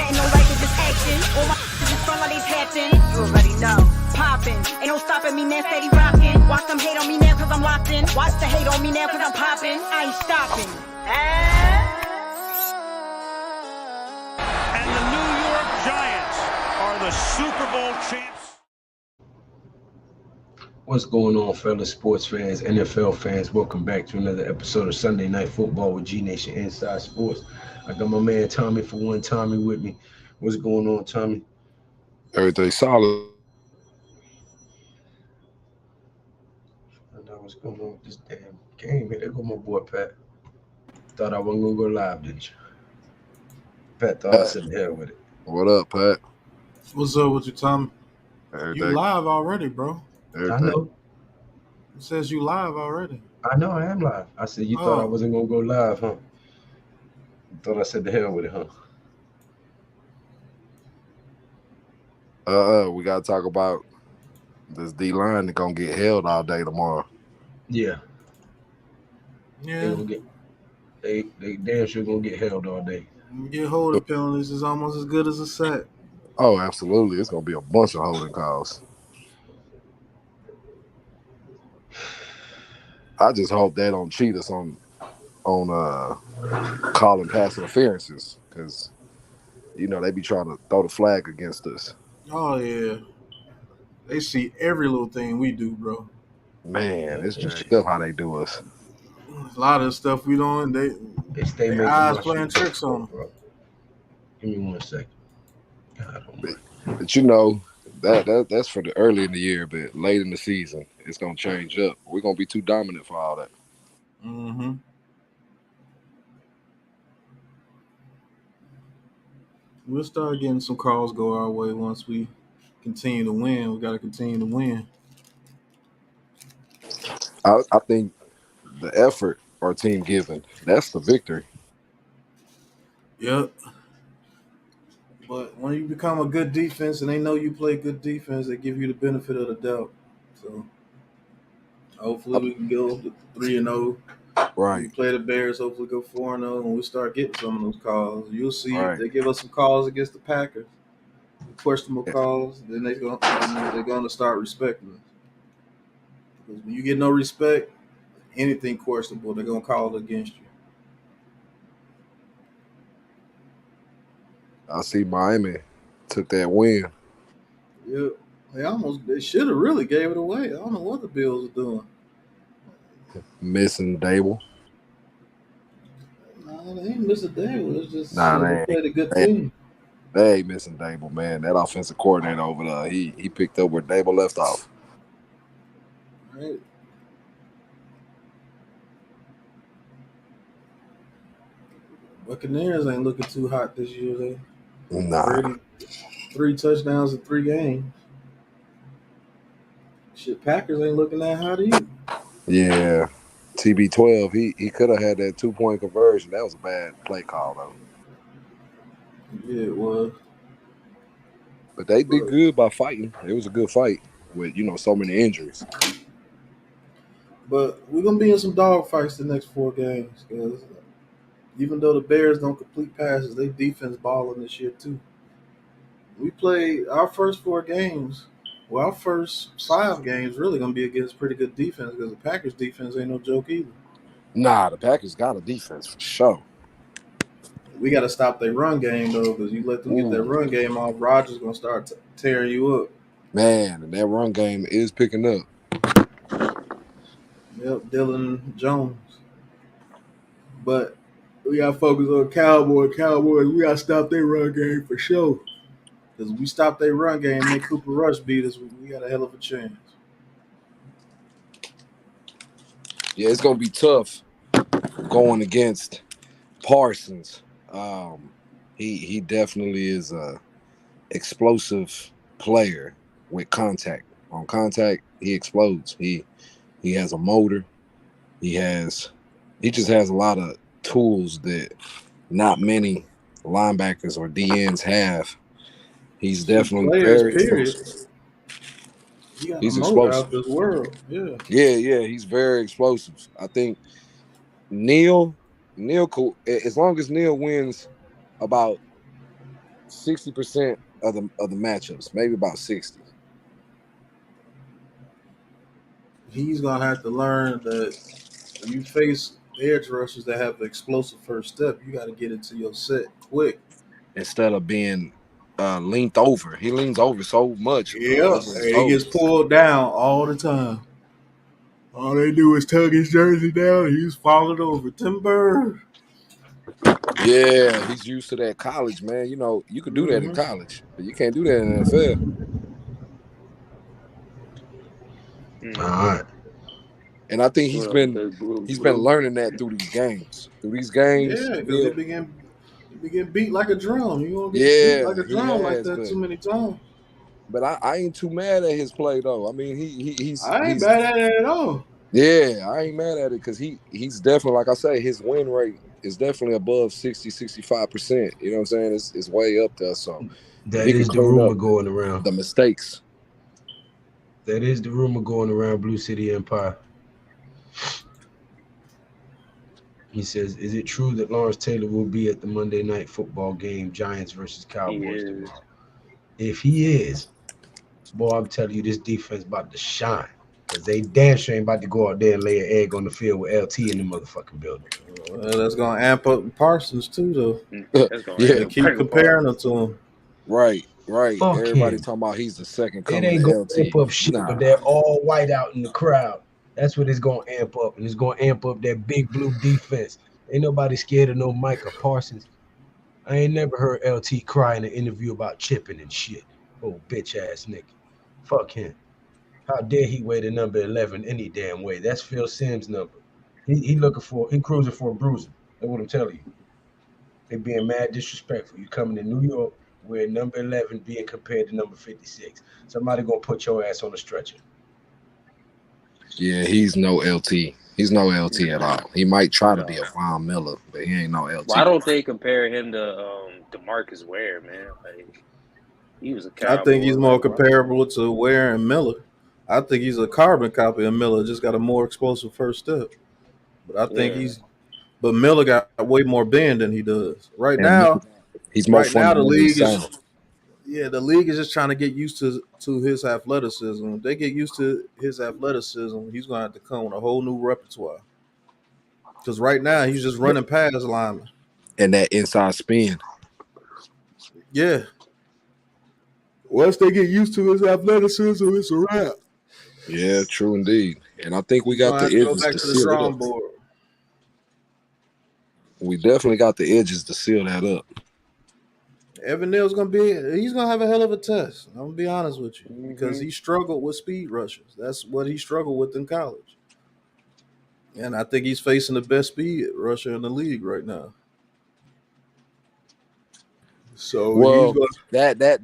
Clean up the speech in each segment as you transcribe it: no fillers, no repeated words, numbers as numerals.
Chatting no like it's just action. All my just front like it's hatching. You already know. Popping. Ain't no stopping me now, steady rocking. Watch them hate on me now cause I'm locked in. Watch the hate on me now cause I'm popping. I ain't stopping. And the New York Giants are the Super Bowl champs. What's going on, fellow sports fans, NFL fans? Welcome back to another episode of Sunday Night Football with GNATION Inside Sports. I got my man Tommy for one. Tommy with me. What's going on, Tommy? Everything solid. I know what's going on with this damn game. Here, there go my boy Pat. Thought I wasn't gonna go live, didn't you? Pat thought I said the hell with it. What up, Pat? What's up with you, Tommy? Everything. You live already, bro. Everything. I know. It says you live already. I know I am live. I said you thought I wasn't gonna go live, huh? Thought I said the hell with it, huh? We gotta talk about this D line that's gonna get held all day tomorrow. Yeah. Yeah. They damn sure gonna get held all day. Get holding penalties is almost as good as a sack. Oh, absolutely. It's gonna be a bunch of holding calls. I just hope they don't cheat us on calling pass interferences, because you know they be trying to throw the flag against us. Oh yeah. They see every little thing we do, bro. Man, it's just stuff how they do us. A lot of stuff we don't. They stay their eyes playing tricks on them. Bro. Give me 1 second. God, but you know that's for the early in the year, but late in the season it's gonna change up. We're gonna be too dominant for all that. Mm-hmm. We'll start getting some calls go our way once we continue to win. We got to continue to win. I think the effort our team given, that's the victory. Yep. But when you become a good defense and they know you play good defense, they give you the benefit of the doubt. So hopefully we can go to 3-0. Right. We play the Bears, hopefully go 4-0, and we start getting some of those calls. You'll see if they give us some calls against the Packers, questionable calls, then they're going to start respecting us. Because when you get no respect, anything questionable, they're going to call it against you. I see Miami took that win. Yeah, they should have really gave it away. I don't know what the Bills are doing. Missing Dable. No, they ain't missing Dable. It's just they played a good team. They ain't missing Dable, man. That offensive coordinator over there, he picked up where Dable left off. Right. Buccaneers ain't looking too hot this year. Nah. 3 touchdowns in 3 games. Shit, Packers ain't looking that hot either. Yeah. TB12, he could have had that 2-point conversion. That was a bad play call, though. Yeah, it was. But they did good by fighting. It was a good fight with, so many injuries. But we're going to be in some dogfights the next 4 games, because even though the Bears don't complete passes, they defense balling this year too. We played our first 4 games. Well, our first 5 games really going to be against pretty good defense, because the Packers defense ain't no joke either. Nah, the Packers got a defense for sure. We got to stop their run game, though, because you let them get their run game off, Rodgers going to start tearing you up. Man, and that run game is picking up. Yep, Dylan Jones. But we got to focus on Cowboys. We got to stop their run game for sure. Because if we stop their run game and make Cooper Rush beat us, we got a hell of a chance. Yeah, it's going to be tough going against Parsons. He definitely is a explosive player with contact. On contact, he explodes. He has a motor. He just has a lot of tools that not many linebackers or DNs have. He's definitely very explosive. He's explosive out this world. Yeah, he's very explosive. I think Neil, as long as Neil wins about 60% of the matchups, maybe about 60. He's gonna have to learn that when you face edge rushers that have the explosive first step, you got to get into your set quick. Instead of being leaned over. He leans over so much Yeah, over his and he gets toes. pulled down all the time. All they do is tug his jersey down. And he's falling over. Timber. Yeah, he's used to that college, man. You know, you could do that in Mm-hmm. college, but you can't do that in the NFL. All right. And I think What up, Big Blue he's been Crew? learning that through these games. Through these games, Yeah, because yeah, he began beat like a drum. You gonna get beat like yeah, a he drum like has that too been. many times. But I ain't too mad at his play though. I mean, I ain't he's bad at it at all. yeah, I ain't mad at it because he's definitely, like I say, his win rate is definitely above 65%. You know what I'm saying? It's way up there. So if That he could is the clean rumor up going around. the mistakes. That is the rumor going around Blue City Empire. He says, "Is it true that Lawrence Taylor will be at the Monday Night Football game, Giants versus He Cowboys is. tomorrow?" If he is, boy, I'm telling you, this defense about to shine. Because they damn sure ain't about to go out there and lay an egg on the field with LT in the motherfucking building. That's gonna amp up Parsons too, though. That's gonna Yeah, They happen. keep Michael comparing them Parsons. to him. right. Fuck Everybody him. talking about he's the second It coming ain't of going to amp LT. up shit, but Nah. they're all white out in the crowd. That's what it's going to amp up. And it's going to amp up that big blue defense. Ain't nobody scared of no Micah Parsons. I ain't never heard LT cry in an interview about chipping and shit. Oh, bitch ass nigga. Fuck him. How dare he wear the number 11 any damn way? That's Phil Simms' number. He cruising for a bruiser. That's what I'm telling you. They being mad disrespectful. You coming to New York wearing number 11 being compared to number 56. Somebody gonna put your ass on a stretcher. Yeah, he's no LT. He's no LT at all. He might try to be No. a Von Miller, but he ain't no Why LT. don't they compare him to DeMarcus Ware, man? Like he was a I think cowboy. he's Like more why? comparable to Ware and Miller. I think he's a carbon copy of Miller, just got a more explosive first step. But I think Yeah. but Miller got way more bend than he does right And now. he's more Right now, fundamentally sound. the league is just trying to get used to his athleticism. If they get used to his athleticism, he's gonna have to come with a whole new repertoire. Because right now he's just running past linemen. And that inside spin. Yeah. Once they get used to his athleticism, it's a wrap. Yeah, true indeed. And I think we He's got gonna the have to go edges back to to the seal it drawing up. board. We definitely got the edges to seal that up. Evan Neal's he's gonna have a hell of a test. I'm gonna be honest with you. Because Mm-hmm. he struggled with speed rushes. That's what he struggled with in college. And I think he's facing the best speed rusher in the league right now. So he's Well, going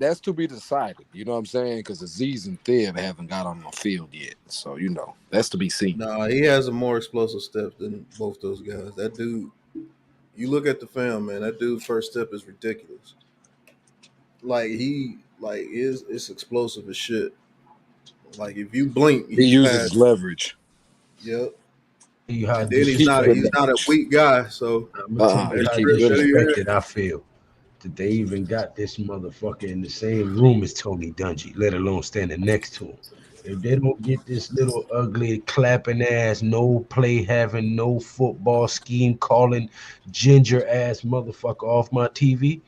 that's to be decided. You know what I'm saying? Because Aziz and Thib haven't got on the field yet. So, that's to be seen. No, he has a more explosive step than both those guys. That dude, you look at the film, man, that dude's first step is ridiculous. It's explosive as shit. Like if you blink, He he's uses past. leverage. Yep. Tell you how And then Keep he's putting disrespected. not a weak guy, so I'm gonna tell you He that how keep strip putting that it. he had. disrespected I feel that they even got this motherfucker in the same room as Tony Dungy, let alone standing next to him. If they don't get this little ugly clapping ass, no play having, no football scheme calling, ginger ass motherfucker off my TV,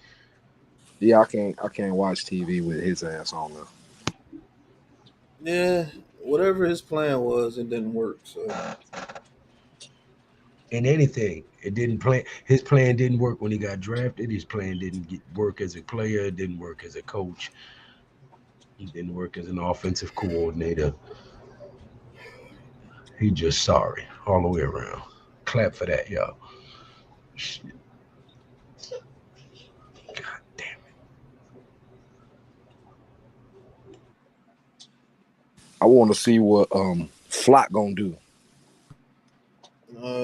Yeah, I can't watch TV with his ass on there. Yeah, whatever his plan was, it didn't work. So in anything, it didn't play. His plan didn't work when he got drafted. His plan didn't work as a player. It didn't work as a coach. He didn't work as an offensive coordinator. He just sorry all the way around. Clap for that, y'all. Shit. God damn I want to see what Flock gonna do.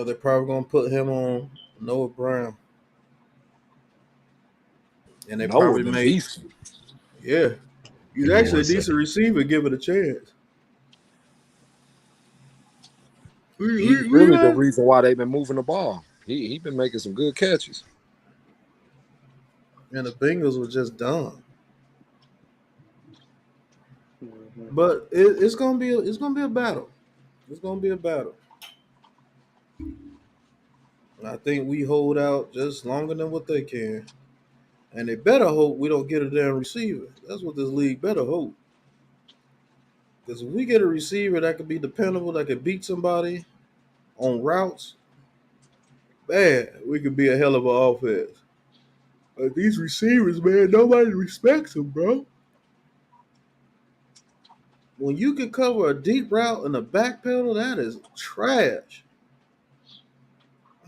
they're probably gonna put him on Noah Brown, and they Noah probably been make beasting. yeah. it. He's Give me actually one a decent second. receiver. Give it a chance. He's really the reason why they've been moving the ball. He been making some good catches. and the Bengals were just done. Mhm. But it's gonna be a battle. It's gonna be a battle. And I think we hold out just longer than what they can. And they better hope we don't get a damn receiver. That's what this league better hope. Because if we get a receiver that could be dependable, that could beat somebody on routes, man, we could be a hell of an offense. But these receivers, man, nobody respects them, bro. When you can cover a deep route and a back pedal, that is trash.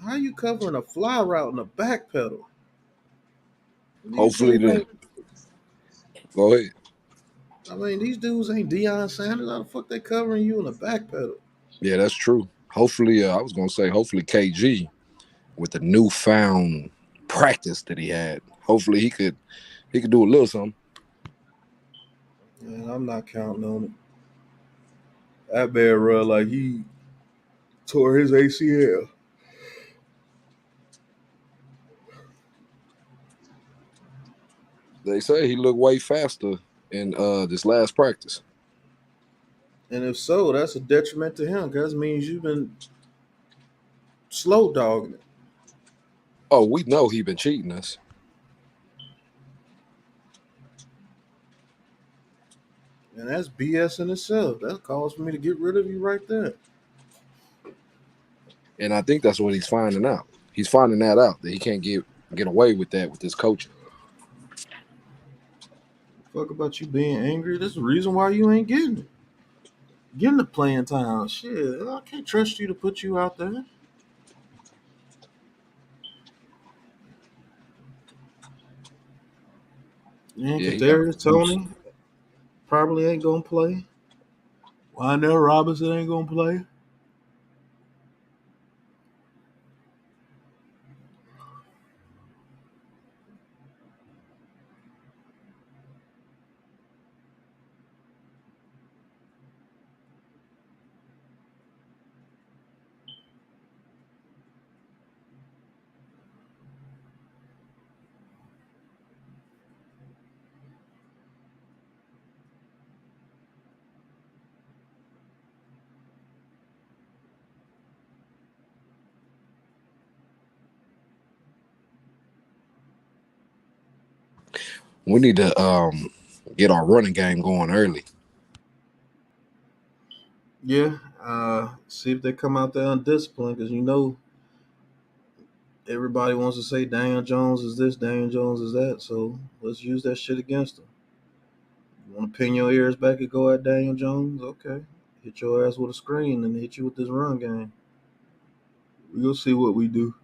How you covering a fly route and a back pedal? These Hopefully, dudes the ain't. go ahead. I mean, these dudes ain't Deion Sanders. How the fuck they covering you in a back pedal? Yeah, that's true. Hopefully, I was gonna say hopefully KG with the newfound practice that he had. Hopefully, he could do a little something. Man, I'm not counting on it. That man run like he tore his ACL. They say he looked way faster in this last practice. And if so, that's a detriment to him because that means you've been slow dogging it. Oh, we know he been cheating us, And that's BS in itself. That calls for me to get rid of you right there. and I think that's what he's finding out. He's finding that out that he can't get away with that with this coaching. Fuck about you being angry. That's the reason why you ain't getting it. Getting the playing time. Shit, I can't trust you to put you out there. And Yeah, he got Kadarius juice. Tony probably ain't gonna play. Wandale Robinson ain't gonna play. We need to get our running game going early. Yeah, see if they come out there undisciplined because everybody wants to say Daniel Jones is this, Daniel Jones is that. So let's use that shit against them. You want to pin your ears back and go at Daniel Jones? Okay. Hit your ass with a screen and hit you with this run game. We'll see what we do.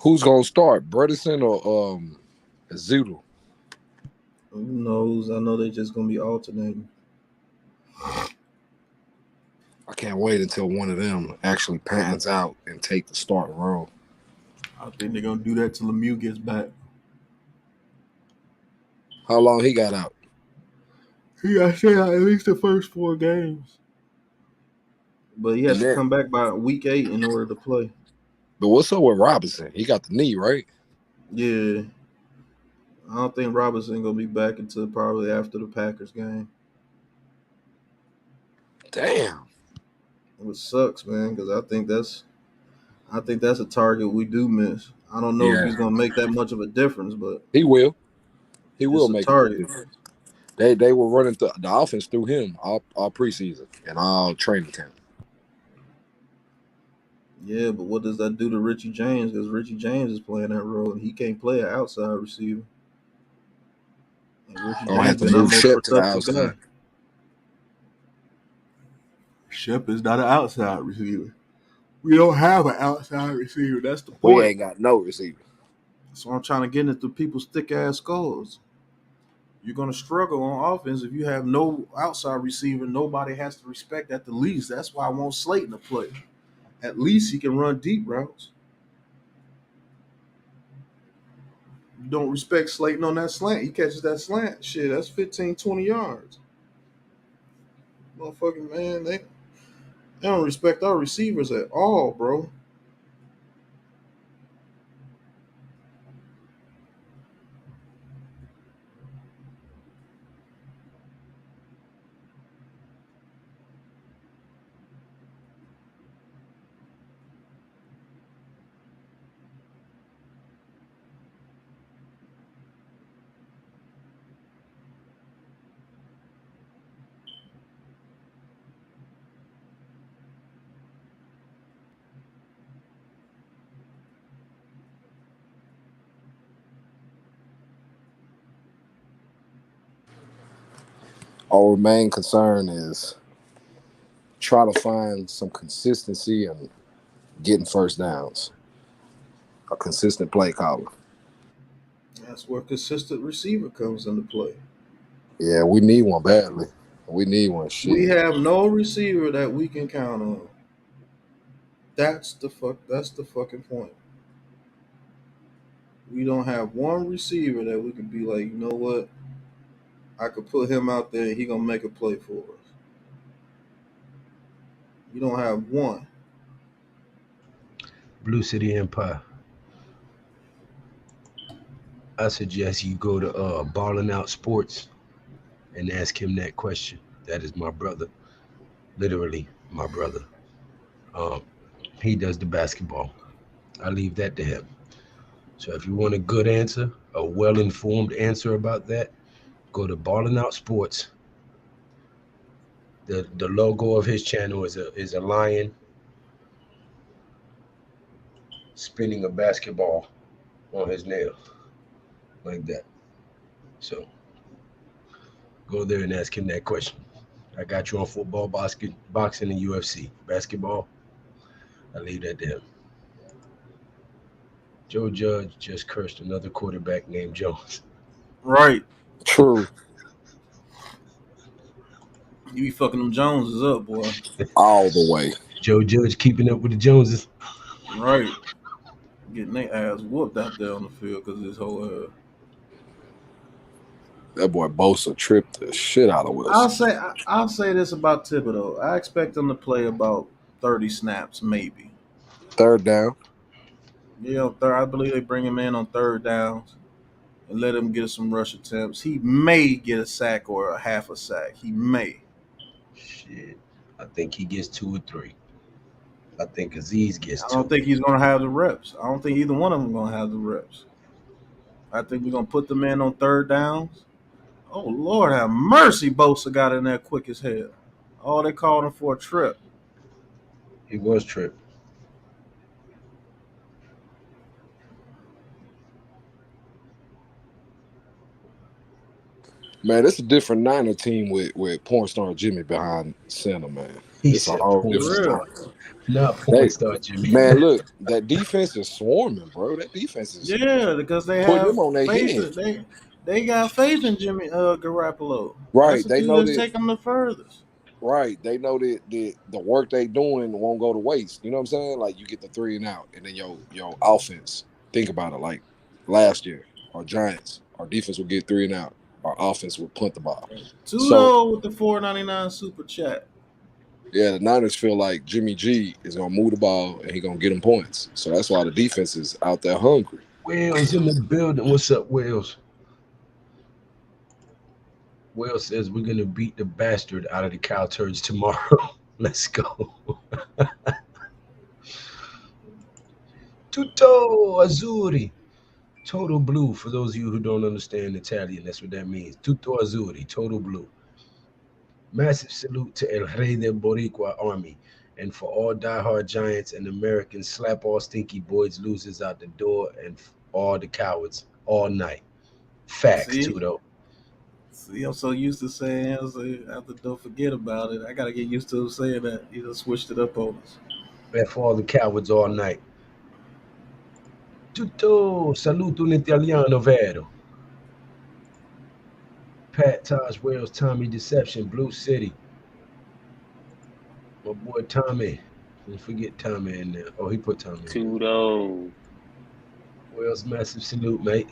Who's gonna start, Bredesen or Zoodle? Who knows? I know they're just gonna be alternating. I can't wait until one of them actually pans out and take the starting role. I think they're gonna do that till Lemieux gets back. How long he got out? He got to stay out at least the first 4 games. But he And has to then, come back by week 8 in order to play. but what's up with Robinson? He got the knee, right? Yeah. I don't think Robinson gonna be back until probably after the Packers game. Damn. Which sucks, man, because I think that's a target we do miss. I don't know if Yeah, he's gonna make that much of a difference, but he will. He will it's a make a big target. difference. They were running the offense through him all preseason and all training camp. Yeah, but what does that do to Richie James? Because Richie James is playing that role, and he can't play an outside receiver. And Richie Gonna have James to been our move most Shep to the productive outside. guy. Shep is not an outside receiver. We don't have an outside receiver. That's the We point. ain't got no receiver. So I'm trying to get into people's thick ass skulls. You're gonna struggle on offense if you have no outside receiver. Nobody has to respect at the least. That's why I want Slayton to play. At least he can run deep routes. You don't respect Slayton on that slant. He catches that slant. Shit, that's 15, 20 yards. Motherfucking man, they don't respect our receivers at all, bro. Our main concern is try to find some consistency and getting first downs. A consistent play caller. That's where consistent receiver comes into play. Yeah, we need one badly. We need one. We Shit. have no receiver that we can count on. That's the fuck. That's the fucking point. We don't have one receiver that we can be like, you know what? I could put him out there and he gonna make a play for us. We don't have one. Blue City Empire. I suggest you go to Ballin' Out Sports and ask him that question. That is my brother, literally my brother. Um, he does the basketball. I leave that to him. So if you want a good answer, a well-informed answer about that, go to Ballin' Out Sports. The logo of his channel is a lion spinning a basketball on his nail like that. So go there and ask him that question. I got you on football, boxing, and UFC. Basketball, I leave that to him. Joe Judge just cursed another quarterback named Jones. Right. True. You be fucking them Joneses up, boy. All the way. Joe Judge keeping up with the Joneses. Right. Getting their ass whooped out there on the field because this whole That boy Bosa tripped the shit out of Wilson. I'll say this about Thibodeau. I expect him to play about 30 snaps, maybe. Third down. Yeah, I believe they bring him in on third downs and let him get some rush attempts. He may get a sack or a half a sack. He may. Shit, I think he gets 2 or 3. I think Aziz gets I 2. don't think he's going to have the reps. I don't think either one of them going to have the reps. I think we're going to put the man on third downs. Oh, Lord have mercy. Bosa got in there quick as hell. Oh, they called him for a trip. He was tripped. Man, it's a different Niner team with porn star Jimmy behind center, man. He It's a said whole porn For different star, real. story. not porn They, star Jimmy. man, look, that defense is swarming, bro. That defense is Yeah, because they putting have them on their faith. head. They got faith in Jimmy Garoppolo. That's Right. the They dude know that's that. taking them the furthest. Right. They know that the work they doing won't go to waste. You know what I'm saying? Like you get the 3 and out, and then your offense. Think about it. Like last year, our Giants, our defense would get 3 and out. Our offense would punt the ball. So Tudo with the $4.99 super chat. yeah, the Niners feel like Jimmy G is gonna move the ball and he gonna get them points. So that's why the defense is out there hungry. Wales in the building. What's up, Wales? Wales says we're gonna beat the bastard out of the cow turds tomorrow. Let's go. Tutto azzurri. Total blue, for those of you who don't understand Italian, that's what that means. Tutto azzurri, total blue. Massive salute to El Rey del Boricua Army. And for all diehard Giants and Americans, slap all stinky boys, losers out the door, and all the cowards all night. Facts, See, Tudo. I'm so used to saying, after don't forget about it. I gotta get used to saying that. He just switched it up on us. F all the cowards all night. Tutto saluto in italiano, vero? Pat, Taj, Wells, Tommy, Deception, Blue City. My boy Tommy. Don't forget Tommy in there. Oh, he put Tommy in there. Tudo. Wells, massive salute, mate.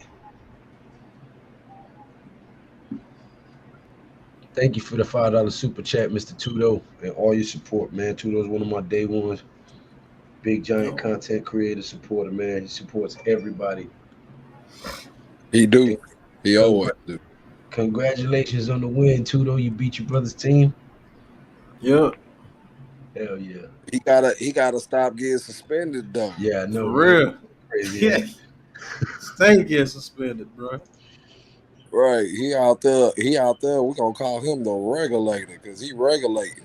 Thank you for the $5 super chat, Mr. Tudo, and all your support, man. Tudo's one of my day ones. Big giant content creator supporter, man. He supports everybody. He do. He always Congra- do. Congratulations on the win, Tudo. You beat your brother's team. Yep, Hell yeah. He gotta stop getting suspended though. Yeah, I for know, right? real. Crazy. Yeah, stay get suspended, bro. Right. He out there. We're gonna call him the regulator because he regulating.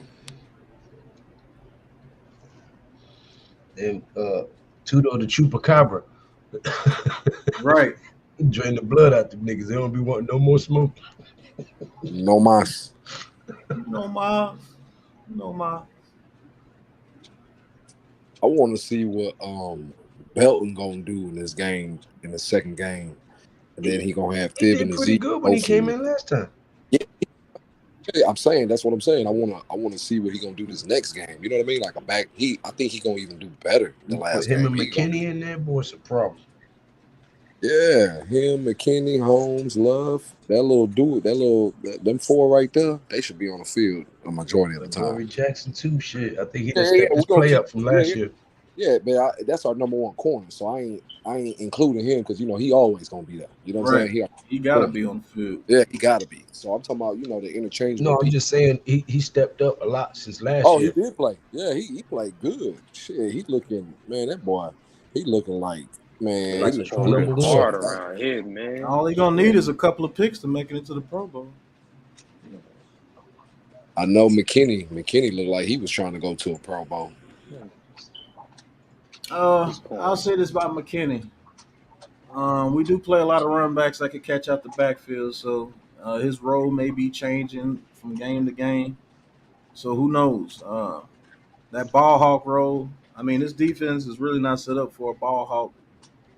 And Tudo the Chupacabra. Right. Drain the blood out the niggas. They don't be wanting no more smoke. No mas. No ma. No ma. I want to see what Belton gonna do in this game, in the second game, and then he gonna have He Thib did and pretty Zeke. good when he came Hopefully, in last time. yeah, I'm saying that's what I'm saying. I wanna see what he gonna do this next game. You know what I mean? Like a back. I think he gonna even do better than You put last him game. and McKinney in there, boy, it's a problem. Yeah, him, McKinney, Holmes, Love, that little dude, them four right there, they should be on the field a majority of the time. Adoree Jackson too. Shit, I think he Yeah, done stepped we're his gonna play keep. up from last year. Yeah, but that's our number one corner, so I ain't including him because he always gonna be there. You know what I'm Right. saying? He gotta be on the field. Yeah, he gotta be. So I'm talking about the interchangeable No, I'm people. just saying he stepped up a lot since last Oh, he year. did play. Yeah, he played good. Shit, he looking, man. That boy, he looking like, man. Like He a looking True point number good. one. guard around here, man. All he gonna need is a couple of picks to make it into the Pro Bowl. I know McKinney looked like he was trying to go to a Pro Bowl. I'll say this about McKinney. We do play a lot of run backs that can catch out the backfield, so his role may be changing from game to game. So who knows? That ball hawk role. I mean, this defense is really not set up for a ball hawk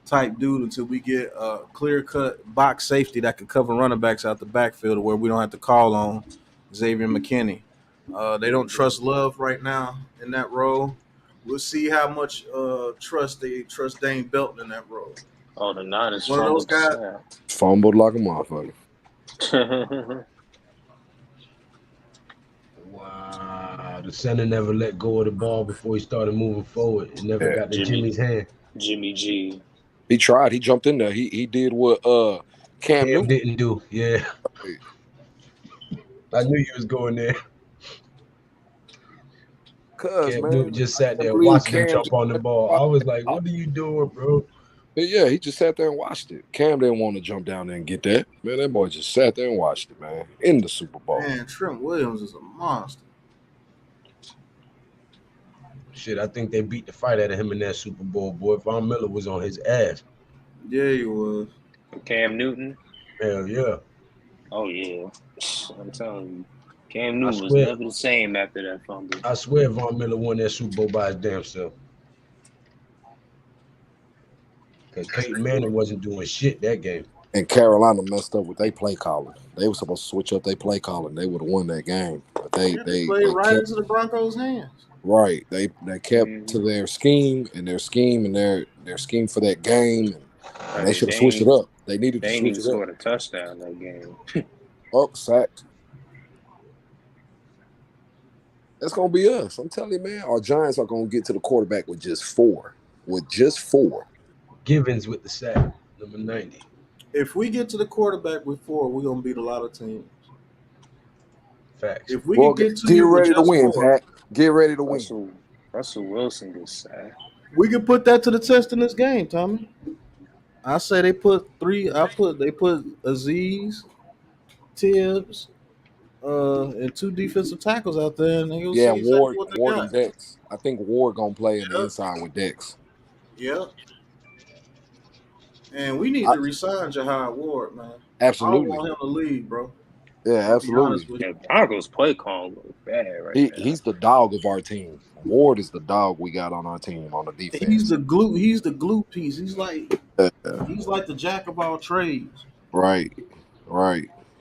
type dude until we get a clear cut box safety that can cover running backs out the backfield where we don't have to call on Xavier McKinney. They don't trust Love right now in that role. We'll see how much trust they trust Dane Belton in that role. Oh, the Niners One of those fumbled guys. Fumbled like a motherfucker. the Wow, the center never let go of the ball before he started moving forward. It never Yeah. got to Jimmy's hand. Jimmy G. He tried. He jumped in there. He did what Cam Cam Newton. didn't do. Yeah, I knew you was going there. Cause Cam man, Newton just I sat can't there believe watching him Cam jump just on the ball. I was like, "What are you doing, bro?" Yeah, he just sat there and watched it. Cam didn't want to jump down there and get that. Man, that boy just sat there and watched it, man. In the Super Bowl. Man, Trent Williams is a monster. Shit, I think they beat the fight out of him in that Super Bowl, boy. Von Miller was on his ass. Yeah, he was. Cam Newton. Hell yeah. Oh yeah. I'm telling you. Cam Newton was swear- never the same after that fumble. I swear Von Miller won that Super Bowl by his damn self. Because Peyton Manning wasn't doing shit that game. And Carolina messed up with their play calling. They were supposed to switch up their play calling. They would have won that game. But they played right kept, into the Broncos' hands. right. They kept to their scheme and their scheme for that game. And they should have switched it up. They needed to switch it up. Scored a touchdown that game. Sacked. That's gonna be us. I'm telling you, man. Our Giants are gonna get to the quarterback with just four. Givens with the sack, number 90. If we get to the quarterback with 4, we're gonna beat a lot of teams. Facts. If we can get to get ready to just win, 4, Pat. Get ready to win. Russell Wilson gets sacked. we can put that to the test in this game, Tommy. I say they put Aziz, Tibbs, and 2 defensive tackles out there, and they will see exactly Ward what they and got. Dex. I think Ward gonna play in the inside with Dex. Yeah. And we need to resign Jahad Ward, man. Absolutely. I don't want him to leave, bro. Yeah, absolutely. Yeah, Broncos play call look bad right now. He's the dog of our team. Ward is the dog we got on our team on the defense. He's the glue piece. He's like the jack of all trades. Right.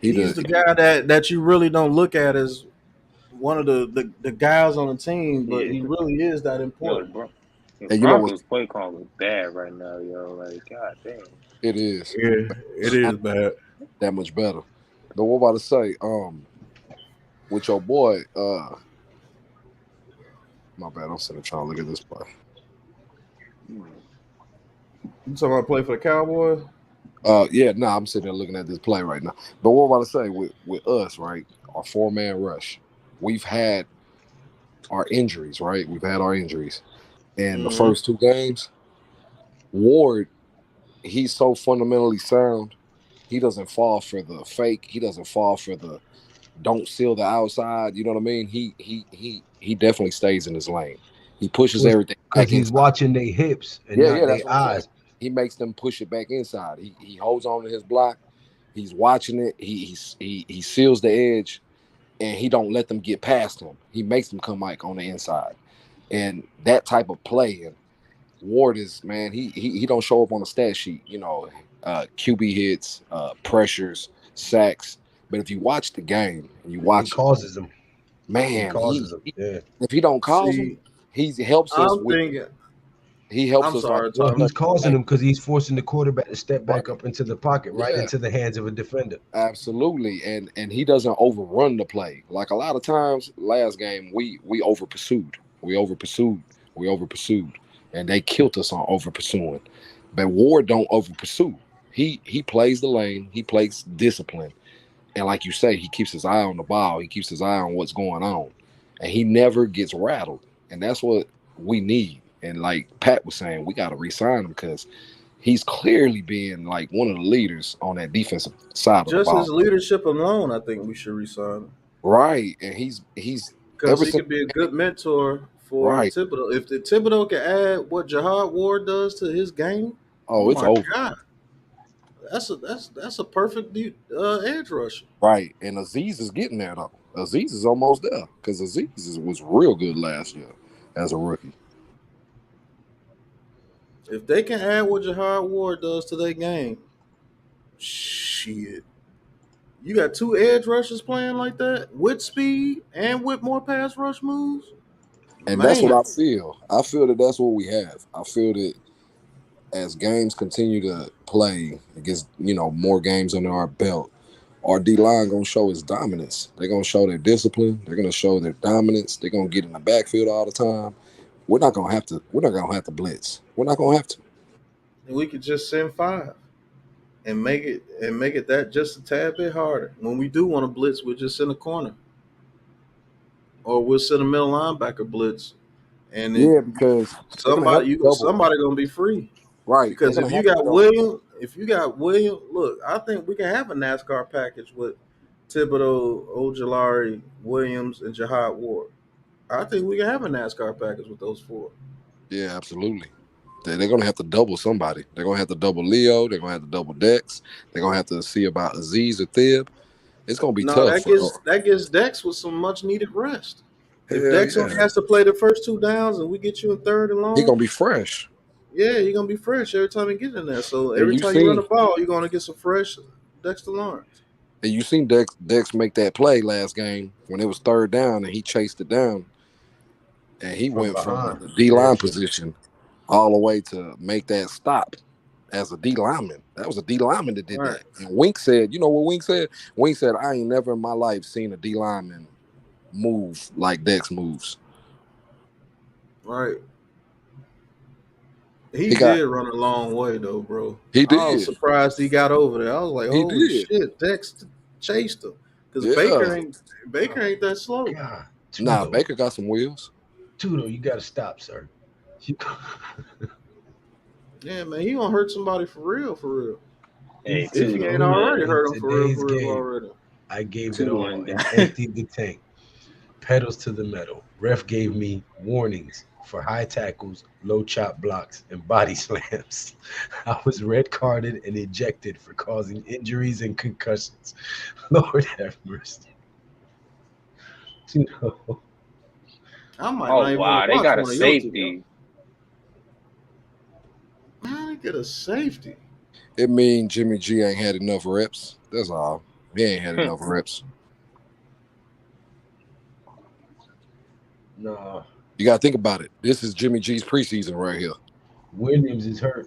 He's the guy that you really don't look at as one of the guys on the team, but he really is that important. The Broncos play call look bad right now, yo. Like, god damn. It is. Yeah, it is bad. That much better. But what about to say? with your boy. My bad. I'm sitting trying to look at this play. You talking about play for the Cowboys? Yeah, I'm sitting there looking at this play right now. But what I'm about to say with us, right? Our 4-man rush. We've had our injuries, right? We've had our injuries. And the first 2 games, Ward, he's so fundamentally sound. He doesn't fall for the fake. He doesn't fall for the don't seal the outside. You know what I mean? He definitely stays in his lane. He pushes everything Because back he's inside. watching their hips and Yeah, not their that's what I'm saying. eyes. He makes them push it back inside. He holds on to his block. He's watching it. He seals the edge, and he don't let them get past him. He makes them come like on the inside, and that type of play. And Ward is, man. He don't show up on the stat sheet. You know, QB hits, pressures, sacks. But if you watch the game and you He watch it, causes them. He man, causes them. Yeah. if he don't cause them, See, he helps us I'm with. thinking. He helps I'm us like sorry, Well, Tommy. he's causing them because he's forcing the quarterback to step back right. up into the pocket, right Yeah. into the hands of a defender. Absolutely, and he doesn't overrun the play. Like a lot of times, last game we over pursued, and they killed us on over pursuing. But Ward don't over pursue. He plays the lane. He plays discipline, and like you say, he keeps his eye on the ball. He keeps his eye on what's going on, and he never gets rattled. And that's what we need. And like Pat was saying, we got to re-sign him because he's clearly being like one of the leaders on that defensive side of the Just his ball. leadership alone, I think we should resign him Right. And he's because ever he since could be a good mentor for right. Thibodeau. If the Thibodeau can add what Jahad Ward does to his game, oh Oh, it's my over. God, that's a perfect edge rusher. Right. And Aziz is getting there though. Aziz is almost there because was real good last year as a rookie. If they can add what Jahad Ward does to their game, shit. You got 2 edge rushers playing like that with speed and with more pass rush moves. And that's what Man, I feel. I feel that that's what we have. I feel that as games continue to play, it gets, more games under our belt. Our D line gonna show its dominance. They're gonna show their discipline. They're gonna show their dominance. They're gonna get in the backfield all the time. We're not gonna have to. We're not gonna have to blitz. We're not gonna have to. and we could just send 5 and make it that just a tad bit harder. When we do want to blitz, we'll just send a corner, or we'll send a middle linebacker blitz, and Yeah, because they're gonna have to double. somebody gonna be free. Right, they're Because gonna have to double. Look, I think we can have a NASCAR package with Thibodeau, Ojulari, Williams, and Jahad Ward. I think we can have a NASCAR package with those 4. Yeah, absolutely. They're gonna have to double somebody. They're gonna have to double Leo. They're gonna have to double Dex. They're gonna have to see about Aziz or Thib. It's gonna be No, tough. that gives Dex with some much needed rest. If Hell Dex only yeah, has to play the first 2 downs and we get you in 3rd and he long, gonna be fresh. yeah, you're gonna be fresh every time you get in there. So And every time you run the ball, you're gonna get some fresh Dexter Lawrence. you seen Dex make that play last game when it was 3rd down and he chased it down and he From went from behind. the D line Yeah. position all the way to make that stop as a D lineman. That was a D lineman that did Right, that. And Wink said, you know what Wink said? Wink said, I ain't never in my life seen a D lineman move like Dex moves. right. He He got did run a long way though, bro. he I was did. surprised he got over there. I was like, He holy did. shit, Dex chased him. Because Yeah. Baker ain't that slow. God. Nah, Tudo. Baker got some wheels. Tudo, you got to stop, sir. Yeah, man, he gonna hurt somebody for real, for real. Hey, If he two, ain't already man. hurt him for Today's real game, already. I gave it 2-1 all and guy. emptied the tank. Pedals to the metal. Ref gave me warnings for high tackles, low chop blocks, and body slams. I was red carded and ejected for causing injuries and concussions. Lord have mercy. You know, I might Oh not even wow, want to they watch got a one of your two. safety. Man, they get a safety. It mean Jimmy G ain't had enough reps. That's all. He ain't had enough reps. nah, You gotta think about it. This is Jimmy G's preseason right here. Williams is hurt.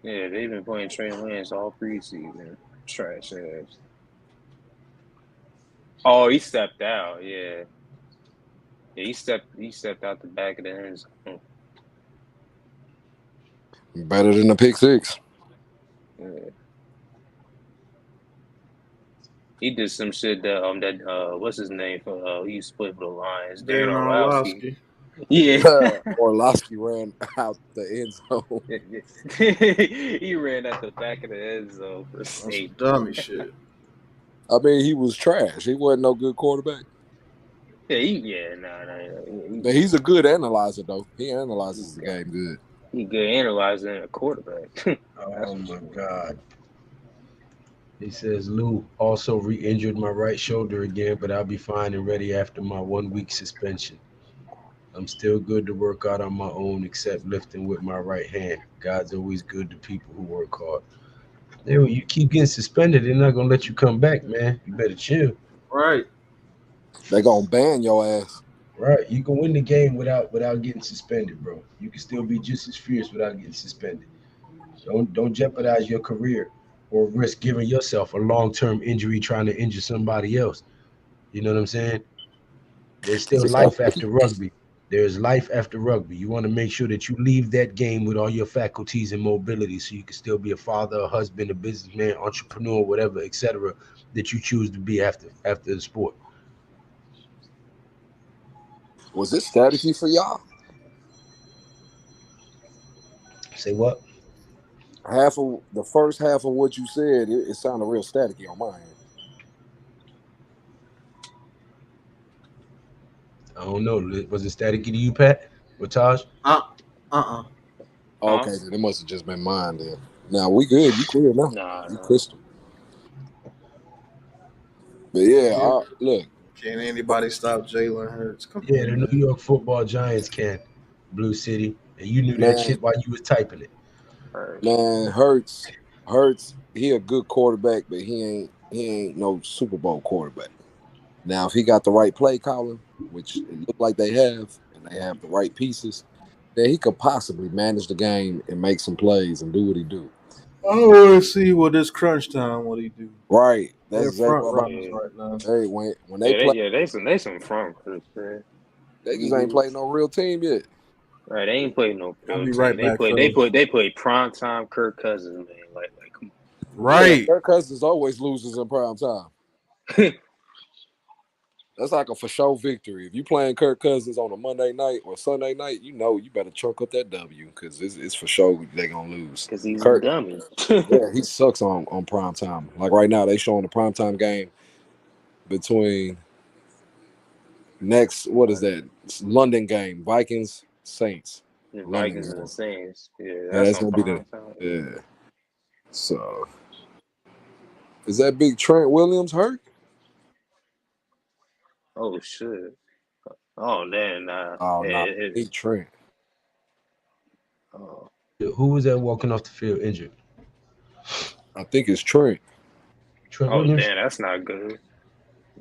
Yeah, they've been playing Trey Lance all preseason. Trash ass. Oh, he stepped out. Yeah. Yeah, he stepped out the back of the end zone. Better than the pick six. Yeah. He did some shit that what's his name for he split for the Lions, Darren Darren Orlovsky. Orlovsky. Yeah. Orlovsky ran out the end zone. He ran at the back of the end zone for On some safety. dummy shit. I mean, he was trash. He wasn't no good quarterback. Nah. He's a good analyzer, though. He analyzes the game good. He good analyzing a quarterback. Oh my God. He says Lou also re-injured my right shoulder again, but I'll be fine and ready after my 1 week suspension. I'm still good to work out on my own, except lifting with my right hand. God's always good to people who work hard. You keep getting suspended, they're not gonna let you come back, man. You better chill. Right. They gonna ban your ass. Right, you can win the game without getting suspended, bro. You can still be just as fierce without getting suspended. Don't jeopardize your career or risk giving yourself a long-term injury trying to injure somebody else. You know what I'm saying? There's still life after rugby. There's life after rugby. You want to make sure that you leave that game with all your faculties and mobility so you can still be a father, a husband, a businessman, entrepreneur, whatever, etc. that you choose to be after the sport. Was it staticky for y'all? Say what? Half of the first half of what you said, it sounded real staticky on my end. I don't know. Was it staticky to you, Pat? Or Taj? Okay, then it must have just been mine then. Now we good. You clear now. Nah. You crystal. But yeah, look. Can anybody stop Jalen Hurts? Come Yeah, on, the man. New York Football Giants can. Blue City. And you knew that Man. shit while you was typing it. Man, Hurts, he a good quarterback, but he ain't no Super Bowl quarterback. Now, if he got the right play calling, which it looked like they have, and they have the right pieces, then he could possibly manage the game and make some plays and do what he do. I want to see what this crunch time what he do. Right. They're That's exactly front what runners right now. Hey, when they play, they some front runners, man. they just ain't played no real team yet. Right, they ain't played no I'll real be team. right back, fellas. They play prime time Kirk Cousins, man. Like come Right. Yeah, Kirk Cousins always loses in prime time. on. That's like a for sure victory. If you playing Kirk Cousins on a Monday night or Sunday night, you better chunk up that W because it's for sure they're gonna lose. Because he's Kirk, a dummy. yeah, he sucks on prime time. Like right now, they showing the prime time game between next what is that? It's London game, Vikings Saints. The London Vikings and the game. Saints. Yeah, Yeah, that's that's on gonna be prime time. yeah. So is that big Trent Williams hurt? Oh shit. Oh man, nah. Oh Yeah, no, big Trent. oh. Who was that walking off the field injured? I think it's Trent. Trent Oh Williams? damn, that's not good.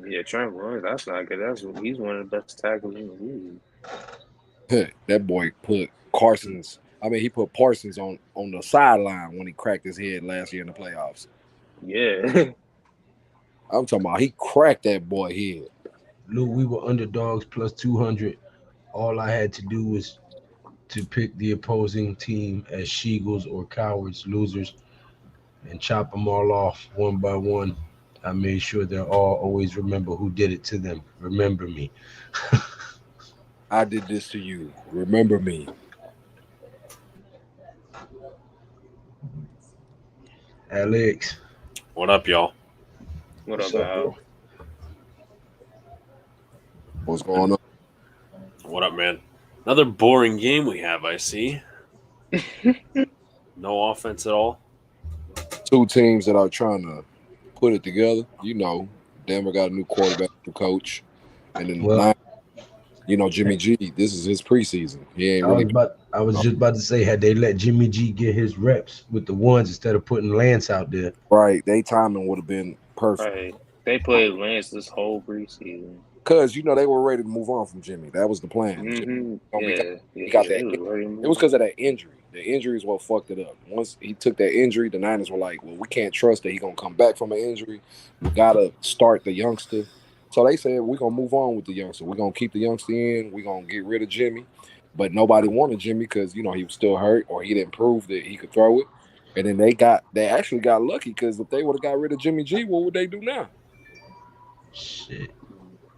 Yeah, Trent Williams, that's not good. He's one of the best tackles in the league. That boy put Carson's. I mean, he put Parsons on the sideline when he cracked his head last year in the playoffs. Yeah. I'm talking about he cracked that boy head. Lou, we were underdogs plus 200. All I had to do was to pick the opposing team as sheagles or cowards, losers, and chop them all off one by one. I made sure they'll all always remember who did it to them. Remember me. I did this to you. Remember me. Alex. What up, y'all? What What's up, up, Al? bro? What's going on? What up, man? Another boring game we have, I see. No offense at all. Two teams that are trying to put it together. Denver got a new quarterback, new coach, and then Jimmy G. This is his preseason. He ain't really. I was just about to say, had they let Jimmy G get his reps with the ones instead of putting Lance out there, Right. They timing would have been perfect. Right. They played Lance this whole preseason. Because they were ready to move on from Jimmy. That was the plan. Mm-hmm. He got that. It was because of that injury. The injury is what fucked it up. Once he took that injury, the Niners were like, well, we can't trust that he's going to come back from an injury. We got to start the youngster. So they said, we're going to move on with the youngster. We're going to keep the youngster in. We're going to get rid of Jimmy. But nobody wanted Jimmy because, he was still hurt or he didn't prove that he could throw it. And then they actually got lucky because if they would have got rid of Jimmy G, what would they do now? Shit.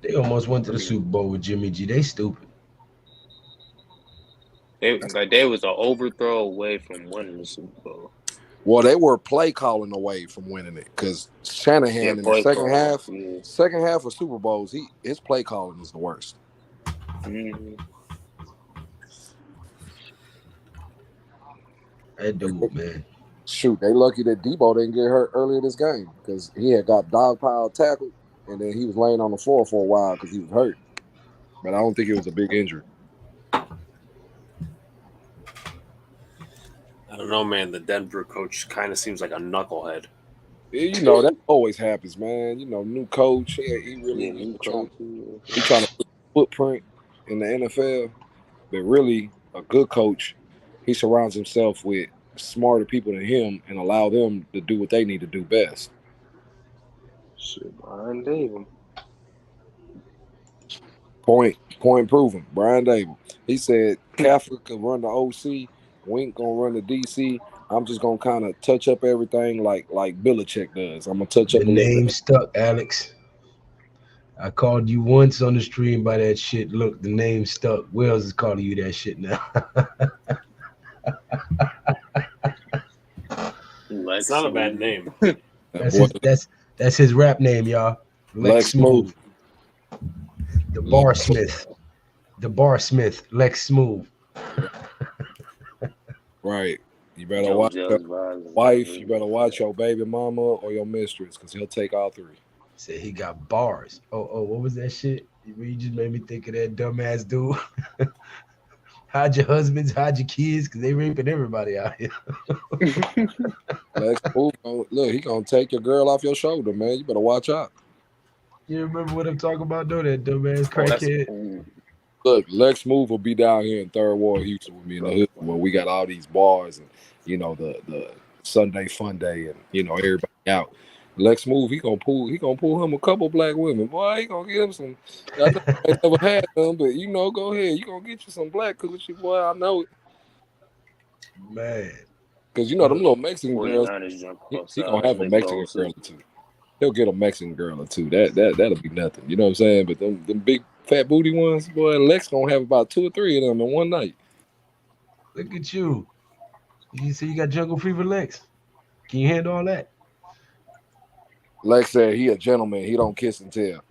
They almost went to the Super Bowl with Jimmy G. They stupid. They was an overthrow away from winning the Super Bowl. Well, they were play calling away from winning it because Shanahan in the second half of Super Bowls, his play calling is the worst. Mm-hmm. That dude, man. Shoot, they lucky that Debo didn't get hurt earlier this game because he had got dogpile tackled and then he was laying on the floor for a while because he was hurt. But I don't think it was a big injury. I don't know, man. The Denver coach kind of seems like a knucklehead. Yeah, that always happens, man. New coach. He really trying to put footprint in the NFL. But really, a good coach, he surrounds himself with smarter people than him and allow them to do what they need to do best. Shit, Brian Dable. Point proven. Brian Dable. He said Catholic can run the OC. Wink gonna run the DC. I'm just gonna kind of touch up everything like Belichick does. I'm gonna touch up the name stuck, Alex. I called you once on the stream by that shit. Look, the name stuck. Wells is calling you that shit now. It's not a bad name. That's his rap name, y'all. Lex Smooth. The Barsmith. Lex Smooth. Right. You better watch your wife. You better watch your baby mama or your mistress because he'll take all three. Said he got bars. Oh, what was that shit? You just made me think of that dumbass dude. Hide your husbands, hide your kids, because they raping everybody out here. Lex Smooth, look, he gonna take your girl off your shoulder, man. You better watch out. You remember what I'm talking about, though? That dumbass crackhead. Look, Lex Smooth will be down here in Third Ward, Houston, with me in the hood where we got all these bars and the Sunday fun day and everybody out. Lex Smooth, he gonna pull him a couple black women. Boy, he gonna get him some. I know I ain't never had them, but go ahead. You gonna get you some black coochie, boy. I know it. Man. Because them little Mexican girls, he gonna have a Mexican girl or two. He'll get a Mexican girl or two. That'll be nothing. You know what I'm saying? But them big fat booty ones, boy, Lex gonna have about 2 or 3 of them in one night. Look at you. You see, you got jungle fever, Lex. Can you handle all that? Lex said he a gentleman. He don't kiss and tell.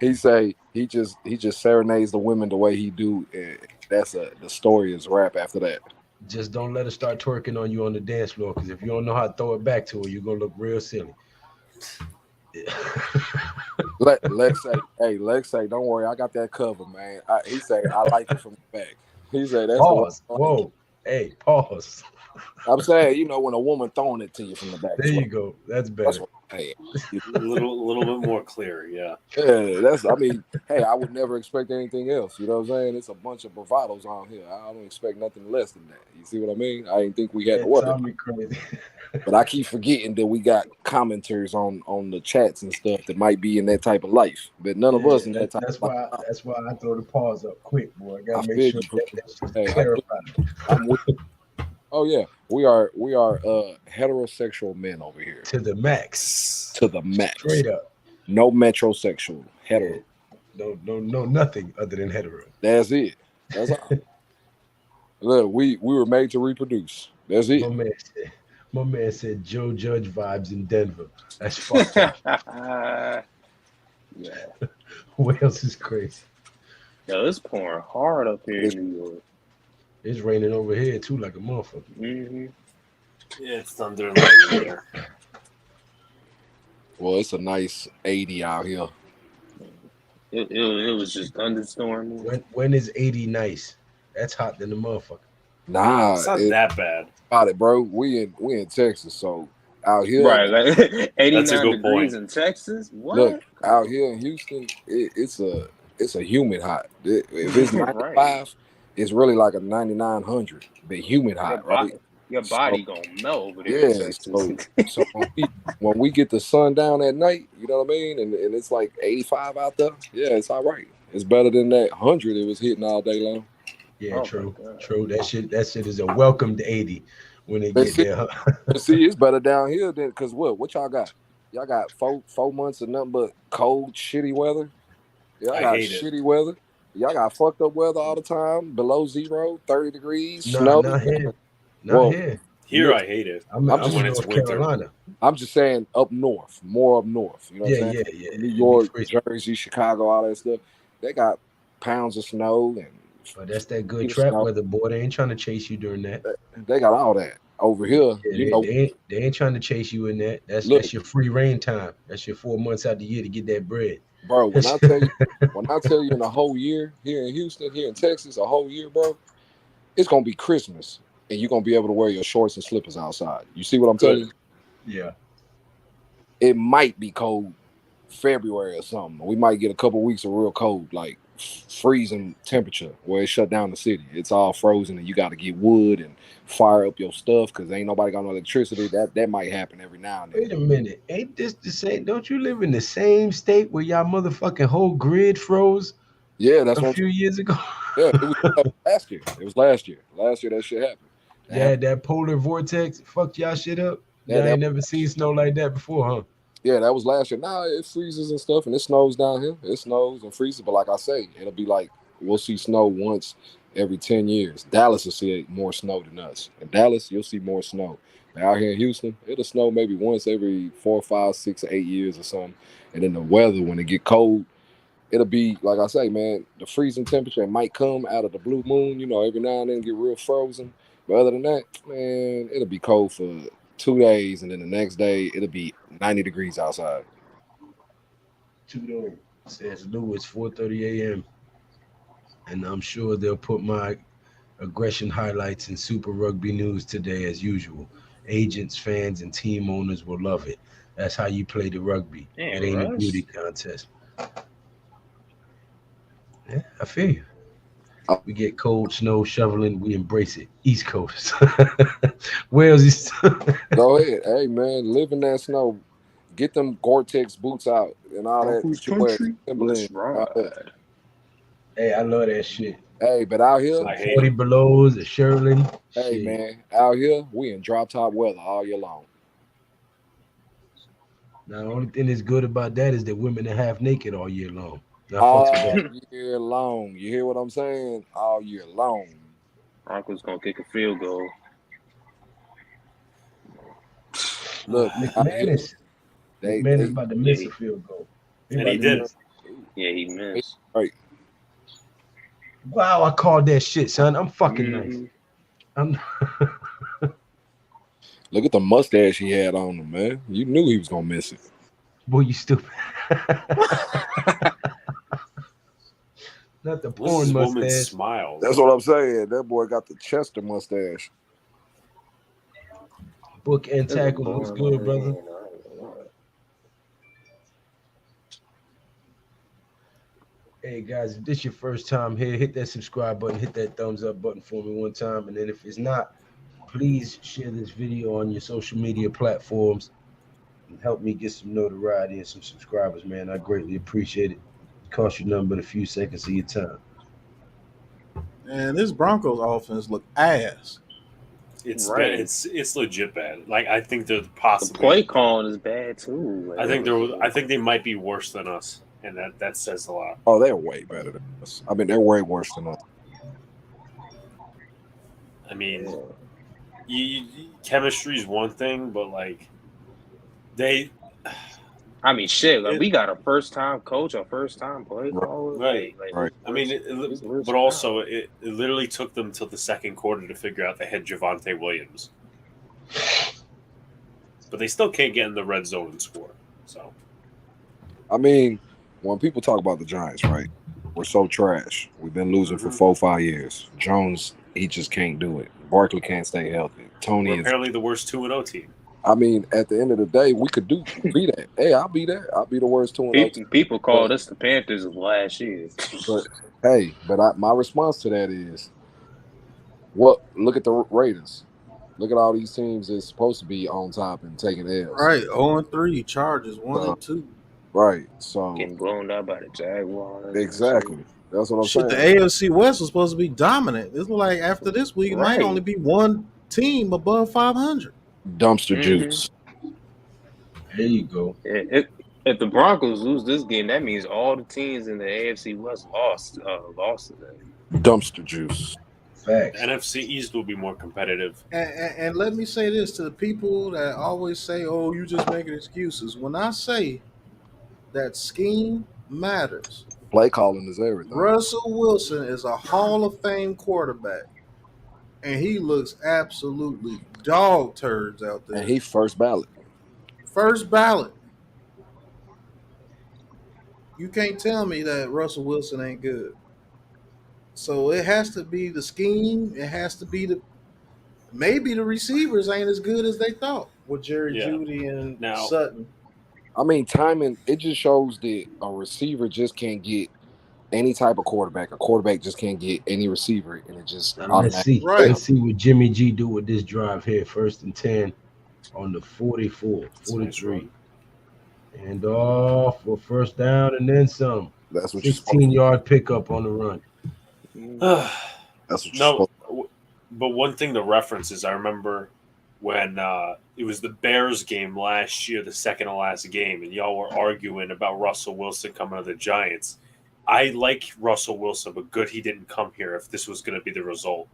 He say he just serenades the women the way he do. And the story is rap after that. Just don't let her start twerking on you on the dance floor, because if you don't know how to throw it back to her, you're gonna look real silly. Lex say, don't worry, I got that cover, man. He say, I like it from the back. He said, that's pause. Whoa, hey, pause. I'm saying, when a woman throwing it to you from the back. There you go. That's better. Hey, a little bit more clear, yeah. Yeah, hey, I would never expect anything else. You know what I'm saying? It's a bunch of bravados on here. I don't expect nothing less than that. You see what I mean? I didn't think we had to work. Crazy. But I keep forgetting that we got commenters on the chats and stuff that might be in that type of life. But none of us in that type of life. That's why I throw the pause up quick, boy. I gotta make sure that's clarified. I'm with you. Oh yeah, we are heterosexual men over here. To the max. Straight up. No metrosexual. Hetero. No, nothing other than hetero. That's it. That's all. Look, we were made to reproduce. That's it. My man said Joe Judge vibes in Denver. That's fucked up. Yeah. Wales is crazy. Yo, it's pouring hard up here in New York. It's raining over here too, like a motherfucker. Mm-hmm. Yeah, it's thunder and lightning here. Well, it's a nice 80 out here. It was just thunderstorming. When is 80 nice? That's hot than the motherfucker. Nah, it's not that bad. About it, bro. We in Texas, so out here, right? Like 89 degrees in Texas. What? Look, out here in Houston, it's a humid hot. If it's 95, it's really like a 9900, but humid hot, right? Your So body gonna melt over there in yeah, Texas. so when we get the sun down at night, you know what I mean, and it's like 85 out there, yeah, it's all right. It's better than that 100 it was hitting all day long. Yeah, Oh my true, god. true. That shit is a welcomed 80 when they But get see, there. Huh? it's better down here than because what y'all got? Y'all got four months of nothing but cold, shitty weather. Y'all I got hate it. shitty weather. Y'all got fucked up weather all the time, below zero, 30 degrees, Nah, snow. not here, not Well, here. Here, look, I hate it I'm I'm I'm just when in it's North winter. Carolina. I'm just saying up north, more up north. You know what Yeah, I'm saying? yeah, yeah. New It'd be York, freezing, Jersey, Chicago, all that stuff. They got pounds of snow and but that's that good feet of trap snow. weather, boy. They ain't trying to chase you during that. They got all that over here. Yeah, they ain't trying to chase you in that. That's Look, that's your free reign time. That's your 4 months out the year to get that bread. bro. When I tell you in a whole year here in Houston, here in Texas, a whole year, bro, it's gonna be Christmas, and you're gonna be able to wear your shorts and slippers outside. You see what I'm telling Good. you? Yeah. It might be cold February or something. We might get a couple weeks of real cold, like freezing temperature, where it shut down the city. It's all frozen, and you got to get wood and fire up your stuff because ain't nobody got no electricity. That might happen every now and then. Wait a minute. Ain't this the same? Don't you live in the same state where y'all motherfucking whole grid froze Yeah, that's a what I'm few saying. years ago? Yeah, it was last year. It was last year. Last year that shit happened. That Yeah, happened. that polar vortex fucked y'all shit up. That, Y'all ain't that never seen snow like that before, huh? Yeah, that was last year. Now it freezes and stuff, and it snows down here. It snows and freezes, but like I say, it'll be like we'll see snow once every 10 years. Dallas will see more snow than us. In Dallas, you'll see more snow. But out here in Houston, it'll snow maybe once every 4, 5, 6, 8 years or something. And then the weather, when it get cold, it'll be like I say, man. The freezing temperature might come out of the blue moon. You know, every now and then get real frozen. But other than that, man, it'll be cold for 2 days, and then the next day it'll be 90 degrees outside. Tudo says Lou, it's 4:30 a.m. and I'm sure they'll put my aggression highlights in Super Rugby News today as usual. Agents, fans, and team owners will love it. That's how you play the rugby. It Damn, ain't a Russ. beauty contest. Yeah, I feel you. We get cold, snow, shoveling, we embrace it. East Coast. Wales is Go ahead, hey man, live in that snow. Get them Gore-Tex boots out and all Broncos that you wear. country. Let's Timberland. All that. ride. Hey, I love that shit. Hey, but out here, Some I hate 40 it. belows, a Sherlin. hey Shit. man, out here we in drop top weather all year long. Now the only thing that's good about that is that women are half naked all year long. I fucks with All that. year long. You hear what I'm saying? All year long. Broncos gonna kick a field goal. Look, out here McManus. they McManus about to Yeah, miss a field goal. He And he about to did. miss. he missed. right. Wow, I called that shit, son. I'm fucking nice. Mm-hmm. I'm Look at the mustache he had on him, man. You knew he was gonna miss it. boy, you stupid. Not the What's porn this woman's mustache. smiles? That's what I'm saying. That boy got the Chester mustache. Book and There's a tackles ball looks in my good, brother. hand. I don't know. Hey guys, if this your first time here, hit that subscribe button, hit that thumbs up button for me one time, and then if it's not, please share this video on your social media platforms and help me get some notoriety and some subscribers, man. I greatly appreciate it. Cost you nothing but a few seconds of your time. And this Broncos offense look ass. It's bad. Right. It's legit bad. Like I think they're The possibly. play calling is bad too. Like, I think I think they might be worse than us, and that says a lot. Oh, they're way better than us. I mean, they're way worse than us. I mean, chemistry is one thing, but like they. I mean, shit. Like, It- we got a first time coach, a first time play Right. caller. Right. Right. I mean, but also it literally took them till the second quarter to figure out they had Javonte Williams, but they still can't get in the red zone and score. So I mean, when people talk about the Giants, right? We're so trash. We've been losing for 4, 5 years. Jones, he just can't do it. Barkley can't stay healthy. Tony we're is. apparently the worst 2-0 team. I mean, at the end of the day, we could be that. Hey, I'll be that. I'll be the worst 2-0 team. People called us the Panthers of last year. But hey, my response to that is What? Look at the Raiders. Look at all these teams that's supposed to be on top and taking L's. Right, 0-3, Chargers 1 So, and 2. right. So Getting blown out by the Jaguars and shit. exactly. That's what I'm Shit, the saying. AFC West was supposed to be dominant. It's like after this week, it might only Right. be one team above 500. Dumpster Mm-hmm. juice. There you go. If the Broncos lose this game, that means all the teams in the AFC West lost today. Dumpster juice. Facts. NFC East will be more competitive. And let me say this to the people that always say, "Oh, you just making excuses." When I say that scheme matters, Play calling is everything. Russell Wilson is a Hall of Fame quarterback, and he looks absolutely dog turds out there. And he first ballot. First ballot. You can't tell me that Russell Wilson ain't good. So it has to be the scheme. It has to be maybe the receivers ain't as good as they thought with Jerry Yeah. Jeudy and Now- Sutton. I mean, timing, it just shows that a receiver just can't get any type of quarterback. A quarterback just can't get any receiver, and it just Now, let's see. Right. Let's see what Jimmy G do with this drive here. 1st and 10 on the 44, 43. And off for first down and then some. That's what you're supposed 16-yard pickup on the run. That's what you're No, supposed but one thing to reference is I remember when it was the Bears game last year, the second to last game, and y'all were arguing about Russell Wilson coming to the Giants. I like Russell Wilson, but good he didn't come here if this was going to be the result.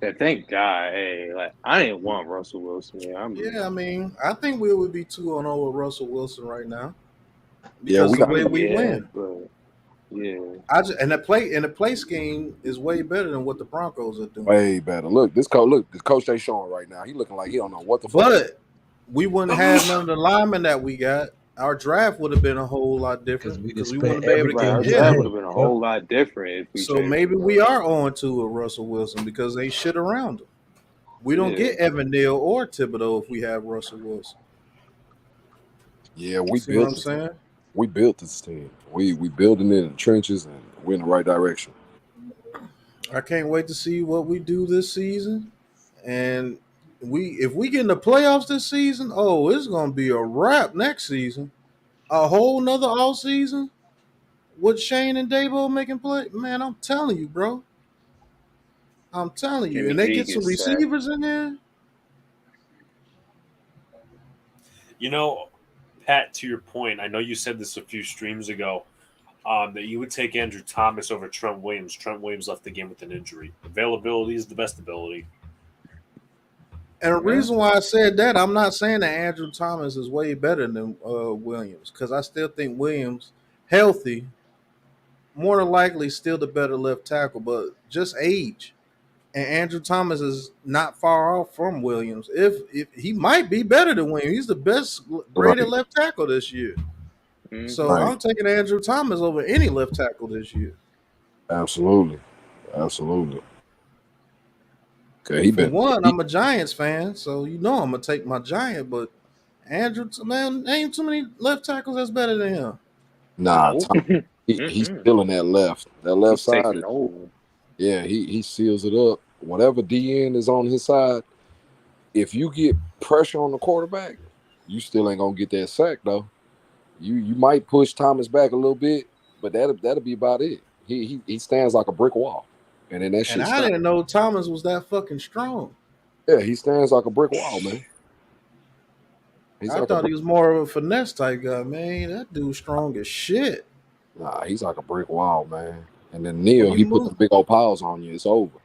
Yeah, thank God. Hey, like I didn't want Russell Wilson. Yeah, I mean, I think we would be 2-0 with Russell Wilson right now. Yeah, Because we the got- way we win. But, yeah. And the play scheme is way better than what the Broncos are doing. way better. Look, this coach they showing right now. He looking like he don't know what the fuck. But we wouldn't have none of the linemen that we got. Our draft would have been a whole lot different Because we because we spent wouldn't be able to everything Right, get that Yeah. would have been a whole lot different if we So traded maybe for we Russell. are on to a Russell Wilson because they shit around him. We don't Yeah. get Evan Neal or Thibodeau if we have Russell Wilson. Yeah, we See what I'm built it. saying? We built this team. We building it in the trenches, and we're in the right direction. I can't wait to see what we do this season. And if we get in the playoffs this season, oh, it's gonna be a wrap next season. A whole nother all season with Shane and Dabo making play. Man, I'm telling you, bro. I'm telling you. Jimmy And they G get some gets sacked. receivers in there. You know, Pat, to your point, I know you said this a few streams ago, that you would take Andrew Thomas over Trent Williams. Trent Williams left the game with an injury. Availability is the best ability. And the reason why I said that, I'm not saying that Andrew Thomas is way better than Williams, because I still think Williams, healthy, more than likely still the better left tackle, but just age. And Andrew Thomas is not far off from Williams. If he might be better than Williams, he's the best graded Right. left tackle this year. Mhm. So Right. I'm taking Andrew Thomas over any left tackle this year. Absolutely. Okay, he For been one, I'm a Giants fan, so you know I'm gonna take my Giant. But Andrew, man, ain't too many left tackles that's better than him. nah. Nope. He's still in that left He's side. taking over. Yeah, he seals it up. Whatever DN is on his side, if you get pressure on the quarterback, you still ain't gonna get that sack though. You might push Thomas back a little bit, but that'll be about it. He stands like a brick wall, and then that shit. And I didn't know Thomas was that fucking strong. Yeah, he stands like a brick wall, man. He's I like thought he was more of a finesse type guy, man. That dude's strong as shit. Nah, he's like a brick wall, man. And then Neil, When he you put move- the big old piles on you. It's over.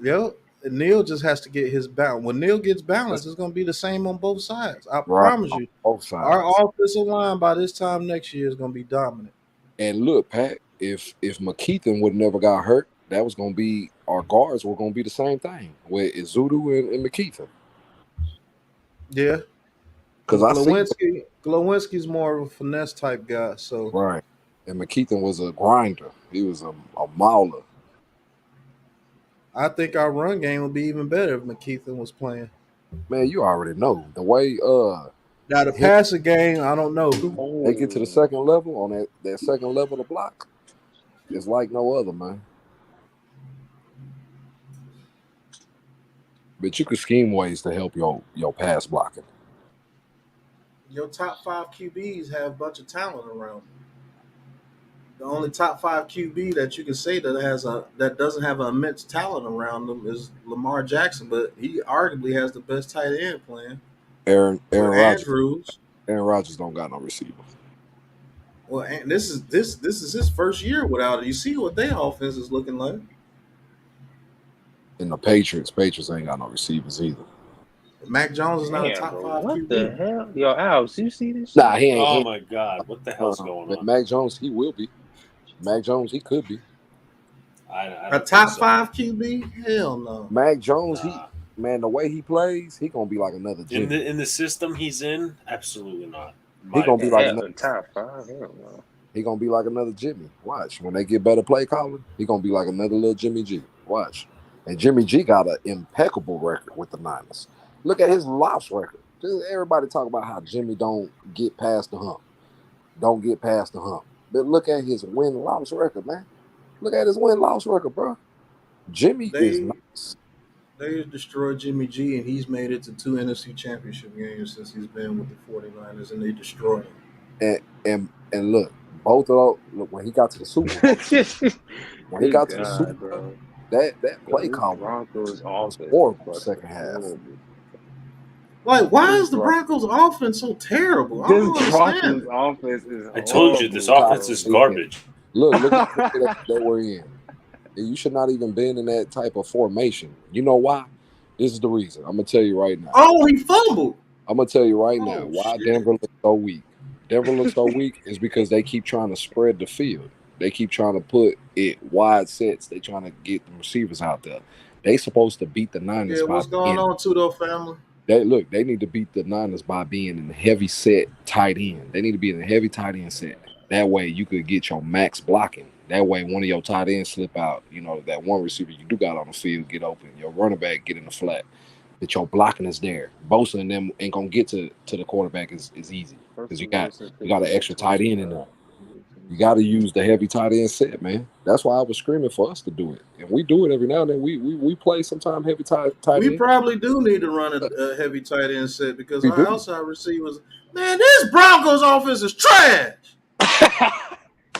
Yep. And Neil just has to get his balance. When Neil gets balance, it's gonna be the same on both sides. I promise you. Both sides. Our offensive line by this time next year is gonna be dominant. And look, Pat, if McKeithen would never got hurt, that was gonna be our guards were gonna be the same thing with Izudu and McKeithen. Yeah. Because I see Glowinski's more of a finesse type guy. So right. And McKeithen was a grinder. He was a mauler. I think our run game would be even better if McKeithen was playing. Man, you already know the way Now the passing game, I don't know. they get to the second level on that second level of block. It's like no other, man. But you could scheme ways to help your pass blocking. Your top 5 QBs have a bunch of talent around them. The only top 5 QB that you can say that doesn't have an immense talent around them is Lamar Jackson, but he arguably has the best tight end playing. Aaron Andrews. Aaron Rodgers don't got no receiver. Well, and this is his first year without it. You see what their offense is looking like. And the Patriots ain't got no receivers either. Mac Jones is not a Damn, top bro. 5 What QB. the hell? Yo, Alex, you see this shit? Nah, he ain't. Oh my God, what the hell's going on? Mac Jones, he will be. Mac Jones, he could be. I A don't top think so. 5 QB? Hell no. Mac Jones, Nah. the way he plays, he gonna be like another Jimmy. In the system he's in, absolutely not. He gonna be like Hell, another top 5. Hell no. He gonna be like another Jimmy. Watch. When they get better play calling, he gonna be like another little Jimmy G. Watch. And Jimmy G got an impeccable record with the Niners. Look at his loss record. Everybody talk about how Jimmy don't get past the hump. But look at his win-loss record, man. Look at his win-loss record, bro. Jimmy is nice. They destroyed Jimmy G, and he's made it to 2 NFC Championship games since he's been with the 49ers, and they destroyed him. And look, both of them, look, when he got to the Super Bowl, Bro. that play call Broncos was offense horrible second half. Like, why is the Broncos offense so terrible? I don't This understand. Broncos offense is I told you this offense is garbage. Look at the that we're in. You should not even been in that type of formation. You know why? This is the reason. I'm gonna tell you right now. Oh, he fumbled. I'm gonna tell you right now why shit. Denver looks so weak. Denver looks so weak is because they keep trying to spread the field. They keep trying to put it wide sets. They trying to get the receivers out there. They supposed to beat the Niners. Yeah, what's going on, Tudo family? They need to beat the Niners by being in the heavy set tight end. They need to be in a heavy tight end set. That way you could get your max blocking. That way one of your tight ends slip out. You know, that one receiver you do got on the field get open. Your running back get in the flat. That your blocking is there. Bosa and them ain't gonna get to the quarterback is easy. Because you got an extra tight end in there. You got to use the heavy tight end set, man. That's why I was screaming for us to do it, and we do it every now and then. We play sometimes heavy tight end. We probably do need to run a heavy tight end set because our outside receivers, man, this Broncos offense is trash.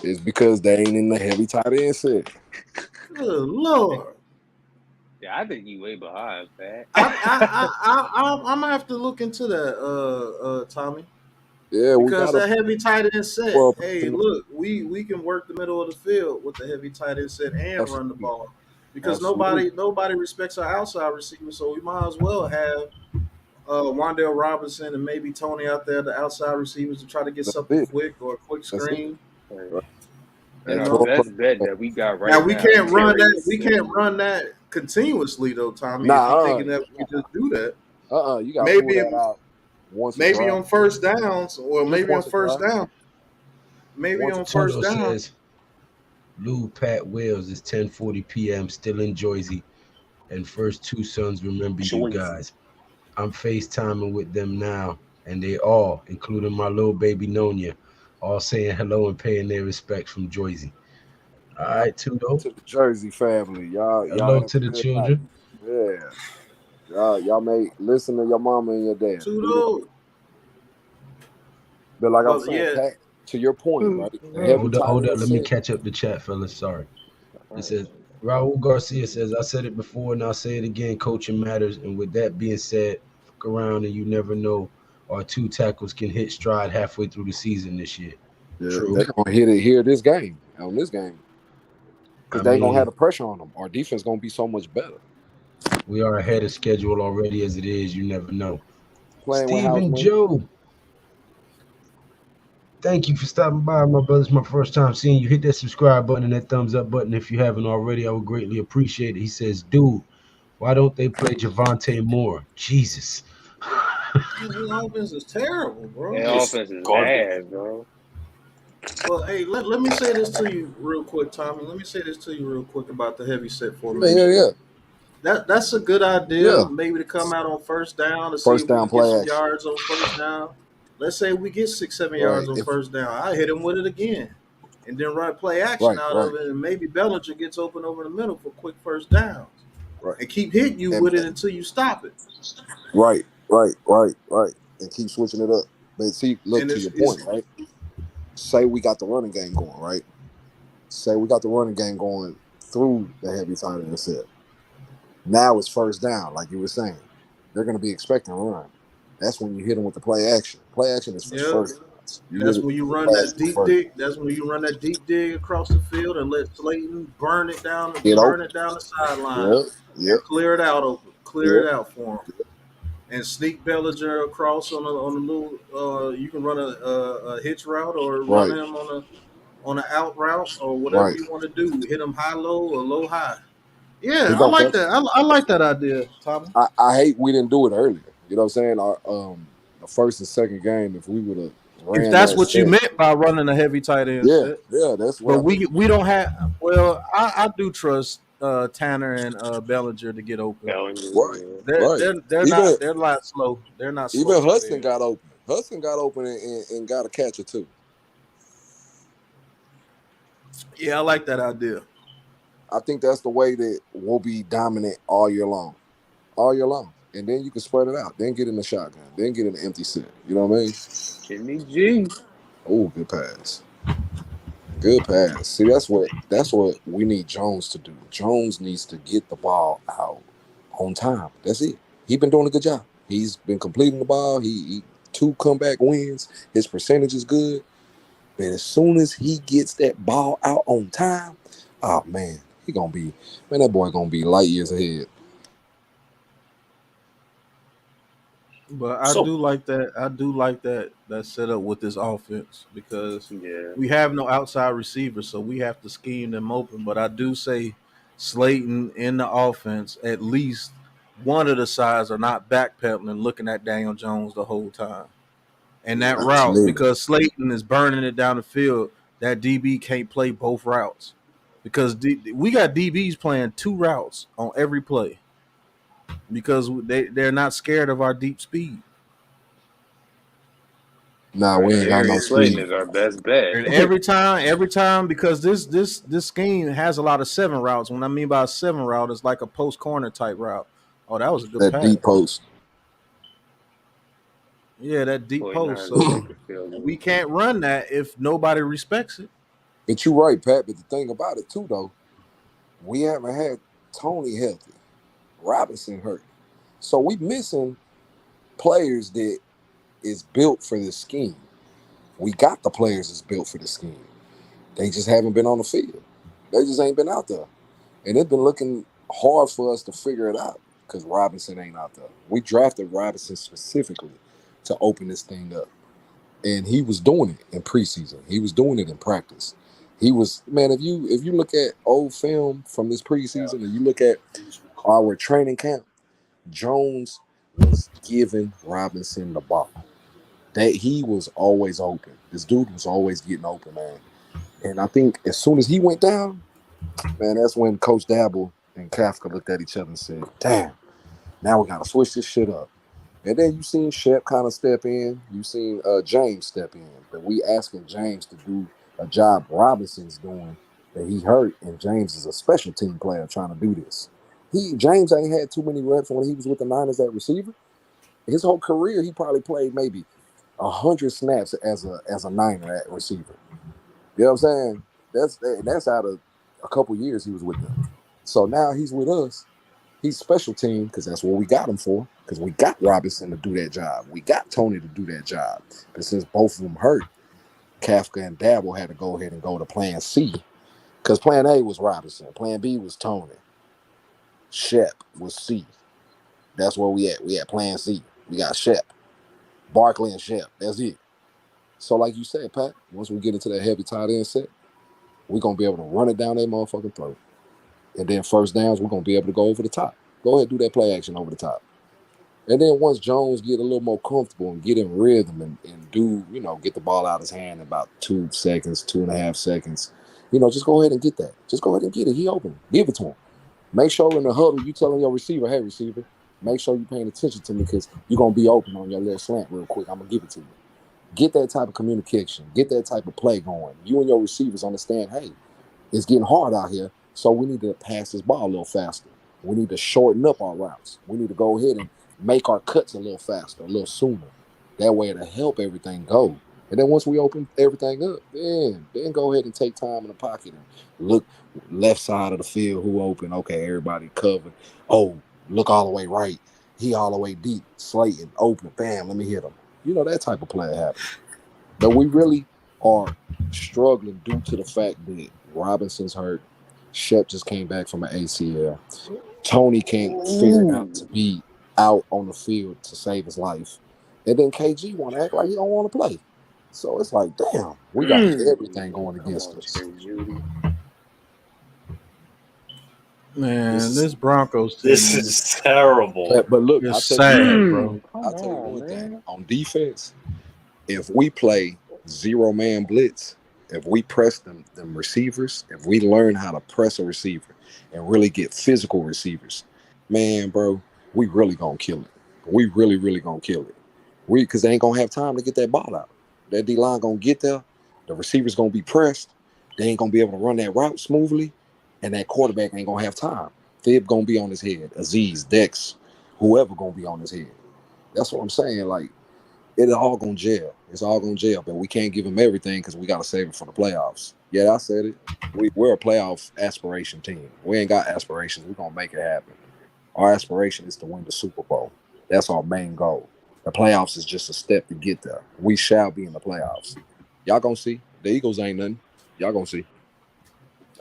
It's because they ain't in the heavy tight end set. Good Lord. Yeah, I think you way behind, Pat. I'm gonna have to look into that, Tommy. Yeah, because that heavy tight end set. Well, hey, look, we can work the middle of the field with the heavy tight end set and run the ball because nobody respects our outside receivers. So we might as well have Wan'Dale Robinson and maybe Tony out there, the outside receivers, to try to get something quick or a quick screen. That's the best bet that we got right now. Now we can't run that. We can't run that continuously though, Tommy. If you're thinking that we just do that, you got to pull that out. Maybe on first downs, or maybe on first down. Maybe on first down. Says, Lou Pat Wells is 10:40 p.m. still in Jersey, and first two sons remember you guys. I'm FaceTiming with them now, and they all, including my little baby Nonya, all saying hello and paying their respects from Jersey. All right, Tudo. To the Jersey family, y'all. Hello to the children. Night. Yeah. Y'all may listen to your mama and your dad. But like I was saying, Pat, to your point, right? Hold up. Let me catch up the chat, fellas. Sorry. It says, Raul Garcia says, I said it before and I'll say it again, coaching matters. And with that being said, fuck around and you never know. Our two tackles can hit stride halfway through the season this year. Yeah, True. they're going to hit it here this game, on this game. Because they ain't going to have the pressure on them. Our defense going to be so much better. We are ahead of schedule already as it is. You never know. Playing Stephen Joe. Thank you for stopping by, my brother. It's my first time seeing you. Hit that subscribe button and that thumbs up button if you haven't already. I would greatly appreciate it. He says, dude, why don't they play Javonte Moore? Jesus. His offense is terrible, bro. His offense is bad, bro. Well, hey, let me say this to you real quick, Tommy. Let me say this to you real quick about the heavy set formation. Yeah. That's a good idea. Maybe to come out on first down to see if we can get some yards on first down. Let's say we get 6-7 yards on first down. I hit him with it again, and then play action out of it, and maybe Bellinger gets open over the middle for quick first downs. Right. and keep hitting you And with it until you stop it. right. And keep switching it up. But see, look And to it's, your it's point, right? Say we got the running game going, right? Say we got the running game going through the heavy tight end set. Now it's first down, like you were saying. They're going to be expecting a run. That's when you hit them with the play action. Play action is for yeah. first downs. You hit That's it when you run play that action deep first. dig. That's when you run that deep dig across the field and let Slayton burn it Get burn open. it down the sideline, Yep. Yep. and clear it out open, clear Yep. it out for him, and sneak Bellinger across on a little. You can run a hitch route or run Right. him on an out route or whatever Right. you want to do. Hit him high low or low high. Yeah, He I gonna like catch that. it. I like that idea, Tommy. I hate we didn't do it earlier. You know what I'm saying? Our the first and second game, if we would have If ran that's that what you set. meant by running a heavy tight end Yeah, set. yeah, that's what But I think. we don't have. Well, I do trust Tanner and Bellinger to get open. Right, Bellinger, right. They're Even not, they're not slow. They're not slow even tight Hudson ends. got open. Hudson got open and got a catcher too. Yeah, I like that idea. I think that's the way that we'll be dominant all year long. And then you can spread it out. Then get in the shotgun. Then get in the empty set. You know what I mean? Jimmy G. Oh, good pass. Good pass. See, that's what we need Jones to do. Jones needs to get the ball out on time. That's it. He's been doing a good job. He's been completing the ball. He 2 comeback wins. His percentage is good. But as soon as he gets that ball out on time, oh man, that boy gonna be light years ahead. But I So do like that. I do like that setup with this offense because Yeah. we have no outside receivers, so we have to scheme them open. But I do say Slayton in the offense, at least one of the sides are not backpedaling, looking at Daniel Jones the whole time. And that route, Absolutely. because Slayton is burning it down the field, that DB can't play both routes because we got DBs playing 2 routes on every play because they're not scared of our deep speed. Nah, we Right. ain't got no Darius Slayton speed. is our best bet. And every time, because this scheme has a lot of 7 routes. What I mean by a 7 route is like a post corner type route. Oh, that was a good That deep pass. post. Yeah, that deep post. 49ers So kick the field goal. we can't run that if nobody respects it. But you're right, Pat. But the thing about it too, though, we haven't had Tony healthy, Robinson hurt, so we missing players that is built for this scheme. We got the players that's built for the scheme. They just haven't been on the field. They just ain't been out there, and it's been looking hard for us to figure it out because Robinson ain't out there. We drafted Robinson specifically to open this thing up. And he was doing it in preseason. He was doing it in practice. He was, man. If you look at old film from this preseason and you look at our training camp, Jones was giving Robinson the ball. That he was always open. This dude was always getting open, man. And I think as soon as he went down, man, that's when Coach Dabble and Kafka looked at each other and said, "Damn, now we gotta switch this shit up." And then you seen Shep kind of step in. You seen James step in. But we asking James to do a job Robinson's doing that he hurt, and James is a special team player trying to do this. James ain't had too many reps when he was with the Niners at receiver. His whole career, he probably played maybe 100 snaps as a Niner at receiver. You know what I'm saying? That's out of a couple years he was with them. So now he's with us. He's special team because that's what we got him for. Because we got Robinson to do that job. We got Tony to do that job. But since both of them hurt, Kafka and Dabble had to go ahead and go to plan C. Because plan A was Robinson. Plan B was Tony. Shep was C. That's where we at. We at plan C. We got Shep. Barkley and Shep. That's it. So like you said, Pat, once we get into that heavy tight end set, we're going to be able to run it down that motherfucking throat. And then first downs, we're going to be able to go over the top. Go ahead and do that play action over the top. And then once Jones get a little more comfortable and get in rhythm and do, get the ball out of his hand in about 2 seconds, 2.5 seconds, just go ahead and get that. Just go ahead and get it. He open. Give it to him. Make sure in the huddle you telling your receiver, hey, receiver, make sure you're paying attention to me because you're going to be open on your little slant real quick. I'm going to give it to you. Get that type of communication. Get that type of play going. You and your receivers understand, hey, it's getting hard out here, so we need to pass this ball a little faster. We need to shorten up our routes. We need to go ahead and make our cuts a little faster, a little sooner. That way it'll help everything go. And then once we open everything up, then go ahead and take time in the pocket and look left side of the field, who open. Okay, everybody covered. Oh, look all the way right. He all the way deep. Slayton, open. Bam, let me hit him. You know, that type of play happens. But we really are struggling due to the fact that Robinson's hurt. Shep just came back from an ACL. Tony can't figure out to be out on the field to save his life. And then KG want to act like he don't want to play. So it's like, damn, we got everything going Come against on, us. Jerry Judy. Man, this Broncos team This is terrible. But look, is I'll tell sad, you, bro. Come I'll tell you on, one thing. man. On defense, if we play 0-man blitz, if we press them receivers, if we learn how to press a receiver and really get physical receivers, man, bro, we really gonna kill it. We really gonna kill it. Because they ain't gonna have time to get that ball out. That D line gonna get there. The receivers gonna be pressed. They ain't gonna be able to run that route smoothly, and that quarterback ain't gonna have time. Thib gonna be on his head. Aziz, Dex, whoever gonna be on his head. That's what I'm saying. Like, it's all gonna jail. It's all gonna jail, but we can't give him everything because we gotta save it for the playoffs. Yeah, I said it. We're a playoff aspiration team. We ain't got aspirations. We're gonna make it happen. Our aspiration is to win the Super Bowl. That's our main goal. The playoffs is just a step to get there. We shall be in the playoffs. Y'all gonna see. The Eagles ain't nothing. Y'all gonna see.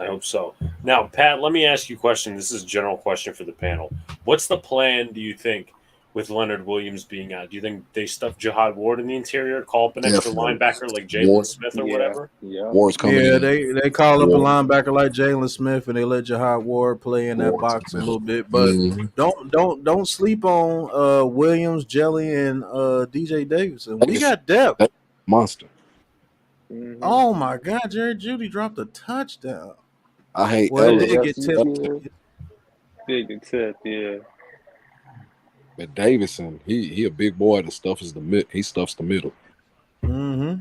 I hope so. Now, Pat, let me ask you a question. This is a general question for the panel. What's the plan, do you think, with Leonard Williams being out? Do you think they stuff Jihad Ward in the interior, call up an extra Definitely. linebacker like Jalen Ward, Smith or Yeah, whatever? yeah. Ward's coming Yeah, in. they call up a Ward, linebacker like Jalen Smith and they let Jihad Ward play in that Ward's box a coming little in. bit. But Mhm. don't sleep on Williams, Jelly, and DJ Davidson. We That's got depth. a monster. Mm-hmm. Oh my God, Jerry Judy dropped a touchdown. I hate Well, it Ellis. did get Yes, tipped. you did. Big tip, yeah. But Davidson, he a big boy that stuffs he stuffs the middle. Mm-hmm. Now,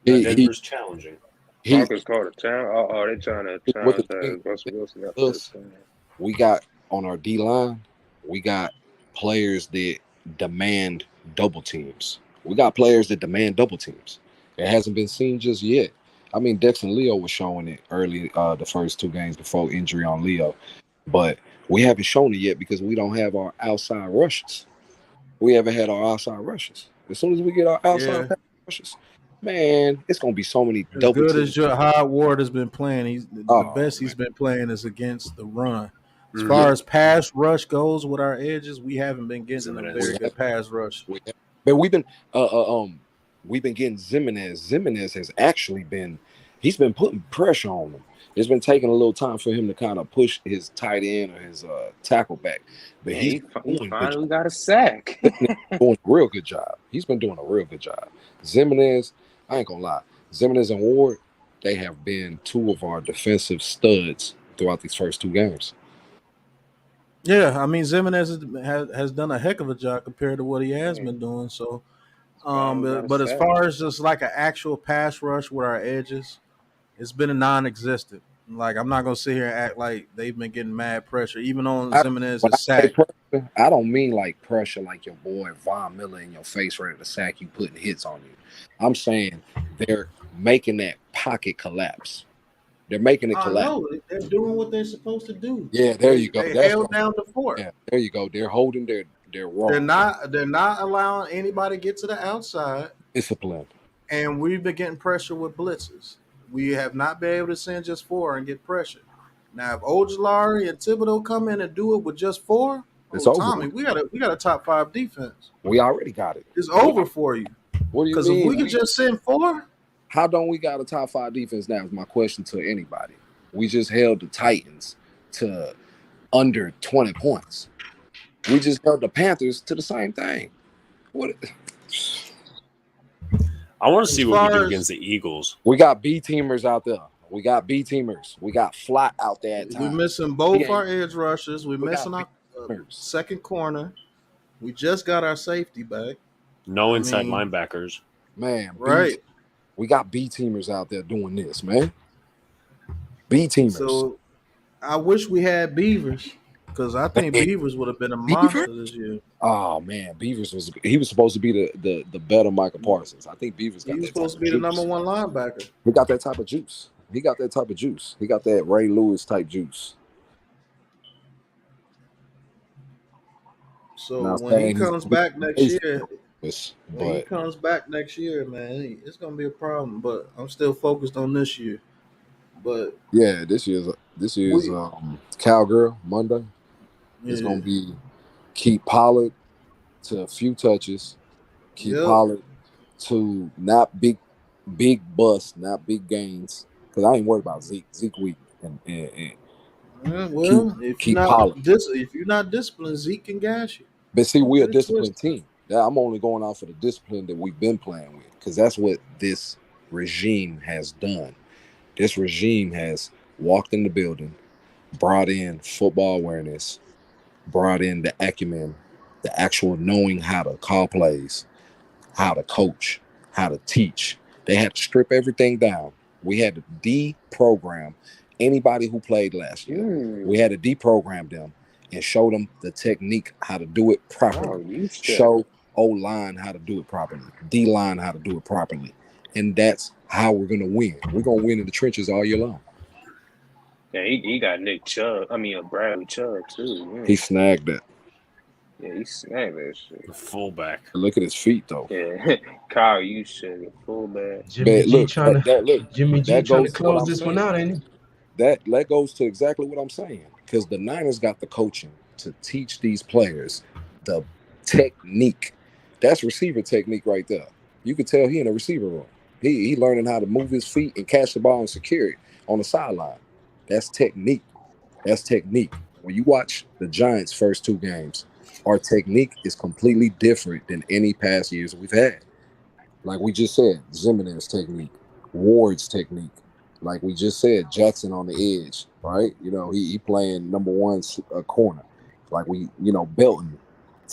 He Denver's challenging. he Broncos called a challenge. Oh, they trying to what the challenge thing that Russell Wilson got put us, down. we got on our D line, we got players that demand double teams. We got players that demand double teams. It hasn't been seen just yet. I mean, Dex and Leo was showing it early, the first 2 games before injury on Leo, but we haven't shown it yet because we don't have our outside rushes. We haven't had our outside rushes. As soon as we get our outside Yeah. rushes, man, it's gonna be so many As double good as teams. Jihad Ward has been playing, he's the best Man. he's been playing is against the run. As Mm-hmm. far as pass rush goes with our edges, we haven't been getting a Zimenez. very good pass rush. But we've been getting Zimenez. Zimenez has actually he's been putting pressure on him. It's been taking a little time for him to kind of push his tight end or his tackle back. But And he's he doing finally got a sack. doing a real good job. He's been doing a real good job. Zimenez, I ain't gonna lie. Zimenez and Ward, they have been 2 of our defensive studs throughout these first 2 games. Yeah, I mean Zimenez has done a heck of a job compared to what he has Man, been doing. So, finally got a but as sack. far as just like an actual pass rush with our edges, it's been a non-existent. Like I'm not gonna sit here and act like they've been getting mad pressure, even on When I Zimenez's say sack. pressure, I don't mean like pressure like your boy Von Miller in your face ready to sack you, putting hits on you. I'm saying they're making that pocket collapse. They're making it I collapse. know they're doing what they're supposed to do. Yeah, there you go. They That's held what down the fort. yeah, there you go. They're holding their They're wrong not allowing anybody to get to the outside, discipline. and we've been getting pressure with blitzes. We have not been able to send just 4 and get pressure. Now, if Ojulari and Thibodeau come in and do it with just 4, It's oh over Tommy, with. we got a top 5 defense. We already got it. It's over for you. What do you Because if mean? we could just send 4, How don't we got a top 5 defense now? Is my question to anybody. We just held the Titans to under 20 points. We just held the Panthers to the same thing. What? I want to see As what we far do as- against the Eagles. We got B teamers out there. We got B teamers. We got flat out there at we're times. missing both We ain't- our edge rushers. We're we got missing our B-teamers. second corner. We just got our safety back. No I inside mean, linebackers. Man, Right. we got B teamers out there doing this, man. B teamers. So I wish we had Beavers. Because I think Beavers would have been a Beavers? monster this year. Oh man, Beavers was supposed to be the better Michael Parsons. I think Beavers He got was that type supposed to of be the juice. number one linebacker. He got that type of juice. He got that Ray Lewis type juice. So Now when he saying he's comes back next amazing, year, but man, it's gonna be a problem. But I'm still focused on this year. But yeah, this year's we, Cowgirl Monday. It's yeah, gonna be keep Pollard to a few touches, keep yep. Pollard to not big busts, not big gains. Because I ain't worried about Zeke. Zeke weak and Yeah, well, keep Pollard. if you're not disciplined, Zeke can gas you. But see, Don't we're a get it disciplined twisted. team. I'm only going off of the discipline that we've been playing with, because that's what this regime has done. This regime has walked in the building, brought in football awareness, brought in the acumen, the actual knowing how to call plays, how to coach, how to teach. They had to strip everything down. We had to deprogram anybody who played last year. We had to deprogram them and show them the technique, how to do it properly. Show O-line how to do it properly, D-line how to do it properly. And that's how we're going to win. We're going to win in the trenches all year long. Yeah, he got Nick Chubb. I mean, Bradley Chubb too. Yeah. He snagged that. Yeah, he snagged that shit. The fullback. Look at his feet, though. Yeah, Kyle, you should a fullback. Jimmy G Look, trying to goes to what close I'm this one saying. out, ain't he? That goes to exactly what I'm saying, because the Niners got the coaching to teach these players the technique. That's receiver technique right there. You can tell he in a receiver room. He learning how to move his feet and catch the ball and secure it on the sideline. That's technique. That's technique. When you watch the Giants' first two games, our technique is completely different than any past years we've had. Like we just said, Zimenez's technique, Ward's technique. Like we just said, Jackson on the edge, right? You know, he playing number one corner. Like Belton,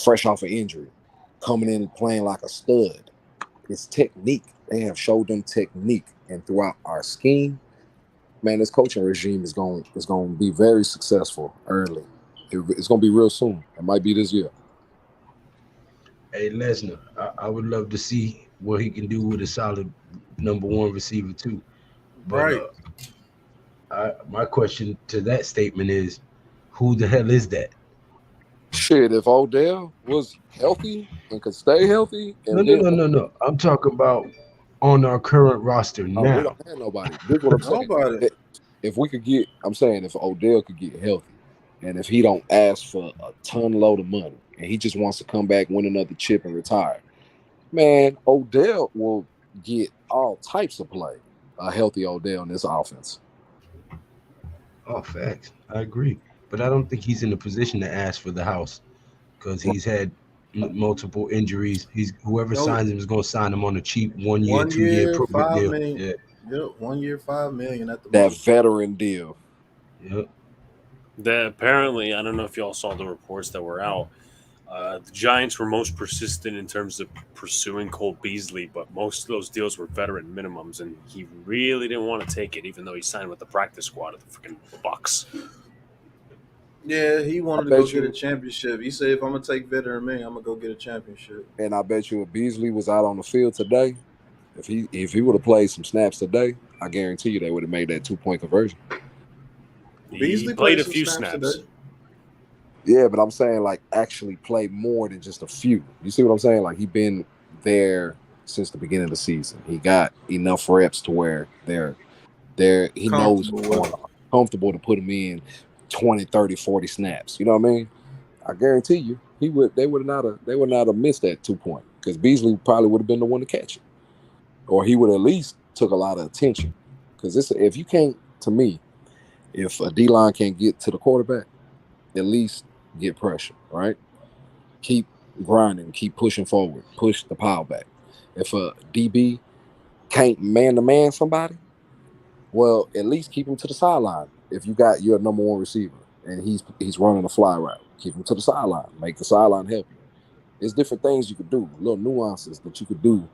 fresh off an injury, coming in and playing like a stud. It's technique. They have showed them technique, and throughout our scheme, man, this coaching regime is going to be very successful early. It's going to be real soon. It might be this year. Hey, Lesnar, I would love to see what he can do with a solid number one receiver too. But Right. my question to that statement is, who the hell is that? Shit, if Odell was healthy and could stay healthy, and No. I'm talking about on our current roster we now. don't have nobody. This is what I'm saying. Nobody. If Odell could get healthy, and if he don't ask for a ton load of money, and he just wants to come back, win another chip, and retire, man, Odell will get all types of play. A healthy Odell in this offense. Oh, facts. I agree. But I don't think he's in a position to ask for the house because he's had multiple injuries. Whoever signs him is going to sign him on a cheap 1 year, 2 year appropriate $5 deal. million. Yeah. Yep, 1 year, $5 million at the That most. veteran deal. Yep. That apparently, I don't know if y'all saw the reports that were out. The Giants were most persistent in terms of pursuing Cole Beasley, but most of those deals were veteran minimums, and he really didn't want to take it, even though he signed with the practice squad of the freaking Bucks. Yeah, he wanted to go get a championship. He said, if I'm going to take veteran man, I'm going to go get a championship. And I bet you if Beasley was out on the field today, if he would have played some snaps today, I guarantee you they would have made that 2-point conversion. He played a few snaps. Today. Yeah, but I'm saying like actually play more than just a few. You see what I'm saying? Like he been there since the beginning of the season. He got enough reps to where he knows what's going on. Comfortable to put him in 20, 30, 40 snaps. You know what I mean? I guarantee you they would not have missed that 2-point, because Beasley probably would have been the one to catch it. Or he would at least took a lot of attention. Because if you can't, to me, if a D-line can't get to the quarterback, at least get pressure, right? Keep grinding, keep pushing forward, push the pile back. If a DB can't man-to-man somebody, well, at least keep him to the sideline. If you got your number one receiver and he's running a fly route, keep him to the sideline. Make the sideline help you. There's different things you could do, little nuances that you could do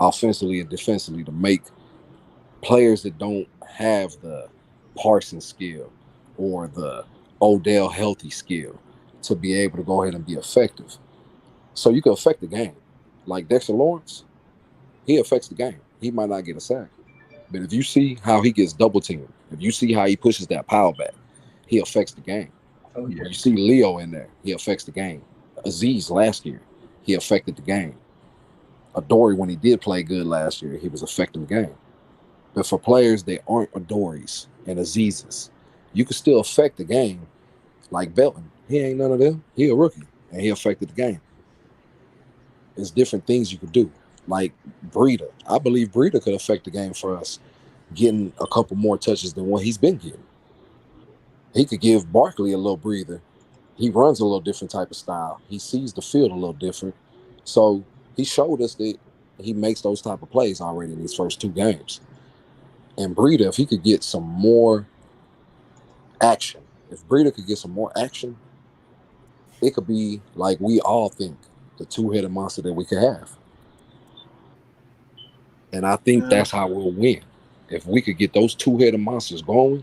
offensively and defensively to make players that don't have the Parsons skill or the Odell healthy skill to be able to go ahead and be effective. So you can affect the game. Like Dexter Lawrence, he affects the game. He might not get a sack. But if you see how he gets double teamed, if you see how he pushes that power back, he affects the game. Oh yeah. When you see Leo in there, he affects the game. Aziz last year, he affected the game. Adoree, when he did play good last year, he was affecting the game. But for players that aren't Adorees and Azizes, you can still affect the game. Like Belton, he ain't none of them. He a rookie, and he affected the game. There's different things you could do. Like Breida, I believe Breida could affect the game for us, getting a couple more touches than what he's been getting. He could give Barkley a little breather. He runs a little different type of style. He sees the field a little different. So he showed us that he makes those type of plays already in these first 2 games. And Breida, if he could get some more action, if Breida could get some more action, it could be like we all think, the 2-headed monster that we could have. And I think that's how we'll win. If we could get those 2-headed monsters going,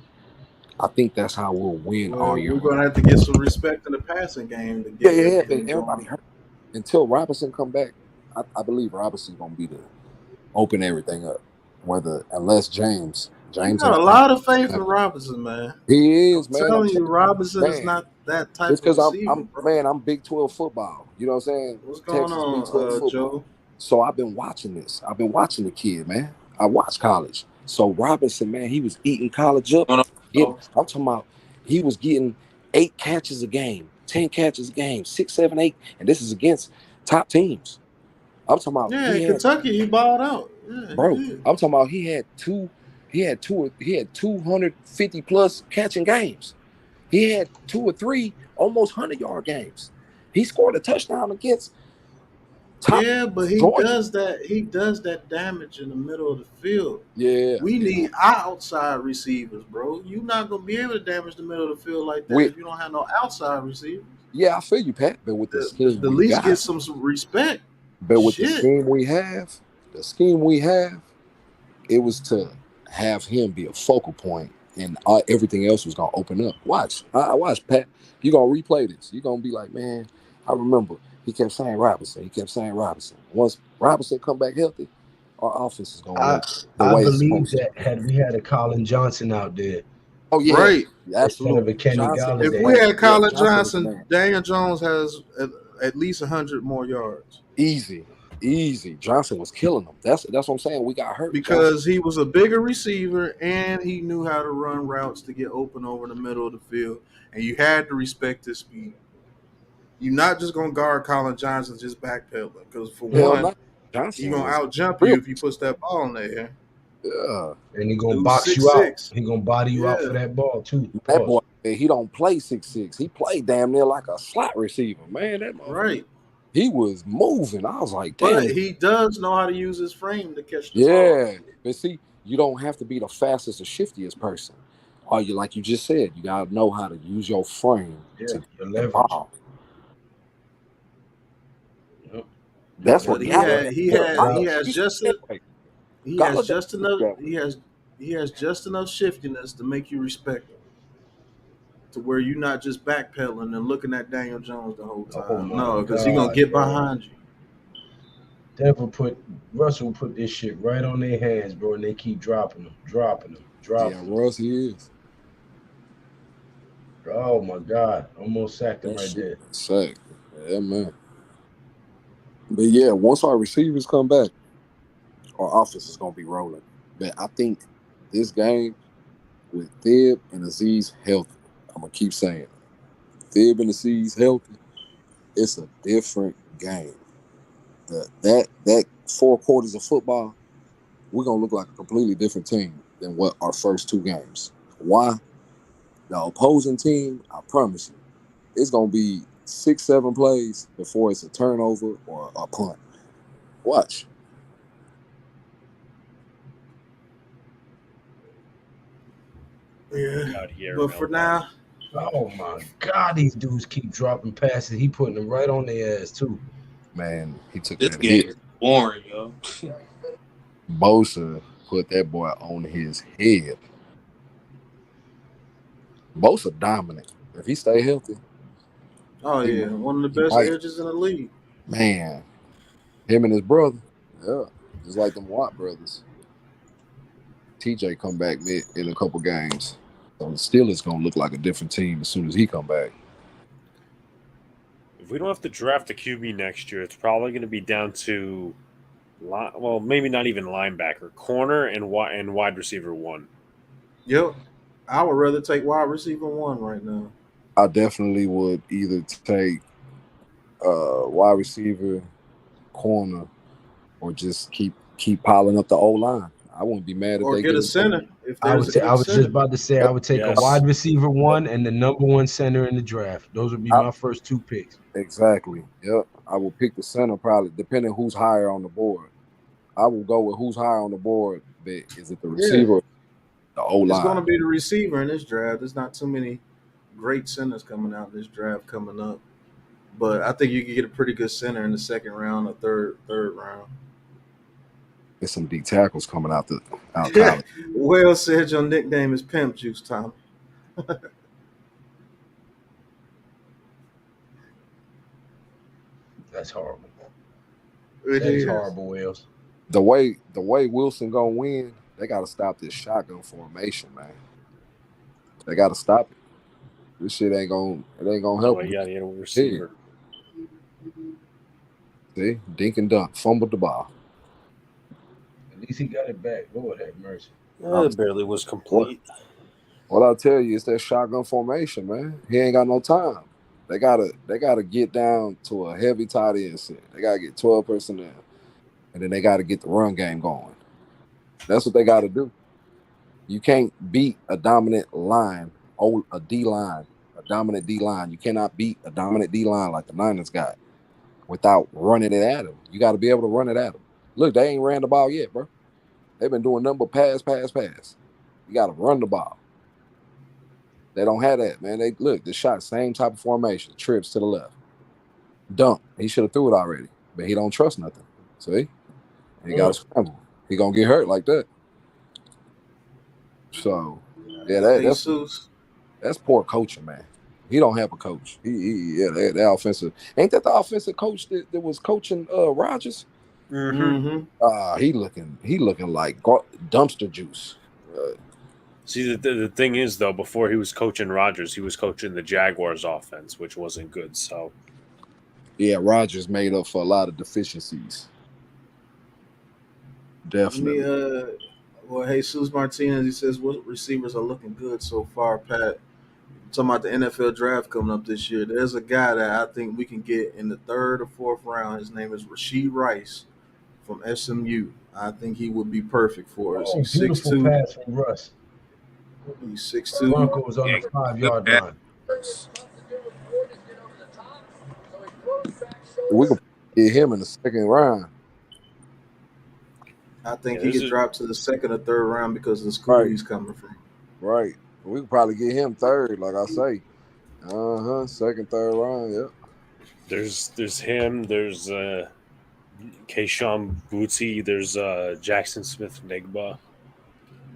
I think that's how we'll win all year. We're gonna have to get some respect in the passing game to get everything but everybody going. hurt. Until Robinson come back, I believe Robinson's gonna be the open everything up. Unless James I got a lot of faith in Robinson, man. He is, I'm man. telling you, Robinson is not that type It's of because receiver, bro. I'm Big 12 football. You know what I'm saying? What's going Texas Big 12 on, football. Joe? So I've been watching this. I've been watching the kid, man. I watched college. So Robinson, man, he was eating college up. I'm talking about he was getting 8 catches a game, 10 catches a game, 6, 7, 8, and this is against top teams. I'm talking about Kentucky, he balled out. Yeah, bro. I'm talking about he had 250 plus catching games. He had 2 or 3 almost 100-yard games. He scored a touchdown against top but he Georgia. does that. He does that damage in the middle of the field. Yeah, we need outside receivers, bro. You're not gonna be able to damage the middle of the field like that if you don't have no outside receivers. Yeah, I feel you, Pat. But with the scheme, the least get some respect. But with the scheme we have, it was to have him be a focal point, and everything else was gonna open up. Watch, Pat. You gonna replay this? You gonna be like, man, I remember he kept saying Robinson. He kept saying Robinson. Once Robinson come back healthy, our offense is gonna work the way it's supposed to. Had we had a Colin Johnson out there. Oh yeah, right. Absolutely. If we had Colin Johnson, Daniel Jones has at least 100 more yards. Easy. Johnson was killing them. That's what I'm saying. We got hurt because he was a bigger receiver and he knew how to run routes to get open over the middle of the field. And you had to respect his speed. You're not just gonna guard Colin Johnson just backpedaling because for one, he's gonna out jump you if he puts that ball in there. Yeah, and he gonna box you out. He gonna body you out for that ball too. That boy, he don't play 6'6". He played damn near like a slot receiver, man. That right. He was moving. I was like, damn. But he does know how to use his frame to catch the ball. But see, you don't have to be the fastest or shiftiest person. Or you, like you just said, you gotta know how to use your frame to your leverage. Ball. Yep. That's what he has just enough shiftiness to make you respect him. To where you're not just backpedaling and looking at Daniel Jones the whole time. No, because he's gonna get behind you. Russell put this shit right on their hands, bro, and they keep dropping them. Yeah, Russ, he is. Oh my God, almost sacked him right there. Sacked, yeah, man. But yeah, once our receivers come back, our offense is gonna be rolling. But I think this game with Thib and Aziz healthy. I'm gonna keep saying it. Thib and Aziz healthy, it's a different game. That 4 quarters of football, we're gonna look like a completely different team than what our first 2 games. Why? The opposing team, I promise you, it's gonna be 6, 7 plays before it's a turnover or a punt. Watch. Yeah, but for now. Oh my God, these dudes keep dropping passes. He putting them right on their ass too. Man, he took this game is boring, yo. Bosa put that boy on his head. Bosa dominant. If he stay healthy, Oh he yeah, might. one of the He best might. edges in the league. Man, him and his brother. Yeah, just like them Watt brothers. TJ come back mid in a couple games. So the Steelers gonna look like a different team as soon as he come back. If we don't have to draft a QB next year, it's probably going to be down to, well, maybe not even linebacker, corner, and wide receiver one. Yep, I would rather take wide receiver 1 right now. I definitely would either take wide receiver, corner, or just keep piling up the O line. I wouldn't be mad if Or they get get a a center if I there's would a say I good was just center. about to say I would take a Yes. wide receiver 1 and the number 1 center in the draft. Those would be I, my first 2 picks. exactly. Yep. I will pick the center probably depending who's higher on the board. I will go with who's higher on the board. But is it the Yeah, receiver or the O it's going to line? be the receiver in this draft. There's not too many great centers coming out in this draft coming up, but I think you can get a pretty good center in the second round or third round. There's some D tackles coming out college. Well said. Your nickname is Pimp Juice, Tom. That's horrible. It That is is. horrible, Wells. The way Wilson gonna win, they gotta stop this shotgun formation, man. They gotta stop it. This shit ain't gonna No, help you him. got to get a receiver. See, dink and dunk, fumbled the ball. At least he got it back. Lord have mercy. It barely was complete. What I tell you, it's that shotgun formation, man. He ain't got no time. They gotta get down to a heavy tight end set. They gotta get 12 personnel, and then they gotta get the run game going. That's what they gotta do. You can't beat a dominant line, a D line, a dominant D line. You cannot beat a dominant D line like the Niners got without running it at them. You got to be able to run it at them. Look, they ain't ran the ball yet, bro. They've been doing nothing but pass. You got to run the ball. They don't have that, man. They look, the shot, same type of formation, trips to the left, dunk. He should have threw it already, but he don't trust nothing. See, he got to scramble. He gonna get hurt like that. So, yeah, that's poor coaching, man. He don't have a coach. That offensive. Ain't that the offensive coach that was coaching Rodgers? Mm-hmm. He looking like dumpster juice. See, the thing is, though, before he was coaching Rodgers, he was coaching the Jaguars offense, which wasn't good. So, yeah, Rodgers made up for a lot of deficiencies. Definitely. Well, Jesus Martinez, he says, what receivers are looking good so far, Pat? Talking about the NFL draft coming up this year. There's a guy that I think we can get in the third or fourth round. His name is Rashee Rice from SMU. I think he would be perfect for us. He's Beautiful 6'2". pass from Russ. He's 6'2". Broncos on the 5-yard line. We could get him in the second round. I think he could drop to the second or third round because of the school he's coming from. Right. We could probably get him third, like I say. Second, third round, yeah. There's him, there's Keyshawn Bootsy, there's Jackson Smith-Njigba.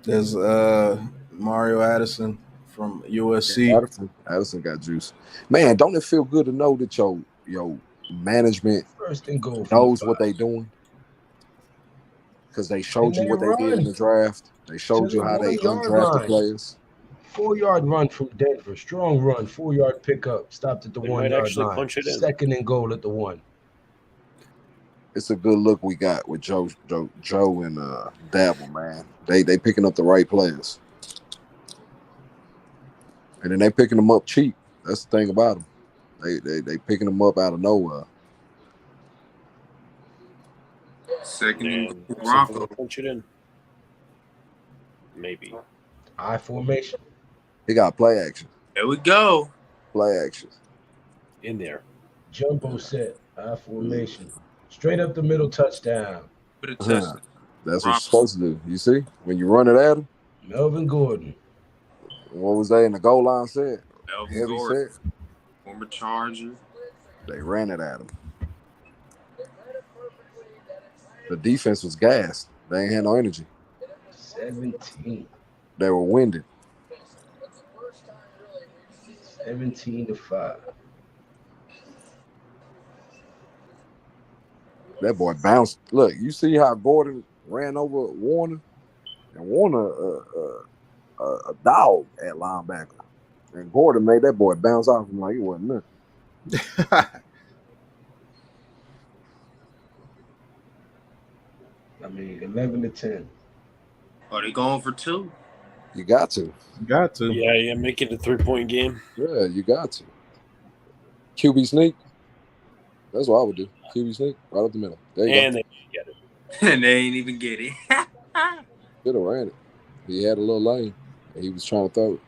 There's Mario Addison from USC. Addison got juice. Man, don't it feel good to know that your management First and goal knows what they doing? Because they showed you what they did in the draft. They showed you how they undrafted players. 4-yard run from Denver. Strong run. 4-yard pickup. Stopped at the 1-yard line. Punch it in. Second and goal at the 1. It's a good look we got with Joe and Dabble, man. They picking up the right players. And then they picking them up cheap. That's the thing about them. They picking them up out of nowhere. Second and Broncos. Punch it in. Maybe. I formation. He got play action. There we go. Play action. In there. Jumbo set. I formation. Straight up the middle touchdown. That's what you're supposed to do. You see? When you run it at him. Melvin Gordon. What was they in the goal line set? Melvin Gordon. Former Charger. They ran it at him. The defense was gassed. They ain't had no energy. 17. They were winded. 17-5. That boy bounced. Look, you see how Gordon ran over Warner, and Warner a dog at linebacker, and Gordon made that boy bounce off him like it wasn't nothing. I mean, 11-10. Are they going for 2? You got to. Got to. Yeah, make it a 3-point game. Yeah, you got to. QB sneak. That's what I would do. QB sneak right up the middle. There you And go. they get it. And they ain't even get it. Should have ran it. He had a little lane, and he was trying to throw it.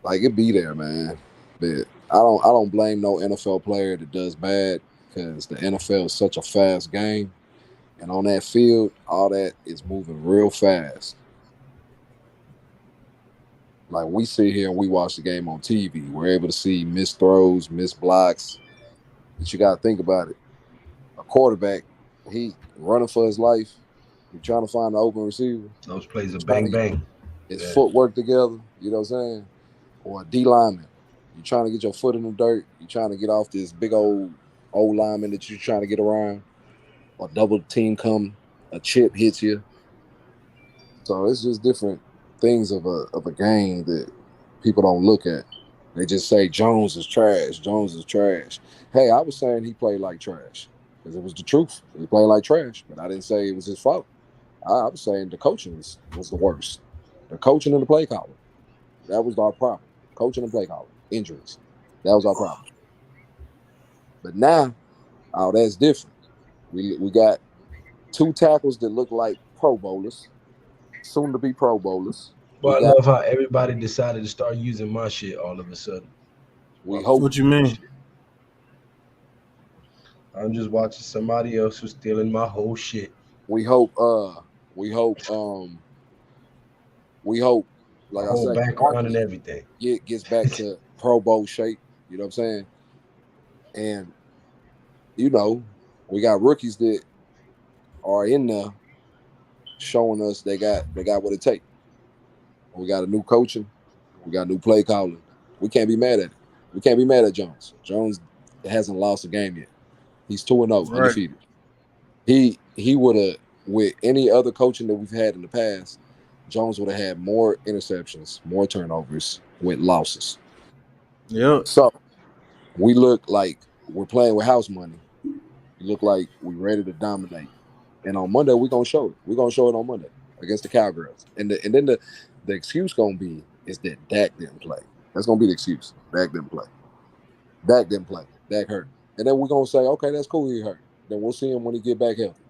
Like it be there, man. But I don't blame no NFL player that does bad because the NFL is such a fast game, and on that field, all that is moving real fast. Like we sit here and we watch the game on TV. We're able to see missed throws, missed blocks. But you got to think about it. A quarterback, he running for his life. He's trying to find the open receiver. Those plays are bang bang. His Yeah. footwork together. You know what I'm saying? Or a D lineman. You're trying to get your foot in the dirt. You're trying to get off this big old lineman that you're trying to get around. Or double team come, a chip hits you. So it's just different things of a game that people don't look at. They just say Jones is trash. Jones is trash. Hey, I was saying he played like trash because it was the truth. He played like trash, but I didn't say it was his fault. I was saying the coaching was the worst. The coaching and the play calling. That was our problem. Coaching and play calling. Injuries. That was our problem. But now, that's different. We got 2 tackles that look like Pro Bowlers, soon to be Pro Bowlers. But I love how everybody decided to start using my shit all of a sudden. We hope. What you mean? I'm just watching somebody else who's stealing my whole shit. We hope. Like My whole I said, background and everything. Gets back to Pro Bowl shape. You know what I'm saying? And we got rookies that are in there showing us they got what it takes. We got a new coaching. We got new play calling. We can't be mad at it. We can't be mad at Jones. Jones hasn't lost a game yet. He's 2-0, undefeated. He would have, with any other coaching that we've had in the past, Jones would have had more interceptions, more turnovers with losses. Yeah. So we look like we're playing with house money. We look like we're ready to dominate. And on Monday, we're going to show it. We're going to show it on Monday against the Cowgirls. And then the excuse going to be is that Dak didn't play. That's going to be the excuse. Dak didn't play. Dak didn't play. Dak hurt. And then we're going to say, okay, that's cool, he hurt. Then we'll see him when he get back healthy.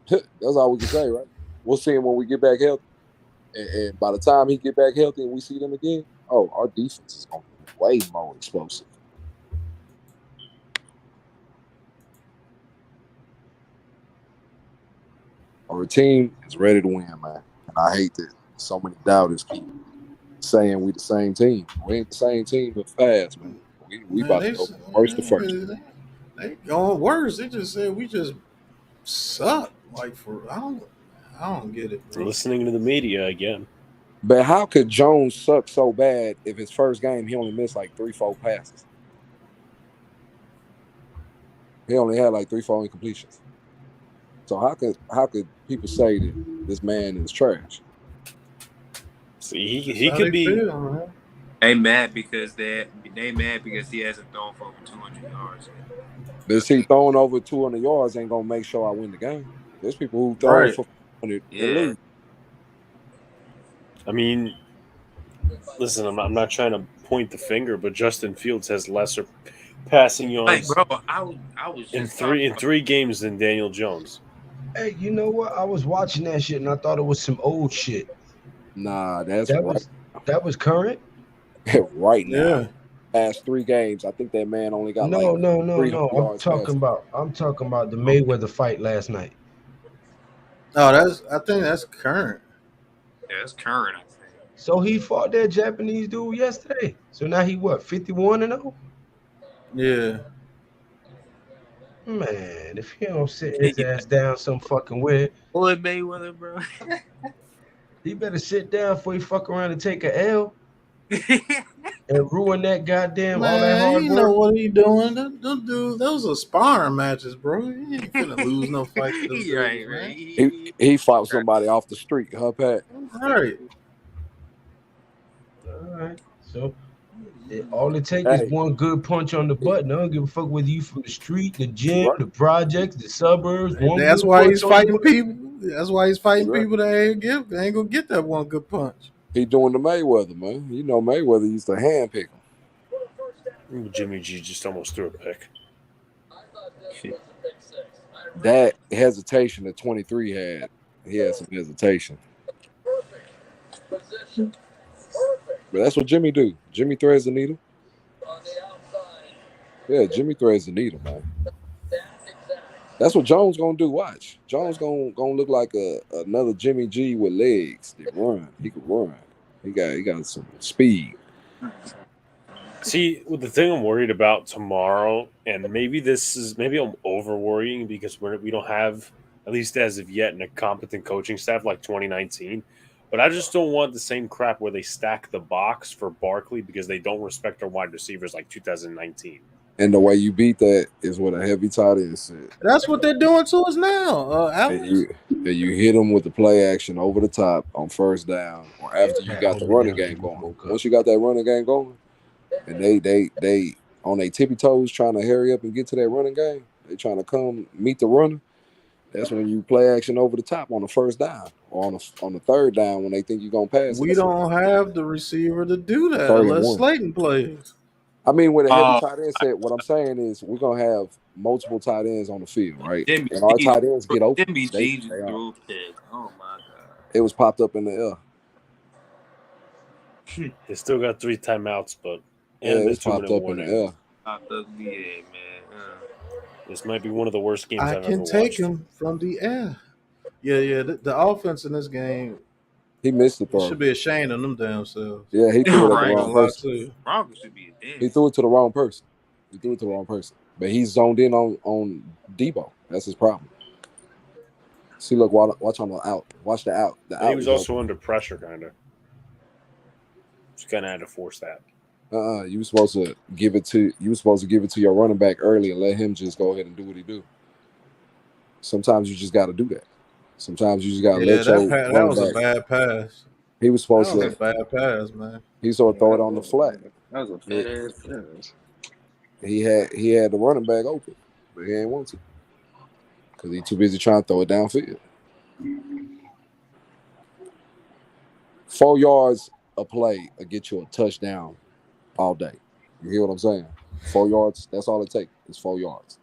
That's all we can say, right? We'll see him when we get back healthy. And by the time he get back healthy and we see them again, our defense is going to be way more explosive. Our team is ready to win, man. And I hate that so many doubters keep saying we the same team. We ain't the same team, but fast, man. We about to go first to first. They going worse. They just said we just suck. Like I don't get it, bro. Listening to the media again. But how could Jones suck so bad if his first game he only missed like 3-4 passes? He only had like 3-4 incompletions. So how could people say that this man is trash? See, he could be. Feel, They mad because he hasn't thrown for over 200 yards. But see, throwing over 200 yards ain't gonna make sure I win the game. There's people who throw for 400 and lose. I mean, listen, I'm not trying to point the finger, but Justin Fields has lesser passing yards Like, bro, I was in just three games than Daniel Jones. Hey, you know what? I was watching that shit and I thought it was some old shit. Nah, that was current. Right now. Yeah. Past 3 games, I think that man only got No. 300 I'm yards talking about the Mayweather fight last night. No, I think that's current. Yeah, that's current, I think. So he fought that Japanese dude yesterday. So now he 51-0? Yeah. Man, if he don't sit his ass down some fucking way, Floyd Mayweather, bro. he better sit down before he fuck around and take a L. and ruin that goddamn all that Man, hard he know work. what he doing. Them dude, those are sparring matches, bro. He ain't finna lose no fight to them He dudes, right, man. He fought somebody off the street, huh, Pat? All right. All right. So all it takes is Hey, one good punch on the button. I don't give a fuck whether you from the street, the you gym, right. the projects, the suburbs. One That's good why punch he's on the fighting button. people. That's why he's fighting You right. people that ain't gonna get that one good punch. He doing the Mayweather, man. You know Mayweather used to handpick him. Jimmy G just almost threw a pick. That hesitation that 23 had, he had some hesitation. But that's what Jimmy do. Jimmy threads the needle. Yeah, Jimmy threads the needle, man. That's what Jones gonna do. Watch, Jones gonna look like another Jimmy G with legs that run. He could run. He got some speed. See, the thing I'm worried about tomorrow, and maybe I'm over worrying because we don't have, at least as of yet, a competent coaching staff like 2019. But I just don't want the same crap where they stack the box for Barkley because they don't respect their wide receivers like 2019. And the way you beat that is with a heavy tight end set. That's what they're doing to us now, And Alex. you hit them with the play action over the top on first down or after you got the running game going. Once you got that running game going, and they on their tippy toes trying to hurry up and get to that running game, they trying to come meet the runner. That's when you play action over the top on the first down or on the third down when they think you're gonna pass. We don't have the receiver to do that Third and unless one. Slayton plays. I mean, with a heavy tight end set, what I'm saying is we're gonna have multiple tight ends on the field, right? Jimmy And our G, tight ends get open. Jimmy They G just are. threw a pick. Oh my god. It was popped up in the air. They still got 3 timeouts, but Yeah, and the it's popped 2-minute up in the warning. air. Popped up, yeah, man. This might be one of the worst games I I've can ever take watched. him from the air. Yeah. The offense in this game, He missed the it throw. should be ashamed of them damn selves. Yeah, he threw it at Right. the I wrong ain't gonna lie person. to you. Broncos should be a damn. He threw it to the wrong person. But he's zoned in on Debo. That's his problem. See, look, watch on the out. Watch the out. The And out he was also under pressure, kind of. Just kind of had to force that. You were supposed to give it to your running back early and let him just go ahead and do what he do. Sometimes you just got to do that. Sometimes you just got to let your that running was a back. bad pass. He was supposed That was a to. bad pass, man. He sort of throw it on the flat. That was a fast pass. He had the running back open, but he ain't want to because he too busy trying to throw it downfield. 4 yards a play will get you a touchdown all day. You hear what I'm saying? 4 yards, that's all it takes. It's 4 yards.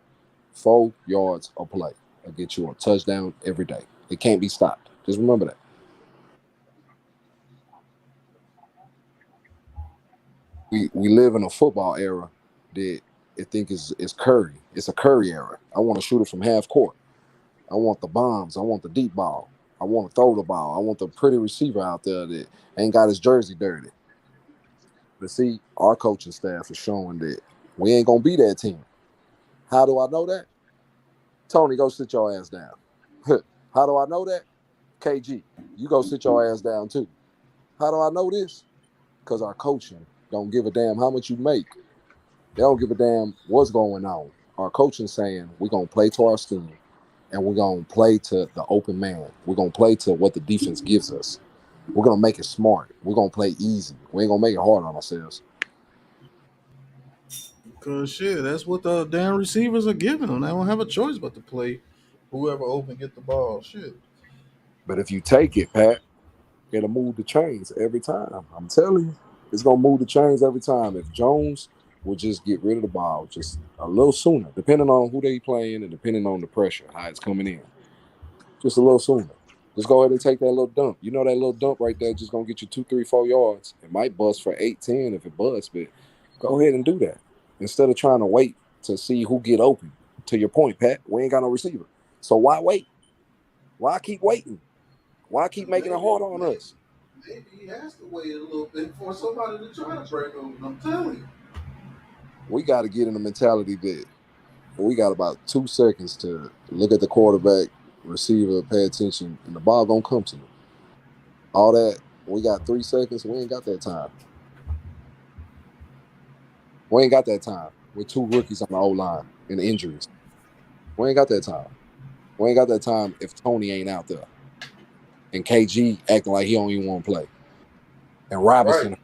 4 yards a play will get you a touchdown every day. It can't be stopped. Just remember that. We live in a football era that I think is Curry. It's a Curry era. I want to shoot it from half court. I want the bombs. I want the deep ball. I want to throw the ball. I want the pretty receiver out there that ain't got his jersey dirty. But see, our coaching staff is showing that we ain't going to be that team. How do I know that? Tony, go sit your ass down. How do I know that? KG, you go sit your ass down too. How do I know this? Because our coaching don't give a damn how much you make. They don't give a damn what's going on. Our coaching saying we're going to play to our scheme and we're going to play to the open man. We're going to play to what the defense gives us. We're going to make it smart. We're going to play easy. We ain't going to make it hard on ourselves. Because shit, that's what the damn receivers are giving them. They don't have a choice but to play whoever open get the ball. Shit. But if you take it, Pat, it'll move the chains every time. I'm telling you, it's going to move the chains every time. If Jones will just get rid of the ball just a little sooner, depending on who they playing and depending on the pressure, how it's coming in. Just a little sooner. Just go ahead and take that little dump. You know that little dump right there just going to get you 2, 3, 4 yards. It might bust for 8, 10 if it busts, but go ahead and do that. Instead of trying to wait to see who get open. To your point, Pat, we ain't got no receiver. So why wait? Why keep waiting? Why keep making it hard on us? Maybe he has to wait a little bit for somebody to try to break open. I'm telling you. We got to get in the mentality that we got about 2 seconds to look at the quarterback, receiver, pay attention, and the ball gonna come to you. All that, we got 3 seconds. We ain't got that time. We ain't got that time with 2 rookies on the O-line and injuries. We ain't got that time. We ain't got that time if Tony ain't out there. And KG acting like he don't even want to play. And Robinson, Right.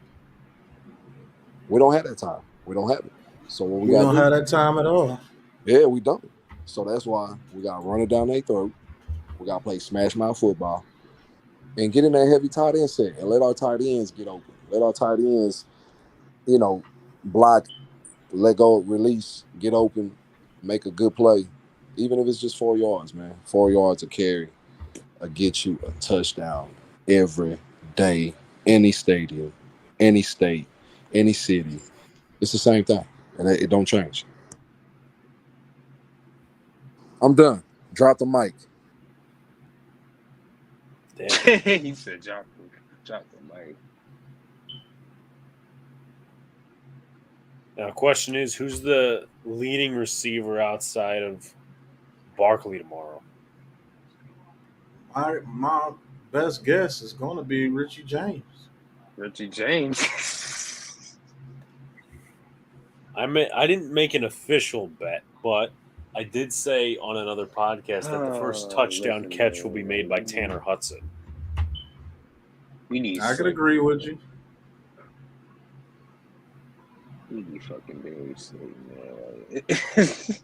we don't have that time. We don't have it. So what we We got to don't do? have that time at all. Yeah, we don't. So that's why we got to run it down their throat. We got to play smash mouth football and get in that heavy tight end set and let our tight ends get open. Let our tight ends, block, let go, release, get open, make a good play. Even if it's just 4 yards, man. 4 yards a carry will get you a touchdown every day, any stadium, any state, any city. It's the same thing, and it don't change. I'm done. Drop the mic. Damn. He said, "Drop the mic." Now, question is, who's the leading receiver outside of Barkley tomorrow? My best guess is going to be Richie James. Richie James. I didn't make an official bet, but I did say on another podcast that the first touchdown Listen, catch will be man, made by Tanner Hudson. we need I could Slick. agree with you. We need fucking Darius Slayton, man.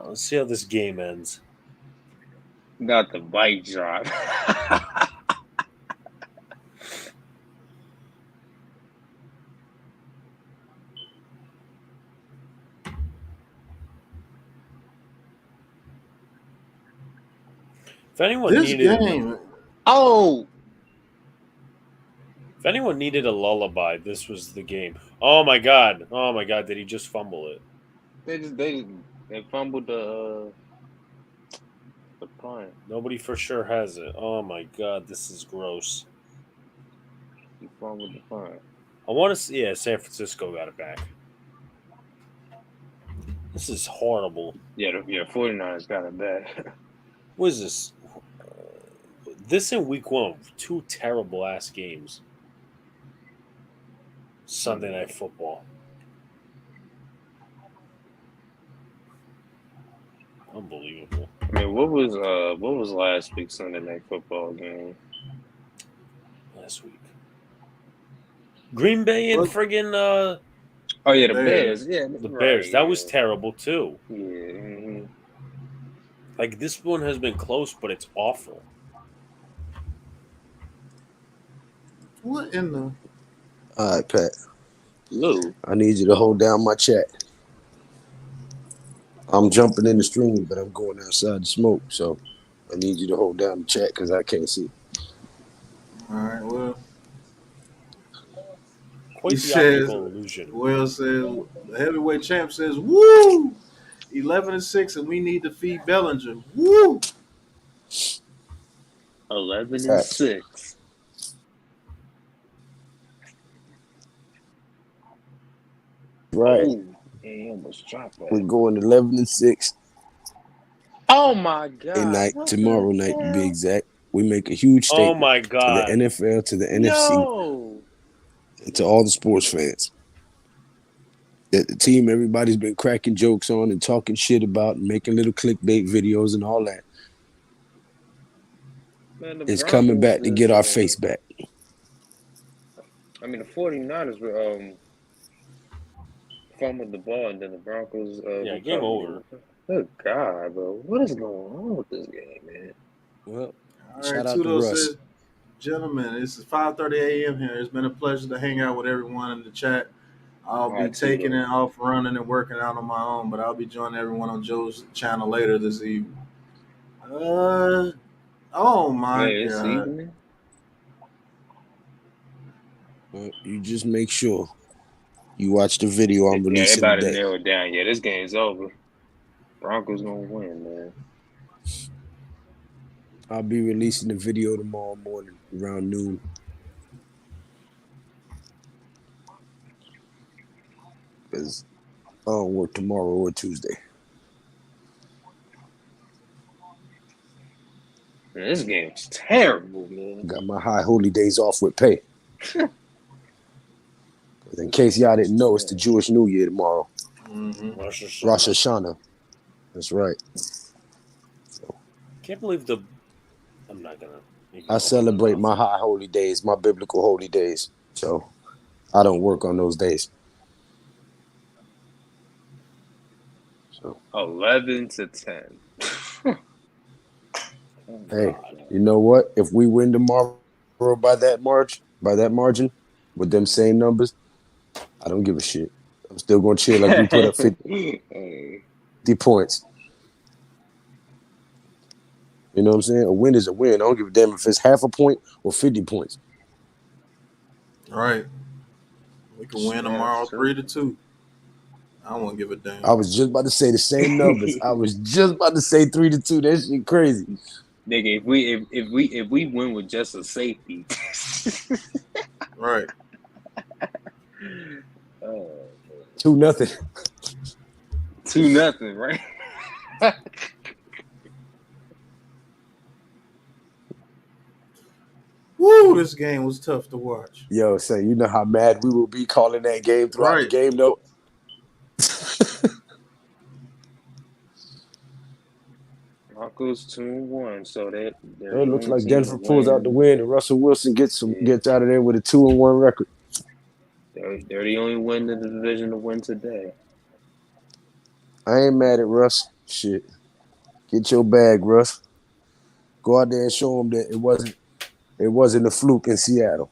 Let's see how this game ends. Got the bike drop. If anyone This needed, game, Oh, if anyone needed a lullaby, this was the game. Oh my god! Oh my god! Did he just fumble it? they fumbled the punt. Nobody for sure has it. Oh my god! This is gross. He fumbled the punt. I want to see. Yeah, San Francisco got it back. This is horrible. Yeah, 49ers got it back. What is this? This in week 1, 2 terrible ass games. Sunday Night Football. Unbelievable. I mean, what was last week's Sunday Night Football game? Last week, Green Bay and What? friggin' Oh yeah, the Bears. Bears. Yeah, the right, Bears. That yeah. was terrible too. Yeah. Mm-hmm. Like this one has been close, but it's awful. What in the? All right, Pat. Lou. I need you to hold down my chat. I'm jumping in the stream, but I'm going outside to smoke. So I need you to hold down the chat because I can't see. All right. Well, Quite he the says. optical illusion. Will says the heavyweight champ says, "Woo! 11-6, and we need to feed Bellinger. Woo!" 11-6. Right. Oh, he almost dropped that. We're going 11-6. Oh my god! And night What tomorrow the night to be hell? exact. We make a huge Oh statement my to the god! NFL, to the NFC, Yo, and to all the sports fans. That the team everybody's been cracking jokes on and talking shit about and making little clickbait videos and all that man, the is coming Broncos back to get our face back. I mean, the 49ers were fumbled the ball, and then the Broncos Yeah, game over. Good God, bro. What is going on with this game, man? Well, All shout right, out to Tudo Russ. says, "Gentlemen, it's 5:30 a.m. here. It's been a pleasure to hang out with everyone in the chat. I'll be taking it off, running and working out on my own, but I'll be joining everyone on Joe's channel later this evening." Oh my God! Well, you just make sure you watch the video I'm releasing everybody today. narrow it down. Yeah, this game's over. Broncos gonna win, man. I'll be releasing the video tomorrow morning around noon. Because I don't work tomorrow or Tuesday. Man, this game's terrible, man. Got my high holy days off with pay. In case y'all didn't know, it's the Jewish New Year tomorrow. Mm-hmm. Rosh Hashanah. Rosh Hashanah. That's right. Can't believe the. I'm not gonna. I celebrate my high holy days, my biblical holy days. So I don't work on those days. So 11 to 10. hey, you know what? If we win tomorrow by that margin, with them same numbers, I don't give a shit. I'm still gonna cheer like we put up 50 points. You know what I'm saying? A win is a win. I don't give a damn if it's half a point or 50 points. Right. We can win tomorrow 3-2. I won't give a damn. I was just about to say the same numbers. I was just about to say 3-2. That shit crazy. Nigga, if we win with just a safety. Right. 2-0. 2-0, right? Woo, this game was tough to watch. Yo, say, you know how mad we will be calling that game throughout the game, though? Broncos 2-1, so that it looks like Denver pulls out the win and Russell Wilson gets out of there with a 2-1 record. They're the only win in the division to win today. I ain't mad at Russ. Shit. Get your bag, Russ. Go out there and show him that it wasn't a fluke in Seattle.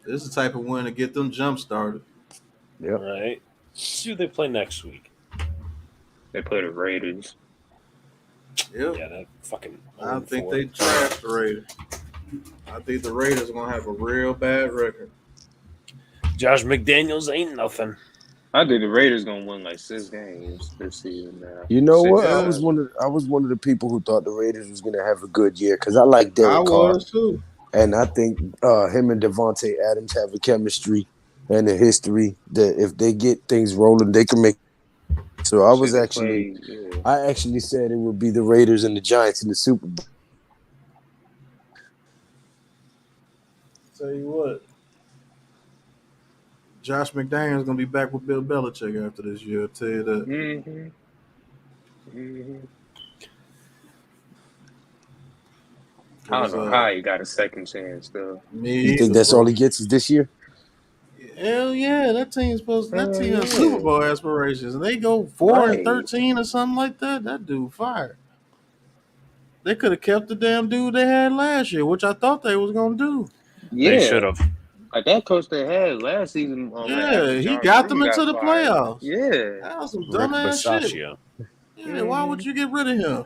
This is the type of win to get them jump started. Yep. Right. See who they play next week. They play the Raiders. Yep. Yeah, that fucking. I think they trashed the Raiders. I think the Raiders are gonna have a real bad record. Josh McDaniels ain't nothing. I think the Raiders gonna win like 6 games this season now. You know what? I was one of the people who thought the Raiders was gonna have a good year because I like Derek Carr. I was too. And I think him and Devontae Adams have a chemistry and a history that if they get things rolling, they can make. So I actually said it would be the Raiders and the Giants in the Super Bowl. Tell you what, Josh McDaniels gonna be back with Bill Belichick after this year. I'll tell you that. Mm-hmm. Mm-hmm. I don't know how he got a second chance though. You think that's all he gets is this year? Hell yeah, that team has Super Bowl aspirations, and they go 4-13 or something like that. That dude fired. They could have kept the damn dude they had last year, which I thought they was gonna do. Yeah, they should have. Like that coach they had last season. He got them into the playoffs. Yeah, that was some dumbass shit. Yeah, why would you get rid of him?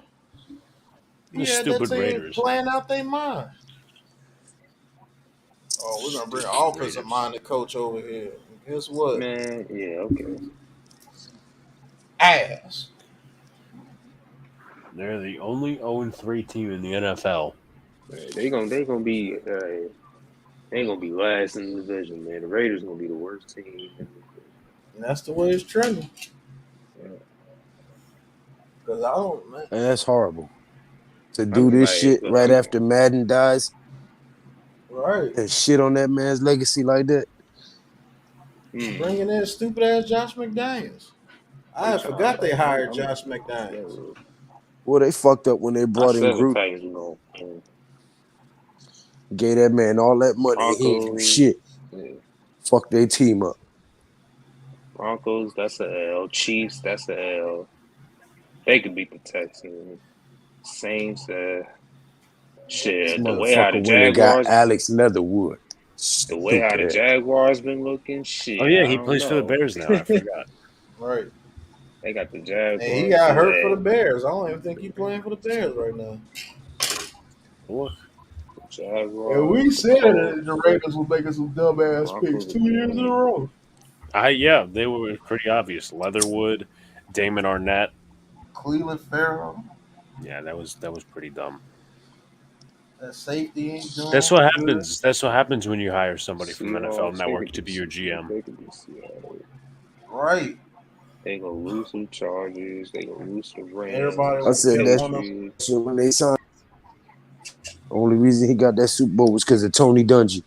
The stupid Raiders playing out their mind. Oh, we're gonna bring an offensive-minded coach over here. And guess what? Man, yeah, okay. Ass. They're the only 0-3 team in the NFL. They gonna be they ain't gonna be last in the division, man. The Raiders gonna be the worst team. And that's the way it's trending. Because I don't, man. And that's horrible. To do this shit right after Madden dies. Right. And shit on that man's legacy like that. Bringing in stupid ass Josh McDaniels. I forgot they hired Josh McDaniels. Well, they fucked up when they brought in Gruden. Gave that man all that money and he ain't do shit. Yeah. Fuck their team up. Broncos, that's a L. Chiefs, that's a L. They could beat the Texans. Saints, shit. The way how the Jaguars got Alex Leatherwood. The way how the Jaguars been looking, shit. Oh yeah, he plays for the Bears now. I forgot. Right. They got the Jaguars. And he got hurt for the Bears. I don't even think he's playing for the Bears right now. What? Jaguars. And we said that the Ravens were making some dumbass picks 2 years in a row. Yeah, they were pretty obvious. Leatherwood, Damon Arnett, Cleveland Farrell. Yeah, that was pretty dumb. That safety ain't doing. That's what happens. That's what happens when you hire somebody from NFL Network to be your GM. Right. They gonna lose some Chargers. They gonna lose some Everybody Rams, I some said didn't that want to. Patriots, shit when they signed. Only reason he got that Super Bowl was because of Tony Dungy.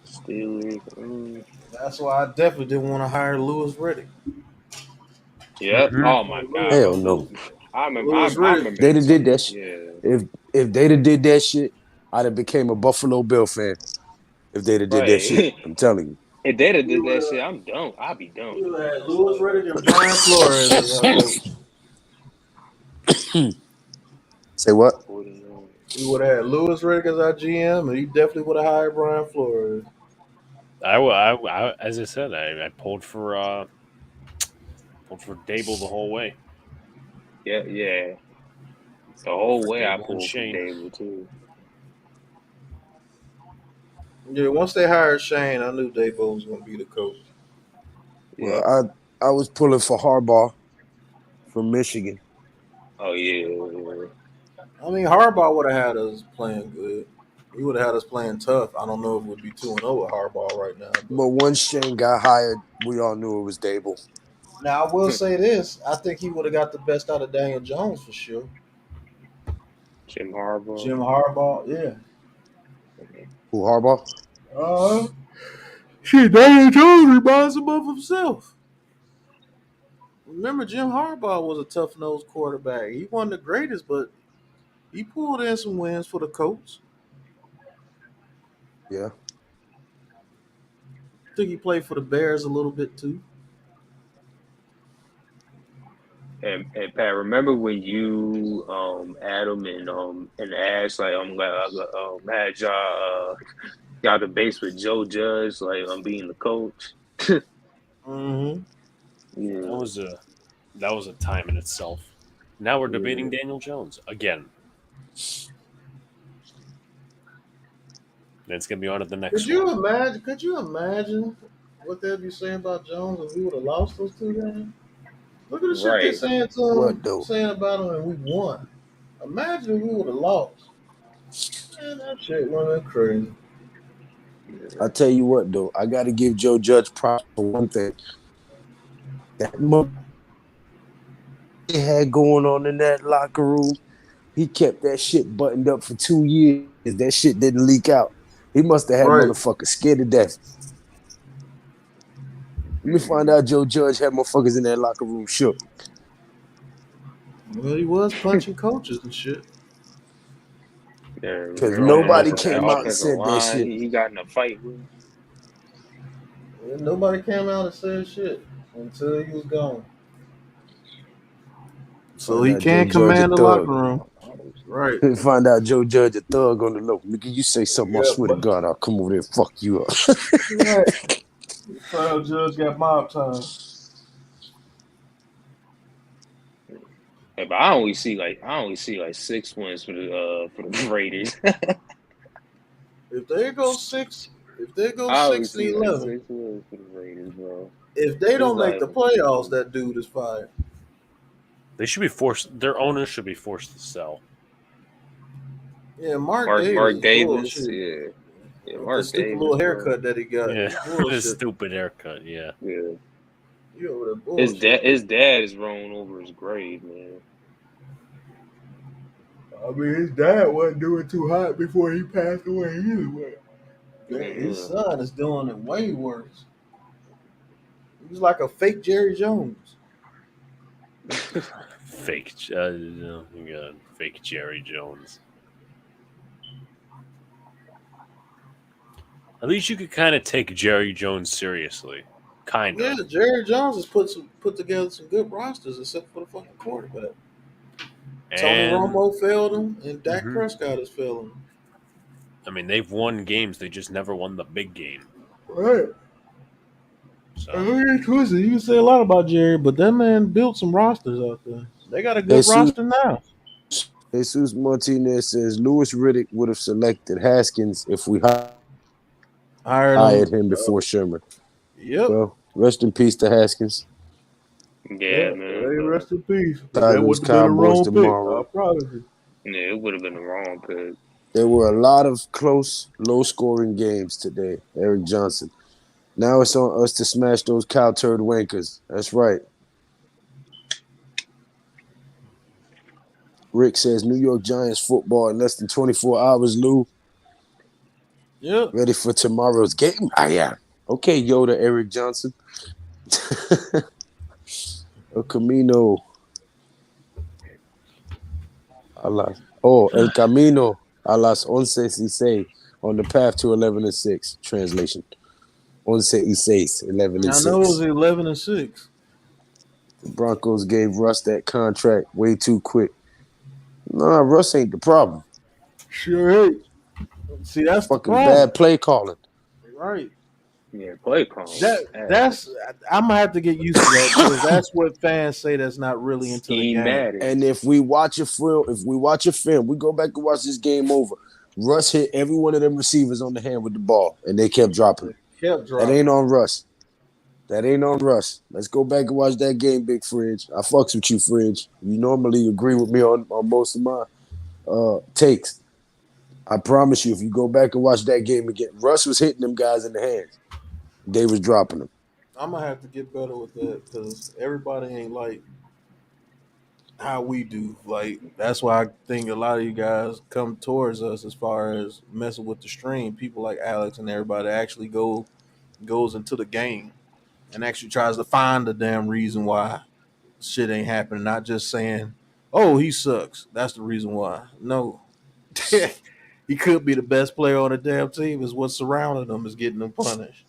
Steelers. That's why I definitely didn't want to hire Lewis Riddick. Yep. Mhm. Oh my God, Hell bro. no. Lewis I Riddick. remember They'd him have did telling. that shit. Yeah. If they'd have did that shit, I'd have became a Buffalo Bill fan. If they'd have did that shit, Right. I'm telling you. If they'd have We did would that shit, have I'm done. I'd be done we with the would have had Bears. Lewis Like, Riddick and Brian Flores as our coach. Say what? 49. We would have had Lewis Riddick as our GM, and he definitely would have hired Brian Flores. As I said, I pulled for Dable the whole way. Yeah, yeah. The Pulled whole for way I Dable and pulled for Shane. Dable too. Yeah, once they hired Shane, I knew Dabo was going to be the coach. Yeah. Well, I was pulling for Harbaugh from Michigan. Oh yeah. I mean, Harbaugh would have had us playing good. He would have had us playing tough. I don't know if we'd be 2-0 with Harbaugh right now. But But once Shane got hired, we all knew it was Dable. now I will say this: I think he would have got the best out of Daniel Jones for sure. Jim Harbaugh. Jim Harbaugh, yeah. Who, Harbaugh? Uh, Shit, Daniel Jones reminds him of himself. Remember, Jim Harbaugh was a tough nosed quarterback. He wasn't the greatest, but he pulled in some wins for the Colts. Yeah. I think he played for the Bears a little bit too. And Pat, remember when you Adam and Ash like had y'all debates with Joe Judge like being the coach. Mm-hmm. Yeah. That was a time in itself. Now we're debating Yeah. Daniel Jones again. And it's gonna be on to the next Could you one. imagine? Could you imagine what they'd be saying about Jones if we would have lost those two games? Look at the shit they're Right. saying to What him, though? saying about him, and we won. Imagine if we would have lost. Man, that shit went crazy. I tell you what though, I got to give Joe Judge props for one thing. That mother he had going on in that locker room, he kept that shit buttoned up for 2 years. That shit didn't leak out. He must have had Right. motherfuckers scared to death. Let me find out Joe Judge had motherfuckers in that locker room shook. Well, he was punching coaches and shit. Yeah. Because Remember nobody that came out and offensive said that line shit. he got in a fight with. And nobody came out and said shit until he was gone. So Find he out Joe can't Judge a command the thug. locker room. Right. Find out Joe Judge a thug on the low. Nigga, you say something, I Yeah, swear to but God, I'll come over there and fuck you up. right. Trial judge got mob time. Yeah, but I only see like 6 wins for the Raiders. If they go six, if they go I only 6 and see like 11, 6 wins for the Raiders, bro. if they It's don't make like the playoffs, that dude is fired. They should be forced. Their owners should be forced to sell. Yeah, Mark Davis Mark is Davis, bullshit. yeah, With the Mark stupid Davis, little bro. haircut that he got. Yeah, He's this bullshit. stupid haircut. Yeah, Yeah, You over there bullshit. his dad is rolling over his grave, man. I mean, his dad wasn't doing too hot before he passed away either. His Yeah. son is doing it way worse. He's like a fake Jerry Jones. fake. Fake Jerry Jones. At least you could kind of take Jerry Jones seriously. Kind of. Yeah, Jerry Jones has put together some good rosters, except for the fucking quarterback. Tony And Romo failed him, and Dak Mhm. Prescott is failing him. I mean, they've won games. They just never won the big game. Right. So Twisted. You can say a lot about Jerry, but that man built some rosters out there. They got a good roster now. Jesus Martinez says Lewis Riddick would have selected Haskins if we hired him before Shermer. Yep. Well, rest in peace to Haskins. Yeah, man. Hey, rest in peace. Tigers, That would have been a Cowboys wrong tomorrow. pick. I promise you. Yeah, it would have been the wrong pick. There were a lot of close, low-scoring games today. Eric Johnson. Now it's on us to smash those cow turd wankers. That's right. Rick says New York Giants football in less than 24 hours, Lou. Yep. Ready for tomorrow's game? Ah, yeah. Okay, Yoda, Eric Johnson. El Camino. El Camino a las 11:06 on the path to 11-6. Translation. 11-6, 11 and I know it was 6. 11-6. The Broncos gave Russ that contract way too quick. Nah, Russ ain't the problem. Sure ain't. See, that's the Fucking problem. bad play calling. Right. Yeah, play calm. That's I'm gonna have to get used to that because that's what fans say that's not really into the game. schematic. And if we watch a film, we go back and watch this game over. Russ hit every one of them receivers on the hand with the ball, and they kept dropping it. Kept That dropping. ain't on Russ. That ain't on Russ. Let's go back and watch that game, Big Fridge. I fucks with you, Fridge. You normally agree with me on most of my takes. I promise you, if you go back and watch that game again, Russ was hitting them guys in the hands. They was dropping them. I'm gonna have to get better with that because everybody ain't like how we do. Like that's why I think a lot of you guys come towards us as far as messing with the stream. People like Alex and everybody actually goes into the game and actually tries to find the damn reason why shit ain't happening. Not just saying, "Oh, he sucks." That's the reason why. No, he could be the best player on the damn team. Is what's surrounding him is getting them punished.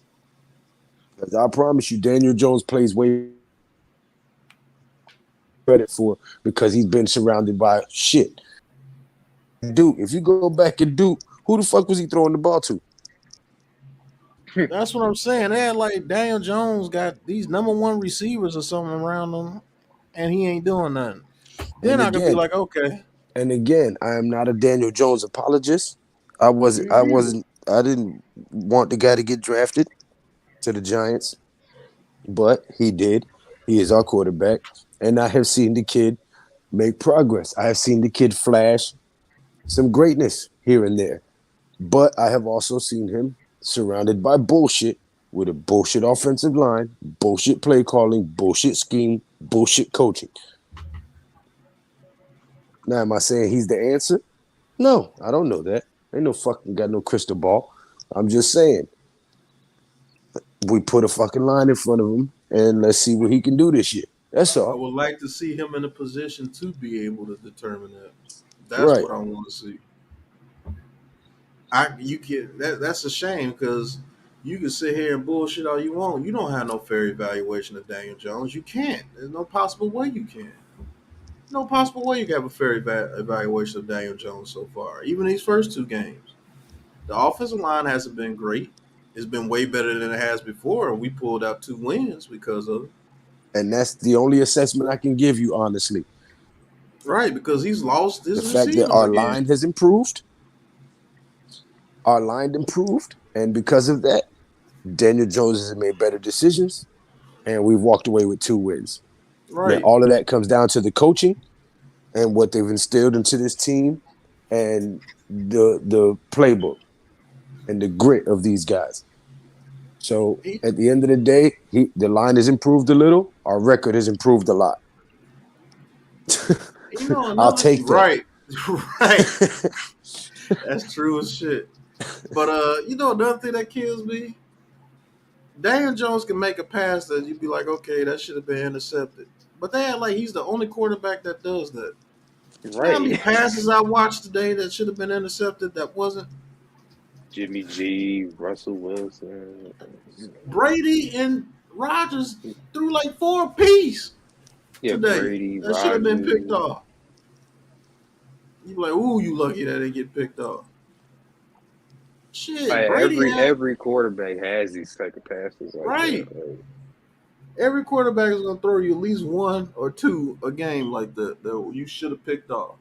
I promise you, Daniel Jones plays way credit for because he's been surrounded by shit. Duke, if you go back and Duke, who the fuck was he throwing the ball to? That's what I'm saying. They had like Daniel Jones got these number one receivers or something around him, and he ain't doing nothing. Then I could be like, okay, And again, I am not a Daniel Jones apologist. I didn't want the guy to get drafted to the Giants, but he did. He is our quarterback. And I have seen the kid make progress. I have seen the kid flash some greatness here and there. But I have also seen him surrounded by bullshit with a bullshit offensive line, bullshit play calling, bullshit scheme, bullshit coaching. Now, am I saying he's the answer? No, I don't know that. Ain't no fucking got no crystal ball. I'm just saying we put a fucking line in front of him and let's see what he can do this year. That's I all. would like to see him in a position to be able to determine that. That's Right. what I want to see. That's a shame because you can sit here and bullshit all you want. You don't have no fair evaluation of Daniel Jones. You can't. There's no possible way you can. No possible way you can have a fair evaluation of Daniel Jones so far. Even these first two games, the offensive line hasn't been great. It's been way better than it has before, and we pulled out 2 wins because of it. And that's the only assessment I can give you, honestly. Right, because he's lost his The fact that receivers our again. line has improved. Our line improved. And because of that, Daniel Jones has made better decisions. And we've walked away with 2 wins. Right. Now, all of that comes down to the coaching and what they've instilled into this team and the playbook and the grit of these guys. So at the end of the day, the line has improved a little. Our record has improved a lot. You know, I'll take that. Right. Right. That's true as shit. But you know another thing that kills me? Daniel Jones can make a pass that you'd be like, okay, that should have been intercepted. But they act like he's the only quarterback that does that. You know how many passes I watched today that should have been intercepted that wasn't? Jimmy G, Russell Wilson, Brady and Rodgers threw like 4 apiece today. Brady, That should have been picked Rodgers. off. You be like, ooh, you lucky that they get picked off. Shit, Like, Brady every quarterback has these type of passes. Like Right. that. Like, every quarterback is going to throw you at least 1 or 2 a game like that you should have picked off.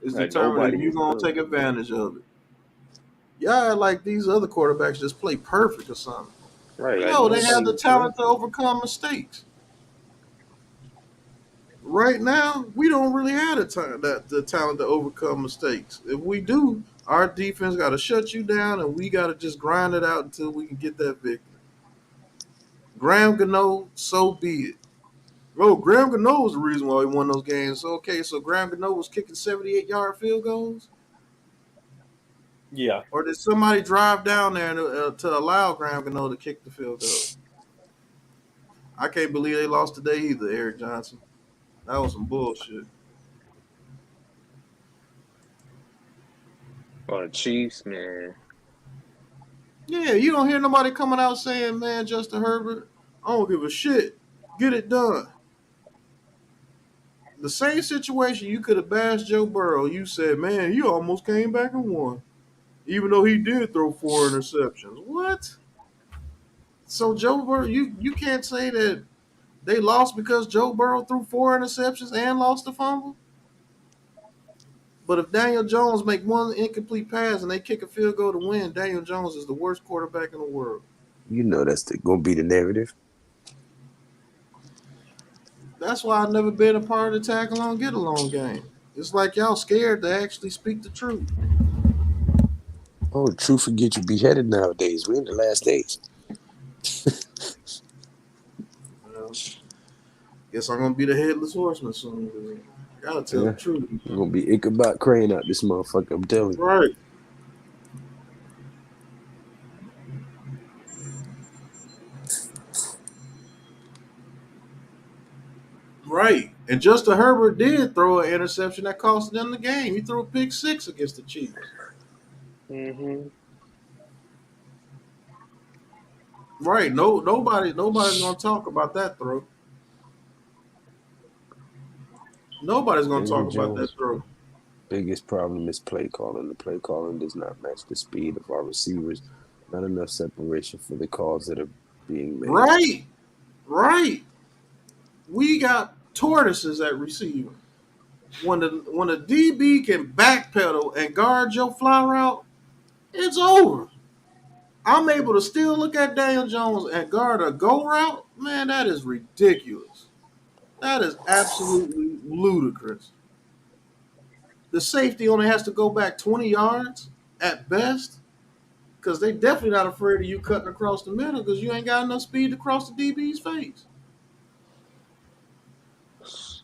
It's Like, determined nobody if you're is going to take perfect. advantage of it. Yeah, like these other quarterbacks just play perfect or something. Right. Like, No, they have nobody the is talent to perfect. overcome mistakes. Right now, we don't really have the talent to overcome mistakes. If we do, our defense got to shut you down, and we got to just grind it out until we can get that victory. Graham Gano, so be it. Bro, Graham Gano was the reason why we won those games. So, okay, so Graham Gano was kicking 78-yard field goals? Yeah. Or did somebody drive down there to allow Graham Gano to kick the field goal? I can't believe they lost today either, Eric Johnson. That was some bullshit. Oh, the Chiefs, man. Yeah, you don't hear nobody coming out saying, man, Justin Herbert, I don't give a shit. Get it done. The same situation you could have bashed Joe Burrow. You said, man, he almost came back and won. Even though he did throw 4 interceptions. What? So Joe Burrow, you can't say that they lost because Joe Burrow threw 4 interceptions and lost the fumble? But if Daniel Jones make one incomplete pass and they kick a field goal to win, Daniel Jones is the worst quarterback in the world. You know that's gonna be the narrative. That's why I've never been a part of the tag along, get along game. It's like y'all scared to actually speak the truth. Oh, the truth will get you beheaded nowadays. We're in the last days. Well, guess I'm gonna be the headless horseman soon. I gotta tell the truth. I'm gonna be Ichabod Crane out this motherfucker. I'm telling you. Right. Right. And Justin Herbert did throw an interception that cost them the game. He threw a pick 6 against the Chiefs. Mm-hmm. Right. Nobody's gonna talk about that throw. Nobody's gonna Daniel talk about that Jones' throw. biggest problem is play calling. The play calling does not match the speed of our receivers. Not enough separation for the calls that are being made. Right. Right. We got tortoises at receiver. When the DB can backpedal and guard your fly route, it's over. I'm able to still look at Daniel Jones and guard a go route. Man, that is ridiculous. That is absolutely ludicrous. The safety only has to go back 20 yards at best because they definitely not afraid of you cutting across the middle because you ain't got enough speed to cross the DB's face.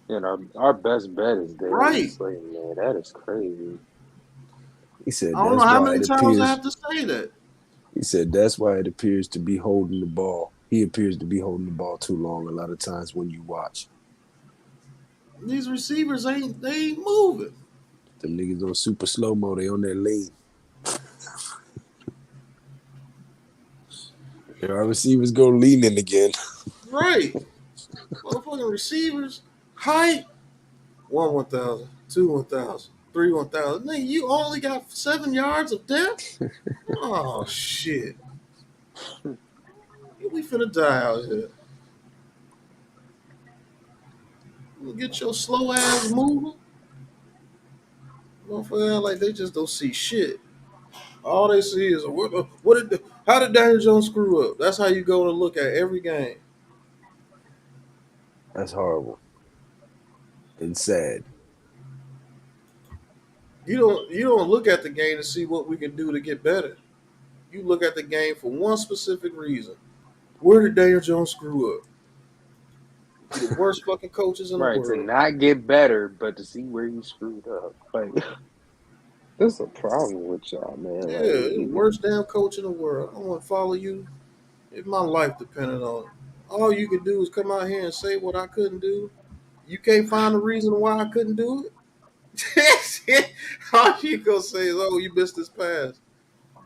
And our best bet is Right. Darius Slayton, man. That is crazy. He said I don't know that's how why many it times I appears. have to say that. He said that's why it appears to be holding the ball. He appears to be holding the ball too long a lot of times when you watch. These receivers ain't moving. Them niggas on super slow-mo, they on their lane. And our receivers go leaning again. Right. Motherfucking receivers, height, 1,000, 1,000, 1,000. Nigga, you only got 7 yards of depth? Oh, shit. We finna die out here. You get your slow ass moving. Motherfucker, like they just don't see shit. All they see is how did Daniel Jones screw up? That's how you go to look at every game. That's horrible and sad. You don't look at the game to see what we can do to get better. You look at the game for one specific reason. Where did Daniel Jones screw up? Be the worst fucking coaches in the Right, to world. not get better, but to see where you screwed up. Like, that's a problem with y'all, man. Yeah, Like, the worst damn coach in the world. I want to follow you if my life depended on it. All you can do is come out here and say what I couldn't do. You can't find a reason why I couldn't do it. All you gonna say is, "Oh, you missed this pass."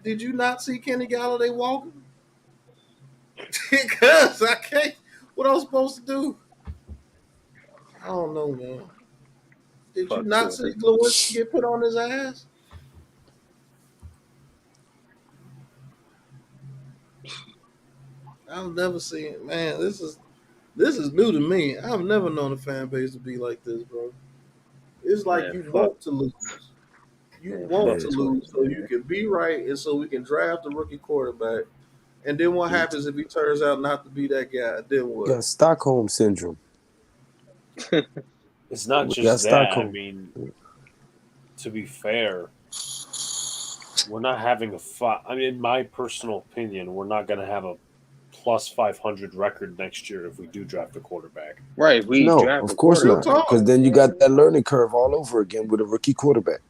Did you not see Kenny Galladay walking? Because I can't. What I was supposed to do? I don't know, man. Did you fuck not see Twitter. Lewinsky get put on his ass? I've never seen. Man, this is new to me. I've never known a fan base to be like this, bro. It's like Man, you fuck. want to lose. You Man, want fuck to Man, Twitter, lose so you man. can be right and so we can draft a rookie quarterback. And then what happens if he turns out not to be that guy? Then we what? got Stockholm syndrome. It's not We got just that. I Stockholm. mean, to be fair, we're not having a fight. I mean, in my personal opinion, we're not going to have a plus 500 record next year if we do draft a quarterback. Right, if we No, draft a of course Real not. quarterback. Because talk. then you got that learning curve all over again with a rookie quarterback.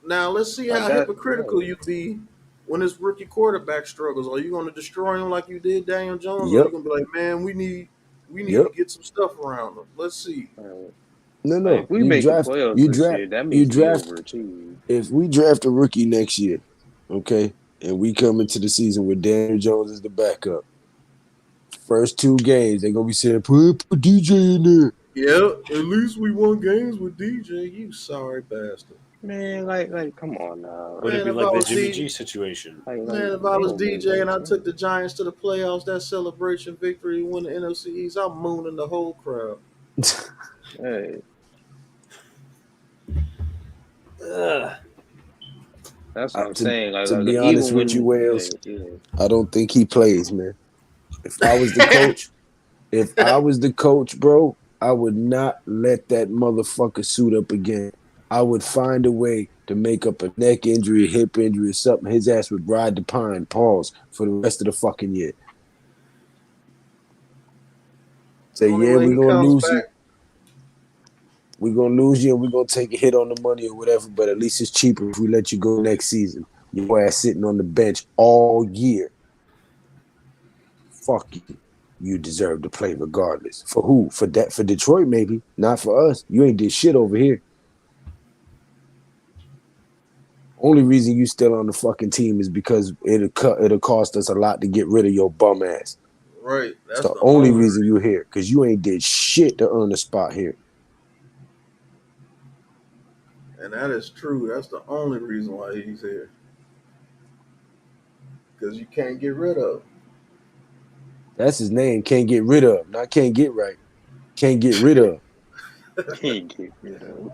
Now let's see Like how that, hypocritical right. you be when this rookie quarterback struggles. Are you going to destroy him like you did Daniel Jones, or are Yep. you going to be like, man, we need to Yep. get some stuff around him? Let's see. Right. Like No. if we You make the draft. playoffs You this draft. year, that You means we draft. overachieved. If we draft a rookie next year, okay, and we come into the season with Daniel Jones as the backup, first 2 games they're gonna be saying put DJ in there. Yeah, at least we won games with DJ. You sorry bastard. Man, come on now. Would it Man, be if I like the was Jimmy D, G situation? man, if I they was don't win DJ and games. I took the Giants to the playoffs, that celebration victory, win the NFC East, I'm mooning the whole crowd. Hey, Ugh. that's what I'm to, saying. to be honest Even with you, when, Wales, yeah. I don't think he plays, man. If I was the coach, bro, I would not let that motherfucker suit up again. I would find a way to make up a neck injury, hip injury, or something. His ass would ride the pine, pause, for the rest of the fucking year. The Say, only yeah, way we're he gonna comes lose you. back, We're gonna lose you and we're gonna take a hit on the money or whatever, but at least it's cheaper if we let you go next season. Your ass sitting on the bench all year. Fuck you. You deserve to play regardless. For who? For Detroit, maybe. Not for us. You ain't did shit over here. Only reason you still on the fucking team is because it'll cost us a lot to get rid of your bum ass. right? It's That's the the only only reason reason. you here. Because you ain't did shit to earn a spot here. And that is true. That's the only reason why he's here. Because you can't get rid of him. That's his name. Can't get rid of. Not can't get right. Can't get rid of. Can't get rid of.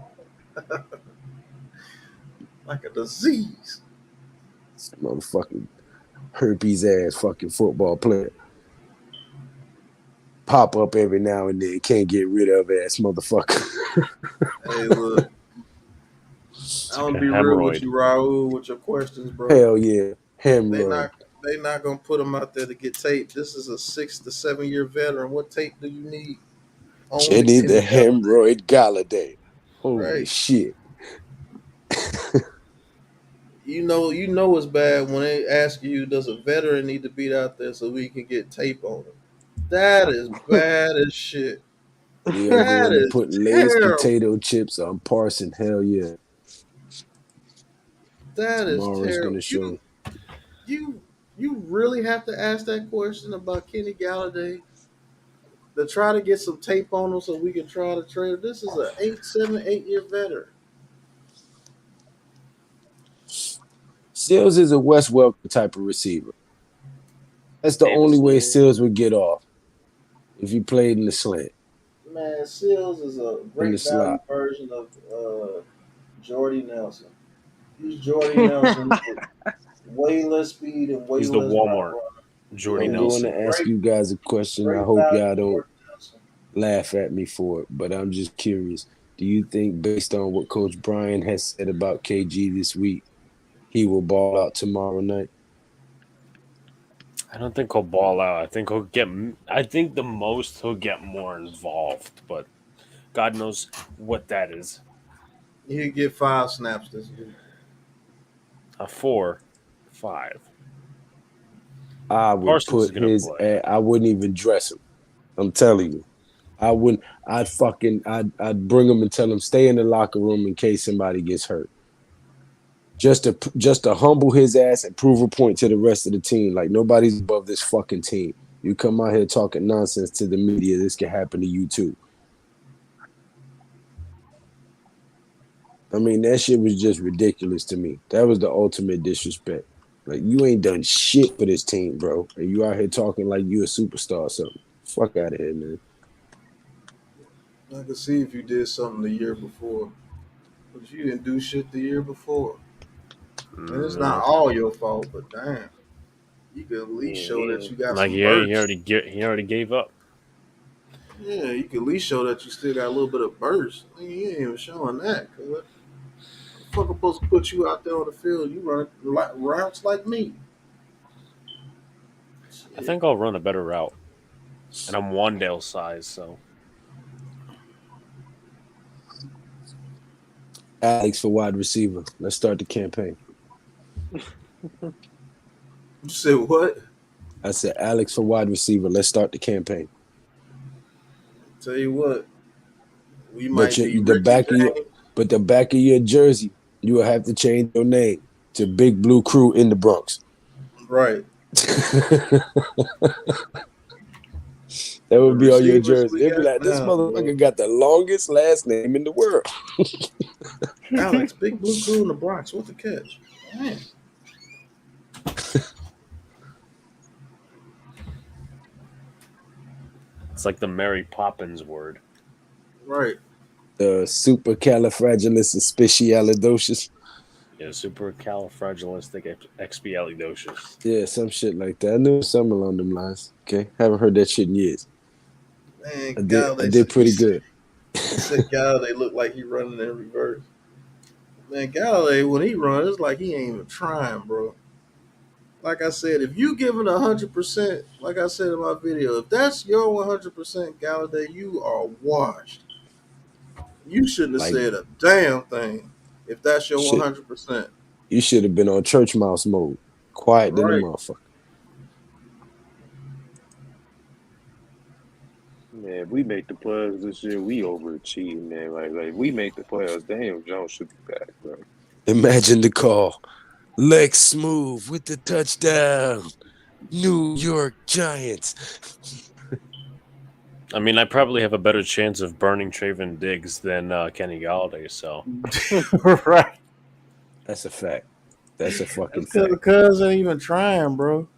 Like a disease. Motherfucking herpes ass fucking football player. Pop up every now and then. Can't get rid of ass motherfucker. Hey, look, It's I'm like gonna a be real with hemorrhoid. you, Raul, with your questions, bro. Hell yeah. They Hemorrhoid. not they not gonna put him out there to get taped. This is a 6 to 7 year veteran. What tape do you need? Only Jenny the Kenny Galladay. hemorrhoid Galladay. Holy Right. shit. You know it's bad when they ask you, does a veteran need to be out there so we can get tape on him? That is bad as shit. We are That going to is put Lay's terrible. potato chips on Parson. Hell yeah. That is Tomorrow's terrible. gonna show. You you really have to ask that question about Kenny Galladay to try to get some tape on him so we can try to trade him. This is a 8 year veteran. Sills is a Wes Welker type of receiver. That's the only way Davidson. Sills would get off if he played in the slant, Man, Seals is a in the great value slot. version of Jordy Nelson. He's Jordy Nelson with way less speed and way He's the less route Walmart running. Jordy I'm going Nelson. to ask you guys a question. I Great hope value y'all don't Jordy Nelson. laugh at me for it, but I'm just curious. Do you think, based on what Coach Brian has said about KG this week, he will ball out tomorrow night? I don't think he'll ball out. I think he'll get. I think the most he'll get more involved, but God knows what that is. He'll get 5 snaps this week. 4, 5. I would Parsons is put gonna his. play. I wouldn't even dress him. I'm telling you. I wouldn't. I'd bring him and tell him stay in the locker room in case somebody gets hurt. Just to humble his ass and prove a point to the rest of the team. Like nobody's above this fucking team. You come out here talking nonsense to the media, this can happen to you too. I mean, that shit was just ridiculous to me. That was the ultimate disrespect. Like you ain't done shit for this team, bro. And you out here talking like you a superstar or something. Fuck out of here, man. I can see if you did something the year before, but you didn't do shit the year before. And it's not No. all your fault, but damn, you could at least show that Yeah. you got Like some he burst. already gave up. Yeah, you could at least show that you still got a little bit of burst. You ain't even showing that. Cause what the fuck supposed to put you out there on the field? You run like routes like me. I think I'll run a better route. And I'm Wandale size, so. Alex for wide receiver. Let's start the campaign. You said what? I said Alex for wide receiver. Let's start the campaign. Tell you what, we But might be the Ricky back of your, James. but the back of your jersey, you will have to change your name to Big Blue Crew in the Bronx. Right. That would be on your Receivers jersey. we They'd be got like, this now, motherfucker bro. got the longest last name in the world. Alex, Big Blue Crew in the Bronx. What the catch? Man. It's like the Mary Poppins word. Right. The supercalifragilisticexpialidocious. Yeah, supercalifragilisticexpialidocious. Yeah, some shit like that. I knew something along them lines. Okay, haven't heard that shit in years. Man, I Galladay did pretty good. He said Galladay looked like he running in reverse. Man, Galladay, when he runs, it's like he ain't even trying, bro. Like I said, if you giving 100%, like I said in my video, if that's your 100%, Galladay, you are washed. You shouldn't have Like said a damn thing if that's your shit, 100%. you should have been on church mouse mode, quiet than a Right. motherfucker. Man, if we make the playoffs this year, we overachieve, man. Like we make the playoffs. Daniel Jones should be back, bro. Imagine the call. Lex Smooth with the touchdown. New York Giants. I mean, I probably have a better chance of burning Trayvon Diggs than Kenny Galladay, so. Right. That's a fact. That's a fucking That's because the fact. cuz ain't even trying, bro.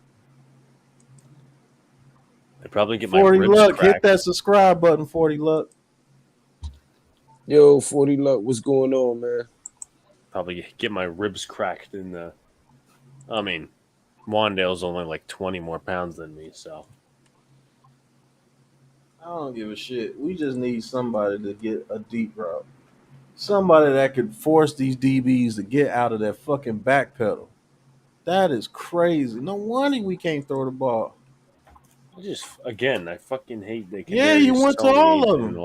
I probably get my 40 ribs Luck, hit cracked. that subscribe button, 40 Luck. Yo, 40 Luck, what's going on, man? Probably get my ribs cracked in the. I mean, Wandale's only like 20 more pounds than me, so. I don't give a shit. We just need somebody to get a deep route. Somebody that could force these DBs to get out of that fucking back pedal. That is crazy. No wonder we can't throw the ball. I fucking hate that Yeah, you Kadarius went to Toney all ain't of in the them.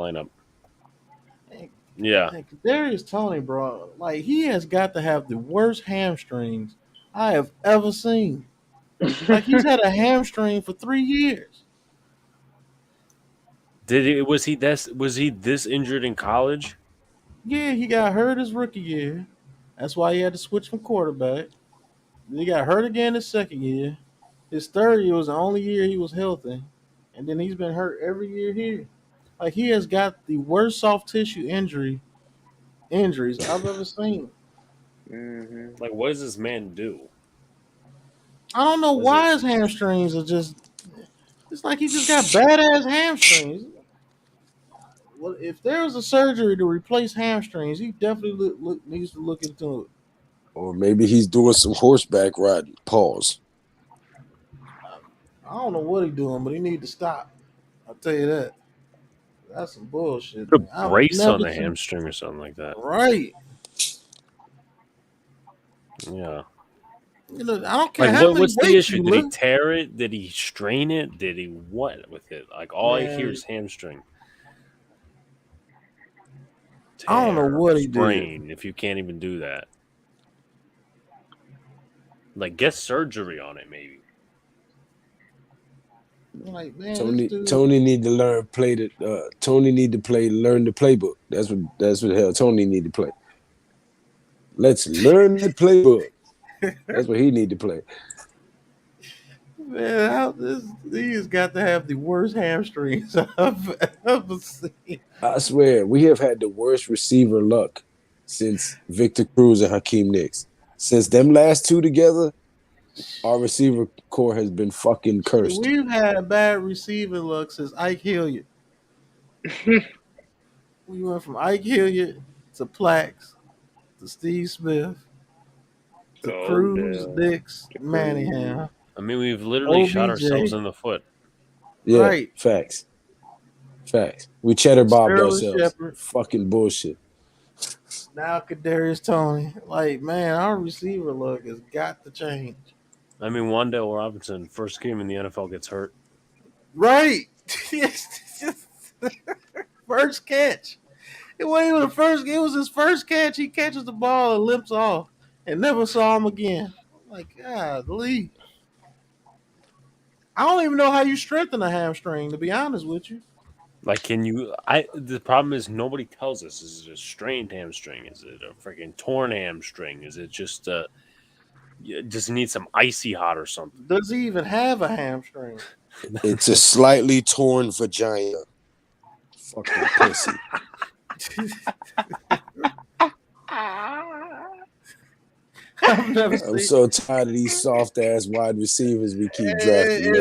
lineup. Yeah. Darius Toney, bro, like he has got to have the worst hamstrings I have ever seen. Like he's had a hamstring for 3 years. Was he this injured in college? Yeah, he got hurt his rookie year. That's why he had to switch from quarterback. Then he got hurt again his second year. His third year was the only year he was healthy. And then he's been hurt every year here. Like he has got the worst soft tissue injuries I've ever seen. Mm-hmm. Like, what does this man do? I don't know Was why it his hamstrings are just. It's like he just got badass hamstrings. Well, if there was a surgery to replace hamstrings, he definitely needs to look into it. Or maybe he's doing some horseback riding. Pause. I don't know what he's doing, but he need to stop. I'll tell you that. That's some bullshit, put man. a I've brace on never the seen. hamstring or something like that? Right. Yeah. You know, I don't care Like, how many what's the weights issue? you Did he lift. tear it? Did he strain it? Did he what with it? Like, all I hear Man, is hamstring. I don't know Tear, what he did. sprain, if you can't even do that. Like, get surgery on it, maybe. Like, man, Tony this dude. Tony need to learn learn the playbook. That's what the hell Tony need to play. Let's learn the playbook. That's what he need to play. Man, he's got to have the worst hamstrings I've ever seen. I swear, we have had the worst receiver luck since Victor Cruz and Hakeem Nicks. Since them last two together, our receiver core has been fucking cursed. We've had bad receiving luck since Ike Hilliard. We went from Ike Hilliard to Plax to Steve Smith to Cruz, Odell, Dix, to Manningham, I mean, we've literally shot ourselves OBJ, in the foot. Yeah, right? facts. We cheddar bobbed Sterling ourselves. Shepard. Fucking bullshit. Now Kadarius Toney. Like, man, our receiver luck has got to change. I mean, Wandale Robinson, first game in the NFL, gets hurt. Right. First catch. It wasn't even the first. It was his first catch. He catches the ball and limps off, and never saw him again. Like, golly. I don't even know how you strengthen a hamstring. To be honest with you. Like, the problem is nobody tells us. Is it a strained hamstring? Is it a freaking torn hamstring? Is it just you just need some icy hot or something? Does he even have a hamstring? It's a slightly torn vagina. Fucking pussy. I'm so tired of these soft ass wide receivers we keep drafting.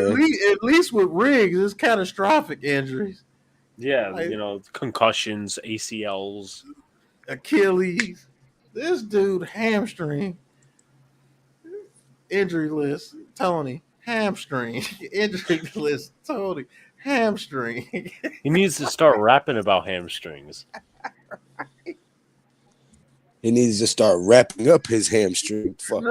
At least with Riggs, it's catastrophic injuries. Yeah, concussions, ACLs, Achilles. This dude hamstring injury list. Tony hamstring injury list. Tony hamstring. He needs to start rapping about hamstrings. He needs to start wrapping up his hamstring. Fuck.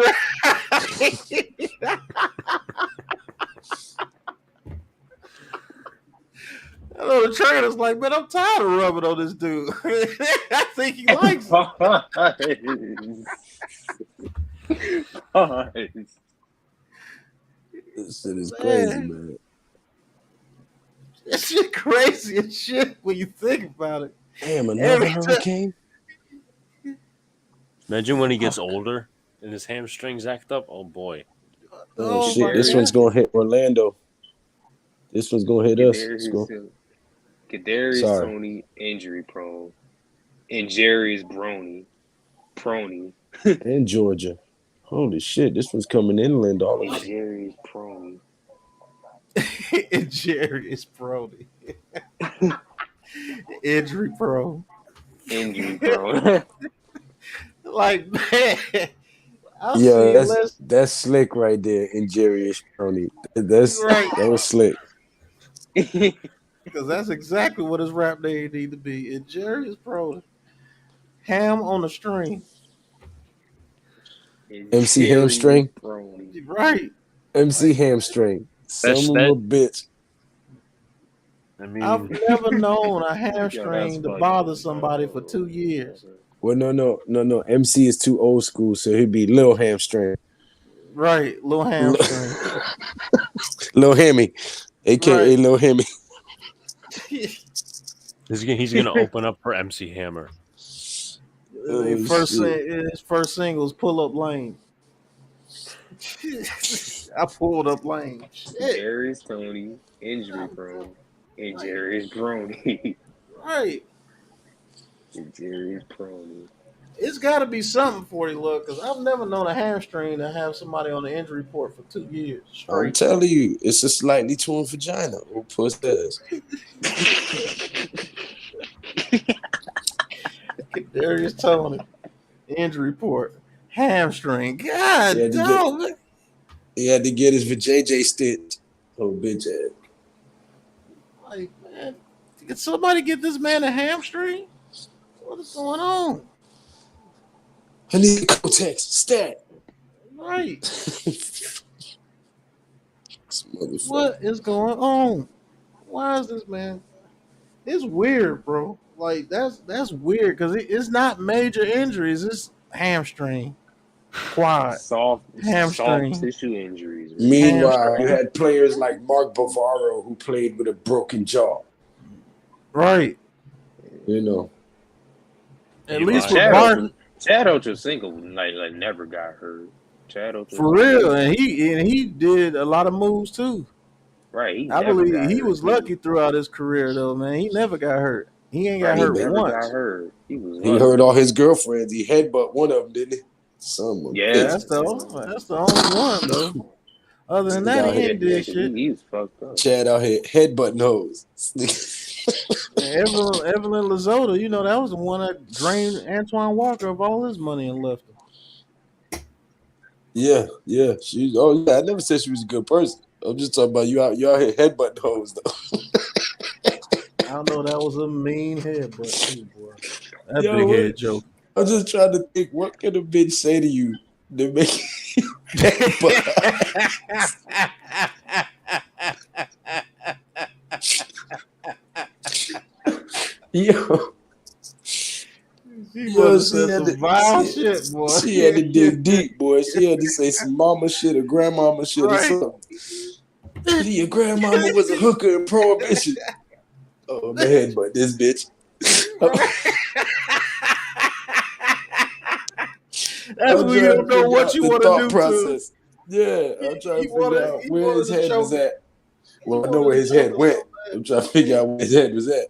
I know the trainer's like, man, I'm tired of rubbing on this dude. I think he likes it. This shit is crazy, man. This shit crazy as shit when you think about it. Damn, another hurricane? Imagine when he gets older and his hamstrings act up. Oh, boy. Oh shit, this one's going to hit Orlando. This one's going to hit us. Kadarius Toney injury prone, and Jerry's Prony, and Georgia. Holy shit, this one's coming inland all the way. Jerry's Prony. And Jerry's Prony. Injury prone. Like, man. That's slick right there in Jerry's Prony. That was slick. Because that's exactly what his rap name need to be. And Jerry's Prony. Ham on the string. MC Hamstring. Right. MC Hamstring. Some little bitch. I mean, I've never known a hamstring to bother somebody for 2 years. Well, no. MC is too old school, so he'd be Lil Hamstring. Right, Lil Hamstring. Lil Hammy. AKA Lil Hammy. He's going to open up for MC Hammer. His first single is Pull Up Lane. I pulled up lane. Jerry's Tony, injury prone, and Jerry's Prony. Right. And Jerry's Prony. It's got to be something for you, look, because I've never known a hamstring to have somebody on the injury report for 2 years straight. I'm telling you, it's a slightly torn vagina. Who puts this? Darius Tony, injury report, hamstring. God damn. He had to get his vajayjay stitched. Oh, bitch ass. Like, man, can somebody get this man a hamstring? What is going on? I need a Kotex stat. Right. What is going on? Why is this man? It's weird, bro. Like that's weird because it's not major injuries. It's hamstring, quad, hamstring, soft tissue injuries. Right? Meanwhile, you had players like Mark Bavaro who played with a broken jaw. Right. You know. At least with Mark. Chad Ochocinco like never got hurt. Chad Ochocinco. For real, and he did a lot of moves too. Right. I believe he was lucky throughout his career though, man. He never got hurt. He ain't got hurt once. He hurt all his girlfriends. He headbutt one of them, didn't he? Someone. Yeah, that's the only one though. Other than that, he ain't did shit. He's fucked up. Chad out here headbutt nose. Evelyn Lozada, you know, that was the one that drained Antoine Walker of all his money and left him. Yeah. I never said she was a good person. I'm just talking about you out here headbutt hoes though. I know that was a mean headbutt too, boy. That big head joke. I'm just trying to think, what could a bitch say to you They're making headbutts. Yo. She Yo, must have said some vile shit, boy. she had to dig deep, boy. She had to say some mama shit or grandmama shit or Right. something. Your grandmama was a hooker in Prohibition. Oh, I'm a headbutt this bitch. That's when you don't know what you want to do process. Yeah, I'm trying to figure out where his head was at. Well, I know where his head went. I'm trying to figure out where his head was at.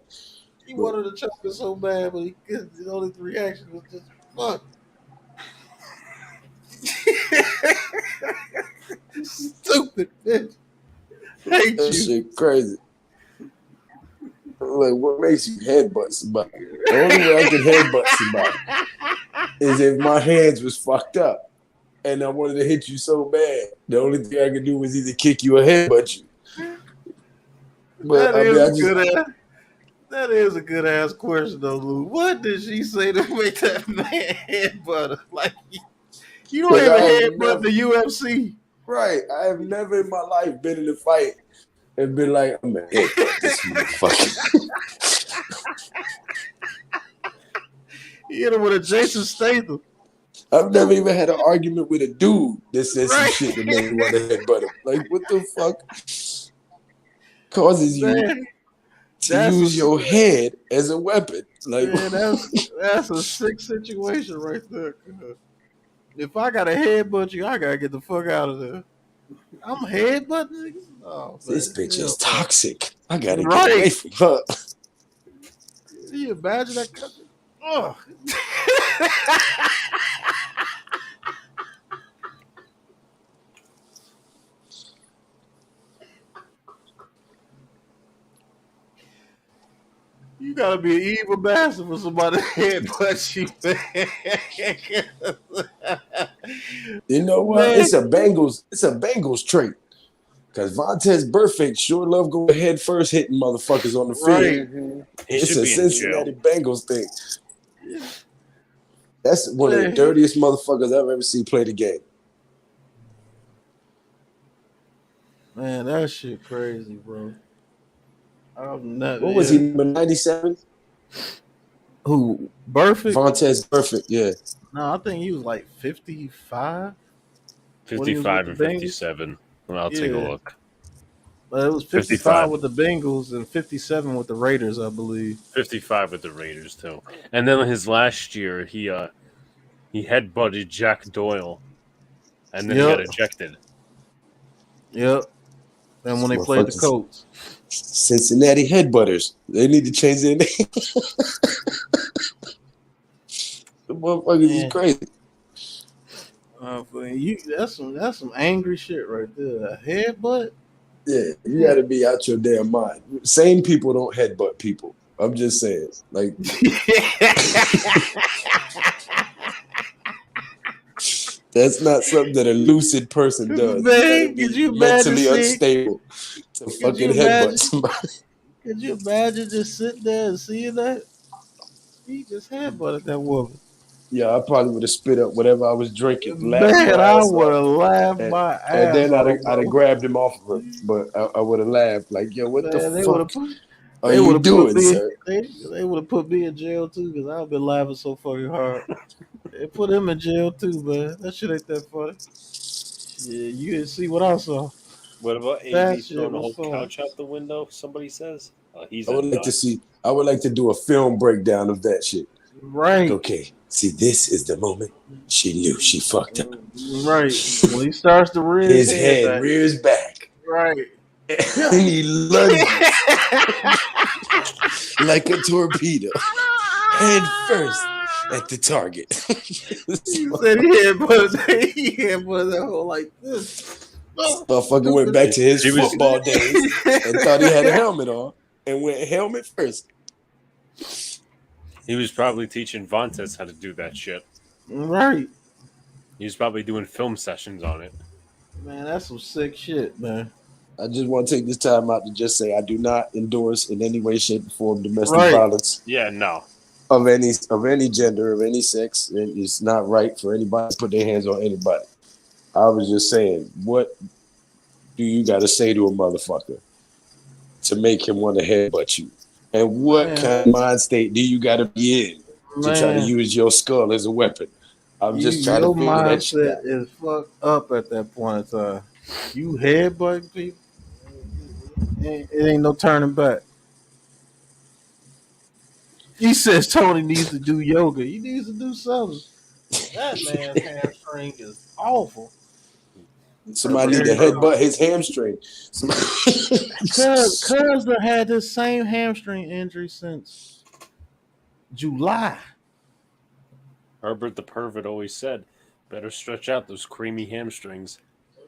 He wanted to choke it so bad, but his only reaction was just fuck. Stupid bitch. Hate That you. shit crazy. Like, what makes you headbutt somebody? The only way I can headbutt somebody is if my hands was fucked up and I wanted to hit you so bad. The only thing I could do was either kick you or headbutt you. But that is a good ass question though, Lou. What did she say to make that man headbutt her? Like you don't even headbutt the UFC. Right. I have never in my life been in a fight and been like, I'm gonna headbutt this motherfucker. You hit him with a Jason Statham. I've never even had an argument with a dude that said some shit that made me want to headbutt him. Like, what the fuck causes you to use your head as a weapon? Like, man, that's a sick situation right there. If I gotta headbutt you, I gotta get the fuck out of there. I'm headbutting niggas? Oh, this man. bitch is toxic. I gotta get away from her. Can you imagine that? Oh. You gotta be an evil bastard for somebody to headbutt you, man. You know what? Man. It's a Bengals trait. Because Vontaze Burfict sure love going head first hitting motherfuckers on the field. Right. It's a Cincinnati Bengals thing. That's one of the dirtiest motherfuckers I've ever seen play the game. Man, that shit crazy, bro. What was he, number 97? Who? Burfict? Vontaze Burfict, yeah. No, I think he was like 55. 55 and 57. Well, I'll take a look. But it was 55 with the Bengals and 57 with the Raiders, I believe. 55 with the Raiders too. And then his last year, he headbutted Jack Doyle, and then he got ejected. Yep. And when they played the Colts, Cincinnati Headbutters, they need to change their name. The motherfuckers is crazy. That's some angry shit right there. A headbutt. Yeah, you got to be out your damn mind. Sane people don't headbutt people. I'm just saying, like. That's not something that a lucid person does. Man, could you imagine mentally unstable to fucking headbutt somebody? Could you imagine just sitting there and seeing that? He just headbutted that woman. Yeah, I probably would have spit up whatever I was drinking. Man, I would have laughed my ass and then off. I'd have grabbed him off of her. But I would have laughed like, yo, what the fuck are you doing, sir? They would have put me in jail too because I've been laughing so fucking hard. They put him in jail too, man. That shit ain't that funny. Yeah, you didn't see what I saw. What about AB throwing the whole couch out the window? Somebody says I would like to see. I would like to do a film breakdown of that shit. Right. Like, okay. See, this is the moment she knew she fucked up. Right. When he starts to rear his head rears back. Right. And he lunges like a torpedo, head first at the target. He said he had put that whole like this. Motherfucker went back to his football days and thought he had a helmet on and went helmet first. He was probably teaching Vontaze how to do that shit. Right. He was probably doing film sessions on it. Man, that's some sick shit, man. I just want to take this time out to just say I do not endorse in any way, shape, or form domestic violence. Yeah, no. of any gender, of any sex, and it's not right for anybody to put their hands on anybody. I was just saying, what do you got to say to a motherfucker to make him want to headbutt you? And what Man, kind of mind state do you got to be in to try to man, use your skull as a weapon? I'm just trying to your figure that shit mindset out. is fucked up at that point in time. You headbutting people, it ain't no turning back. He says Tony needs to do yoga. He needs to do something. That man's hamstring is awful. Somebody need to Very headbutt his hamstring. Cuz had this same hamstring injury since July. Herbert the pervert always said, "Better stretch out those creamy hamstrings."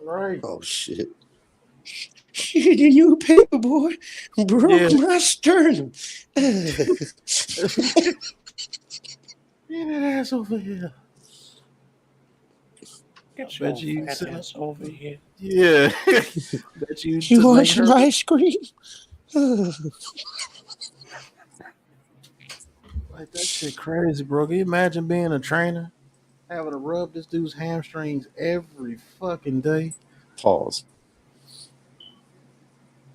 Right. Oh shit. You paper boy broke Yeah. my sternum. Get that ass over here. Get Bet your you fat sit up. ass over here. Yeah. Bet you You to want make some her. ice cream? Like that shit crazy, bro. Can you imagine being a trainer? Having to rub this dude's hamstrings every fucking day. Pause.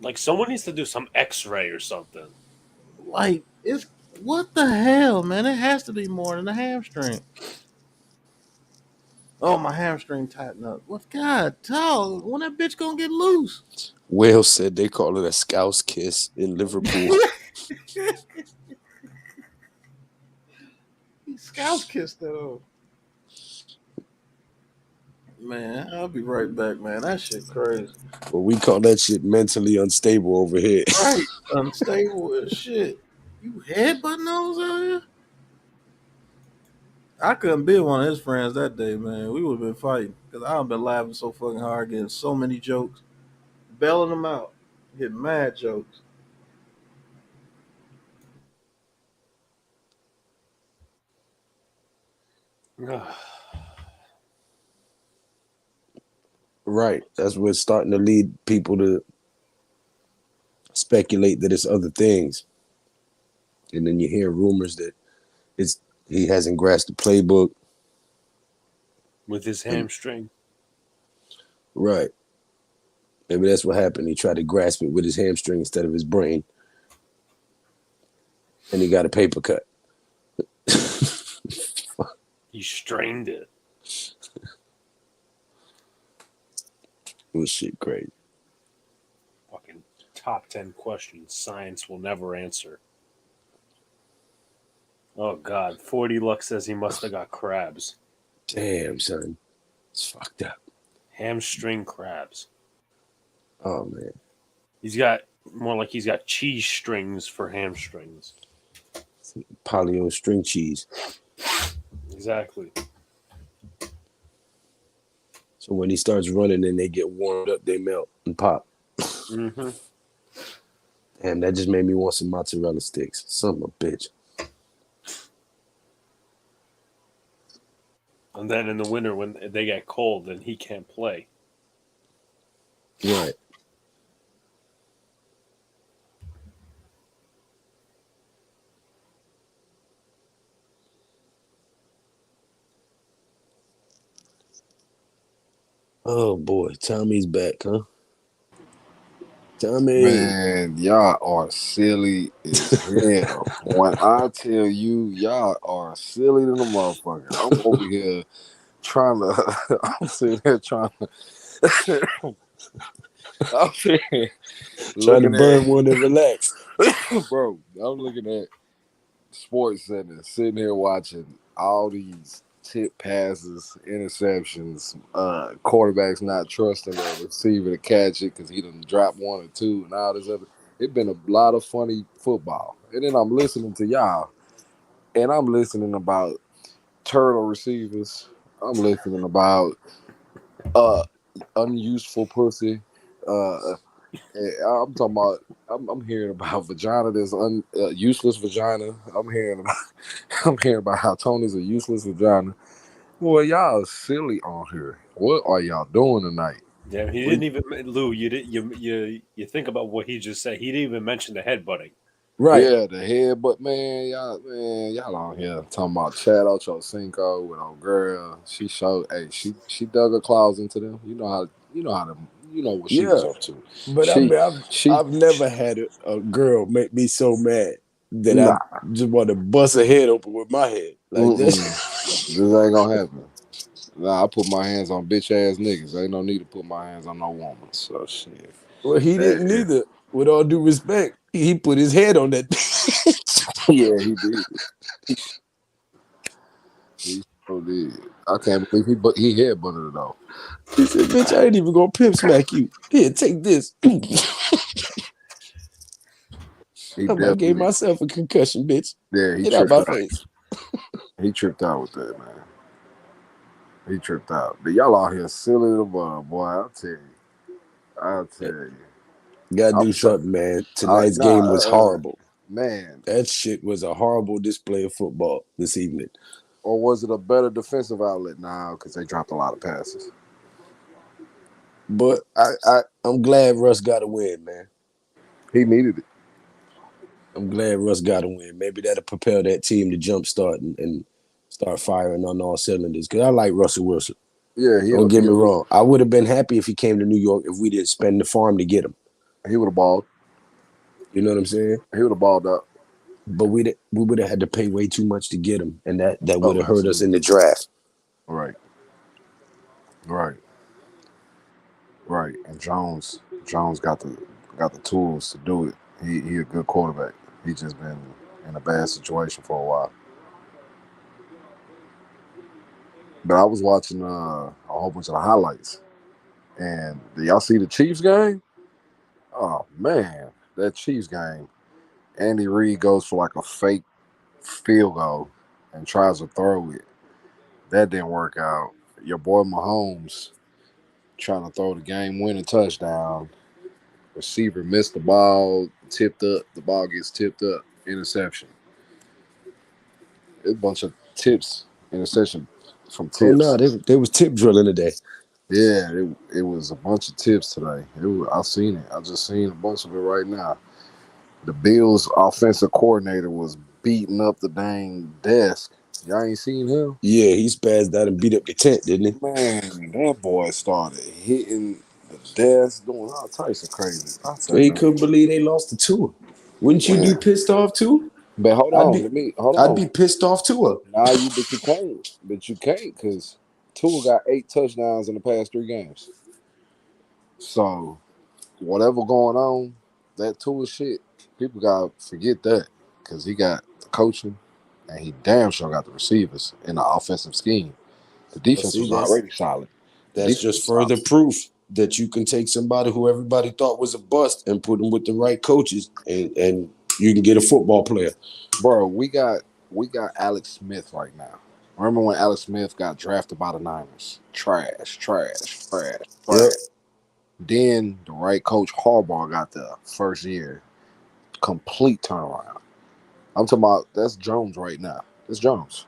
Like someone needs to do some X-ray or something. Like, it's what the hell, man? It has to be more than a hamstring. Oh, my hamstring tightened up. What God, dog? When that bitch gonna get loose? Wales said they call it a scouse kiss in Liverpool. He scouts kissed that off. Man, I'll be right back, man. That shit crazy. But we call that shit mentally unstable over here. Right. Unstable as shit. You headbutting those out here? I couldn't be one of his friends that day, man. We would have been fighting. Because I've been laughing so fucking hard, getting so many jokes, bailing them out, getting mad jokes. Right. That's what's starting to lead people to speculate that it's other things. And then you hear rumors that he hasn't grasped the playbook. With his hamstring. Right. Maybe that's what happened. He tried to grasp it with his hamstring instead of his brain. And he got a paper cut. He strained it. It was shit crazy. Fucking top 10 questions science will never answer. Oh God, 40 Luck says he must have got crabs. Damn, son. It's fucked up. Hamstring crabs. Oh, man. He's got cheese strings for hamstrings. Polio string cheese. Exactly. So when he starts running and they get warmed up, they melt and pop. Mm-hmm. Damn, that just made me want some mozzarella sticks. Son of a bitch. And then in the winter when they get cold and he can't play. Right. Oh boy, Tommy's back, huh? Tommy. Man, y'all are silly as hell. When I tell you, y'all are silly than a motherfucker. I'm over here trying to. I'm sitting here trying to. I'm sitting here Trying to looking burn one and relax. bro. I'm looking at Sports Center, sitting here watching all these tip passes, interceptions, quarterbacks not trusting the receiver to catch it because he done dropped one or two and all this other. It's been a lot of funny football. And then I'm listening to y'all, and I'm listening about turtle receivers. I'm listening about unuseful pussy. I'm talking about. I'm hearing about vagina that's useless vagina. I'm hearing about how Tony's a useless vagina. Boy, y'all silly on here. What are y'all doing tonight? Yeah, he didn't even Lou. You think about what he just said. He didn't even mention the headbutting. Right. Yeah, the head, but y'all on here talking about Chad Ochocinco with old girl. She showed, hey, she dug her claws into them. You know what she was Yeah. up to. But I She, mean, I've never had a girl make me so mad that I nah, just want to bust her head open with my head. Like this. this ain't gonna happen. Nah, I put my hands on bitch ass niggas. Ain't no need to put my hands on no woman. So shit. Well, he didn't Yeah, either. With all due respect, he put his head on that. yeah, he did. He sure did. I can't believe he head butted it though. He said, "Bitch, I ain't even gonna pimp smack you. Here, take this." He I gave definitely, myself a concussion, bitch. yeah, he Get out tripped my out. face. He tripped out with that, man. He tripped out. But y'all out here silly the boy. I'll tell you. I'll tell you. Gotta I'm do so, something, man. Tonight's game was horrible. man. That shit was a horrible display of football this evening. Or was it a better defensive outlet now because they dropped a lot of passes? But I'm glad Russ got a win, man. He needed it. I'm glad Russ got a win. Maybe that'll propel that team to jumpstart and start firing on all cylinders. Because I like Russell Wilson. Yeah, Don't get me wrong. I would have been happy if he came to New York if we didn't spend the farm to get him. he would have balled. You know what I'm saying? He would have balled up. But we would have had to pay way too much to get him, and that would Oh, have hurt us in absolutely. the draft. Right. Right. Right. And Jones got the tools to do it. He a good quarterback. He just been in a bad situation for a while. But I was watching a whole bunch of the highlights. And do y'all see the Chiefs game? Oh man, that Chiefs game. Andy Reid goes for like a fake field goal and tries to throw it. That didn't work out. Your boy Mahomes trying to throw the game winning touchdown. Receiver missed the ball, tipped up. The ball gets tipped up. Interception. It's a bunch of tips, interception from Oh no, tips. they was tip drilling today. Yeah, it was a bunch of tips today. I seen it. I just seen a bunch of it right now. The Bills offensive coordinator was beating up the dang desk. Y'all ain't seen him? Yeah, he spazzed out and beat up the tent, didn't he? Man, that boy started hitting the desk, doing all types of crazy. I Well, said, he man, couldn't believe they lost to Tua. Wouldn't you be man. pissed off too? But hold I'd on, be let me hold I'd be on. pissed off too. Now but you can't. But you can't because Tua got 8 touchdowns in the past 3 games. So whatever going on, that Tua shit, people gotta forget that because he got the coaching and he damn sure got the receivers in the offensive scheme. The Well, defense see, was already solid. The that's defense just was solid. further proof that you can take somebody who everybody thought was a bust and put them with the right coaches, and you can get a football player. Bro, we got Alex Smith right now. Remember when Alex Smith got drafted by the Niners? Trash, trash, trash, Yep. trash. Then the right coach Harbaugh got the first year. Complete turnaround. I'm talking about that's Jones right now. That's Jones.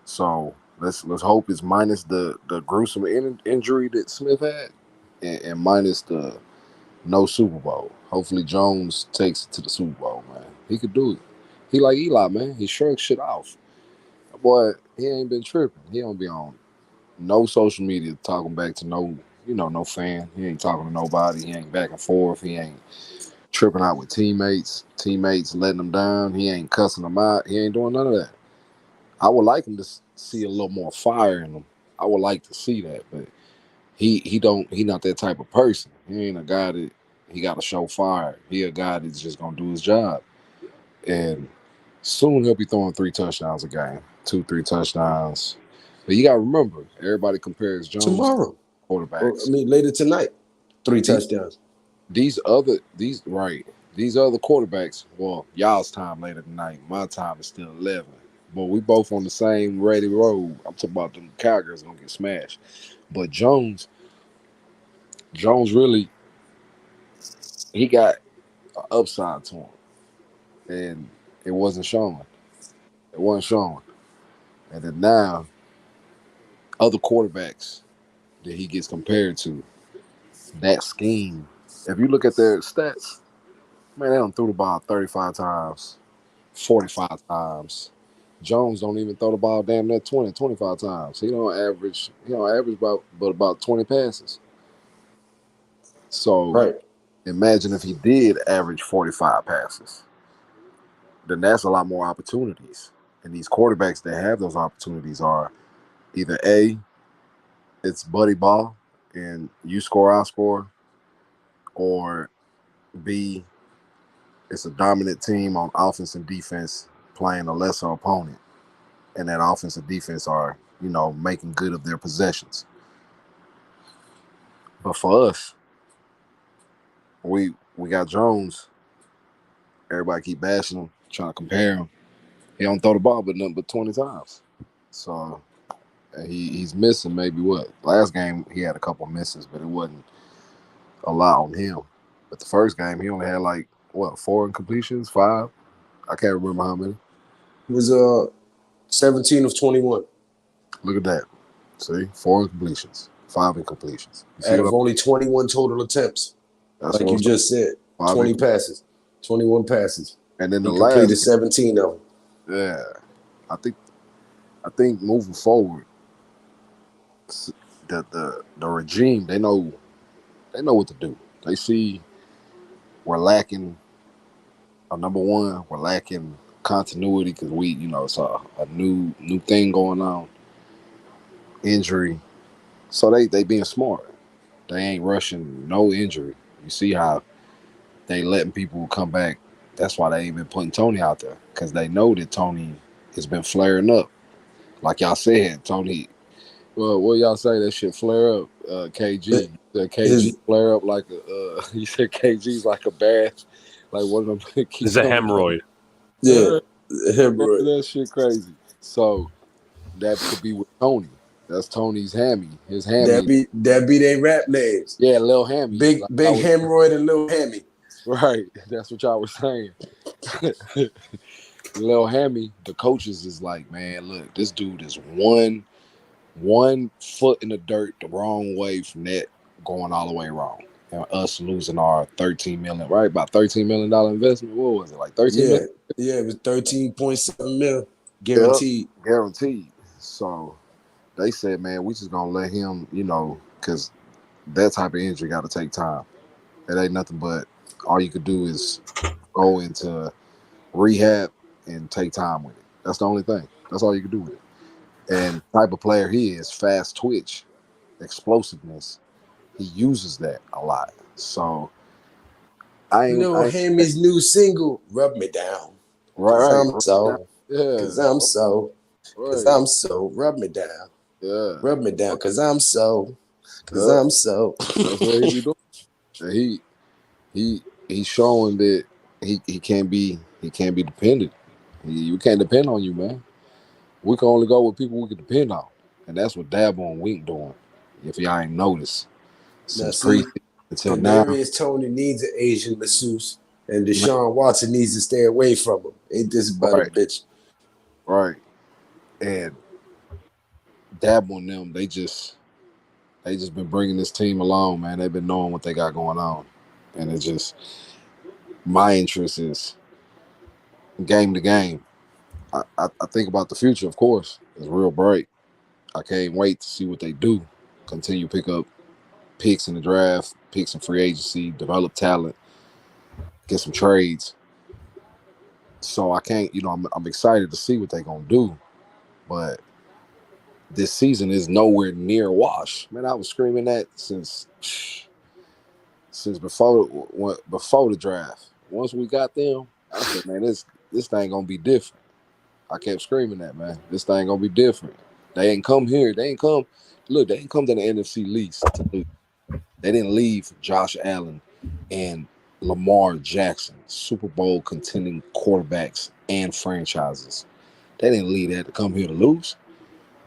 So let's hope it's minus the gruesome injury that Smith had, and minus the no Super Bowl. Hopefully Jones takes it to the Super Bowl, man. He could do it. He like Eli, man. He shrugs shit off. Boy, he ain't been tripping. He don't be on no social media talking back to no fan. He ain't talking to nobody. He ain't back and forth. He ain't tripping out with teammates. Teammates letting him down. He ain't cussing them out. He ain't doing none of that. I would like him to see a little more fire in him. I would like to see that, but he not that type of person. He ain't a guy that he got to show fire. He a guy that's just gonna do his job, and soon he'll be throwing 3 touchdowns a game, 2, 3 touchdowns. But you gotta remember, everybody compares Jones to Tomorrow, or I quarterbacks. mean later tonight, 3 These touchdowns. these other quarterbacks. Well, y'all's time later tonight. My time is still 11. But we both on the same ready road. I'm talking about them Cowgirls gonna get smashed. But Jones really he got an upside to him, and it wasn't showing. It wasn't showing. And then now other quarterbacks that he gets compared to, that scheme. If you look at their stats, Man, they don't threw the ball 35 times, 45 times. Jones don't even throw the ball damn near 20, 25 times. He don't average about 20 passes. So Right. imagine if he did average 45 passes. Then that's a lot more opportunities. And these quarterbacks that have those opportunities are either A, it's buddy ball and you score, I score, or B, it's a dominant team on offense and defense playing a lesser opponent. And that offense and defense are, making good of their possessions. But for us, we got Jones. Everybody keep bashing him, trying to compare him. He don't throw the ball but nothing but 20 times. So he's missing maybe what? Last game he had a couple misses, but it wasn't a lot on him. But the first game he only had like what, 4 incompletions, 5? I can't remember how many. It was 17 of 21 Look at that. See, 4 incompletions, 5 incompletions. You see out what of only 21 total attempts. That's Like what you I'm just said, 20 saying. passes, 21 passes. And then He the completed last, 17 of them. yeah, I think moving forward, the regime they know what to do. They see we're lacking number one. We're lacking continuity because it's a new thing going on, injury. So they being smart. They ain't rushing no injury. You see how they letting people come back. That's why they ain't been putting Tony out there because they know that Tony has been flaring up. Like y'all said, Tony. Well, what y'all say? That shit flare up. KG. The KG His flare up like a. You said KG's like a bath, like one of them keep It's a coming up. hemorrhoid. yeah, Man, hemorrhoid. that shit crazy. So that could be with Tony. That's Tony's hammy. His hammy. That be their rap names. Yeah, Lil Hammy. Big Like big hemorrhoid and little hammy. right. That's what y'all were saying. Lil Hammy, the coaches is like, man, look, this dude is one foot in the dirt the wrong way from that going all the way wrong. And us losing our 13 million, right? About $13 million investment. What was it? Like 13 Yeah, million? yeah, it was 13.7 mil Yep. guaranteed. Guaranteed. So they said, man, we just gonna let him, because that type of injury got to take time. It ain't nothing but all you could do is go into rehab and take time with it. That's the only thing. That's all you can do with it. And the type of player he is, fast twitch, explosiveness, he uses that a lot. So Little I ain't Hammy's new single, Rub Me Down. Cause right. I'm so, Yeah. cause I'm so, cause Right. I'm so, rub me down. Yeah. Rub me down, cause I'm so, cause Yeah. I'm so. That's what he be doing. And he's showing that he can't be dependent. You can't depend on you, man. We can only go with people we can depend on. And that's what Dabo and Wink doing. If y'all ain't noticed. Now Since see, preseason until now. Kadarius Tony needs an Asian masseuse, and Man, Deshaun Watson needs to stay away from him. Ain't this about a right, bitch? right. And Dabo and them, they just been bringing this team along, man. They've been knowing what they got going on. And it's just my interest is game to game. I think about the future, of course. It's real bright. I can't wait to see what they do. Continue pick up picks in the draft, picks in free agency, develop talent, get some trades. So I can't, I'm excited to see what they're gonna do. But this season is nowhere near wash. Man, I was screaming that since before the draft. Once we got them, I said, man, this thing gonna be different. I kept screaming that, man. This thing gonna be different. They ain't come here. They ain't come. Look, they ain't come to the NFC least. They didn't leave Josh Allen and Lamar Jackson, Super Bowl contending quarterbacks and franchises. They didn't leave that to come here to lose.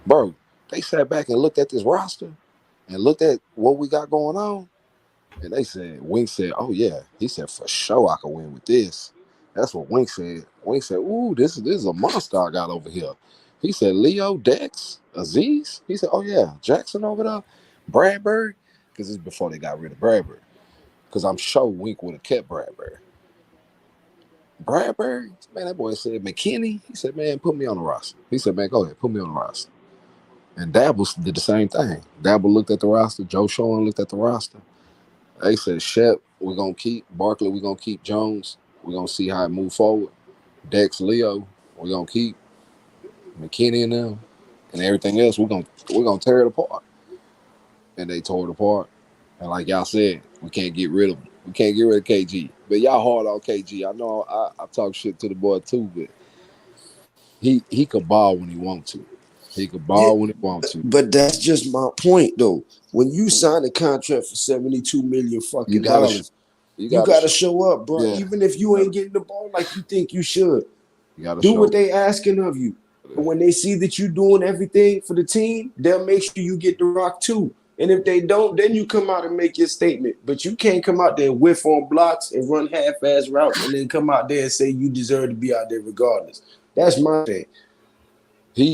Bro, they sat back and looked at this roster and looked at what we got going on. And they said, Wink said, oh yeah. He said, for sure I can win with this. That's what Wink said. Wink said, ooh, this is a monster I got over here. He said, Leo, Dex, Aziz. He said, oh yeah, Jackson over there, Bradbury. Because it's before they got rid of Bradbury. Because I'm sure Wink would have kept Bradbury. Bradbury, man, that boy said McKinney. He said, man, put me on the roster. He said, man, go ahead, put me on the roster. And Dabble did the same thing. Dabble looked at the roster. Joe Schoen looked at the roster. They said, Shep, we're going to keep. Barkley, we're going to keep. Jones, we're going to see how it move forward. Dex, Leo, we're going to keep. McKinney and them. And everything else, we're gonna tear it apart. And they tore it apart. And like y'all said, we can't get rid of him. We can't get rid of KG. But y'all hard on KG. I know I talk shit to the boy too, but he could ball when he want to. He could ball when he want to. But that's just my point, though. When you sign a contract for $72 million fucking dollars, you gotta show up, bro. Yeah. Even if you ain't getting the ball like you think you should, You gotta do show what they asking of you. And when they see that you doing everything for the team, they'll make sure you get the rock too. And if they don't, then you come out and make your statement. But you can't come out there and whiff on blocks and run half-ass routes and then come out there and say you deserve to be out there regardless. That's my thing.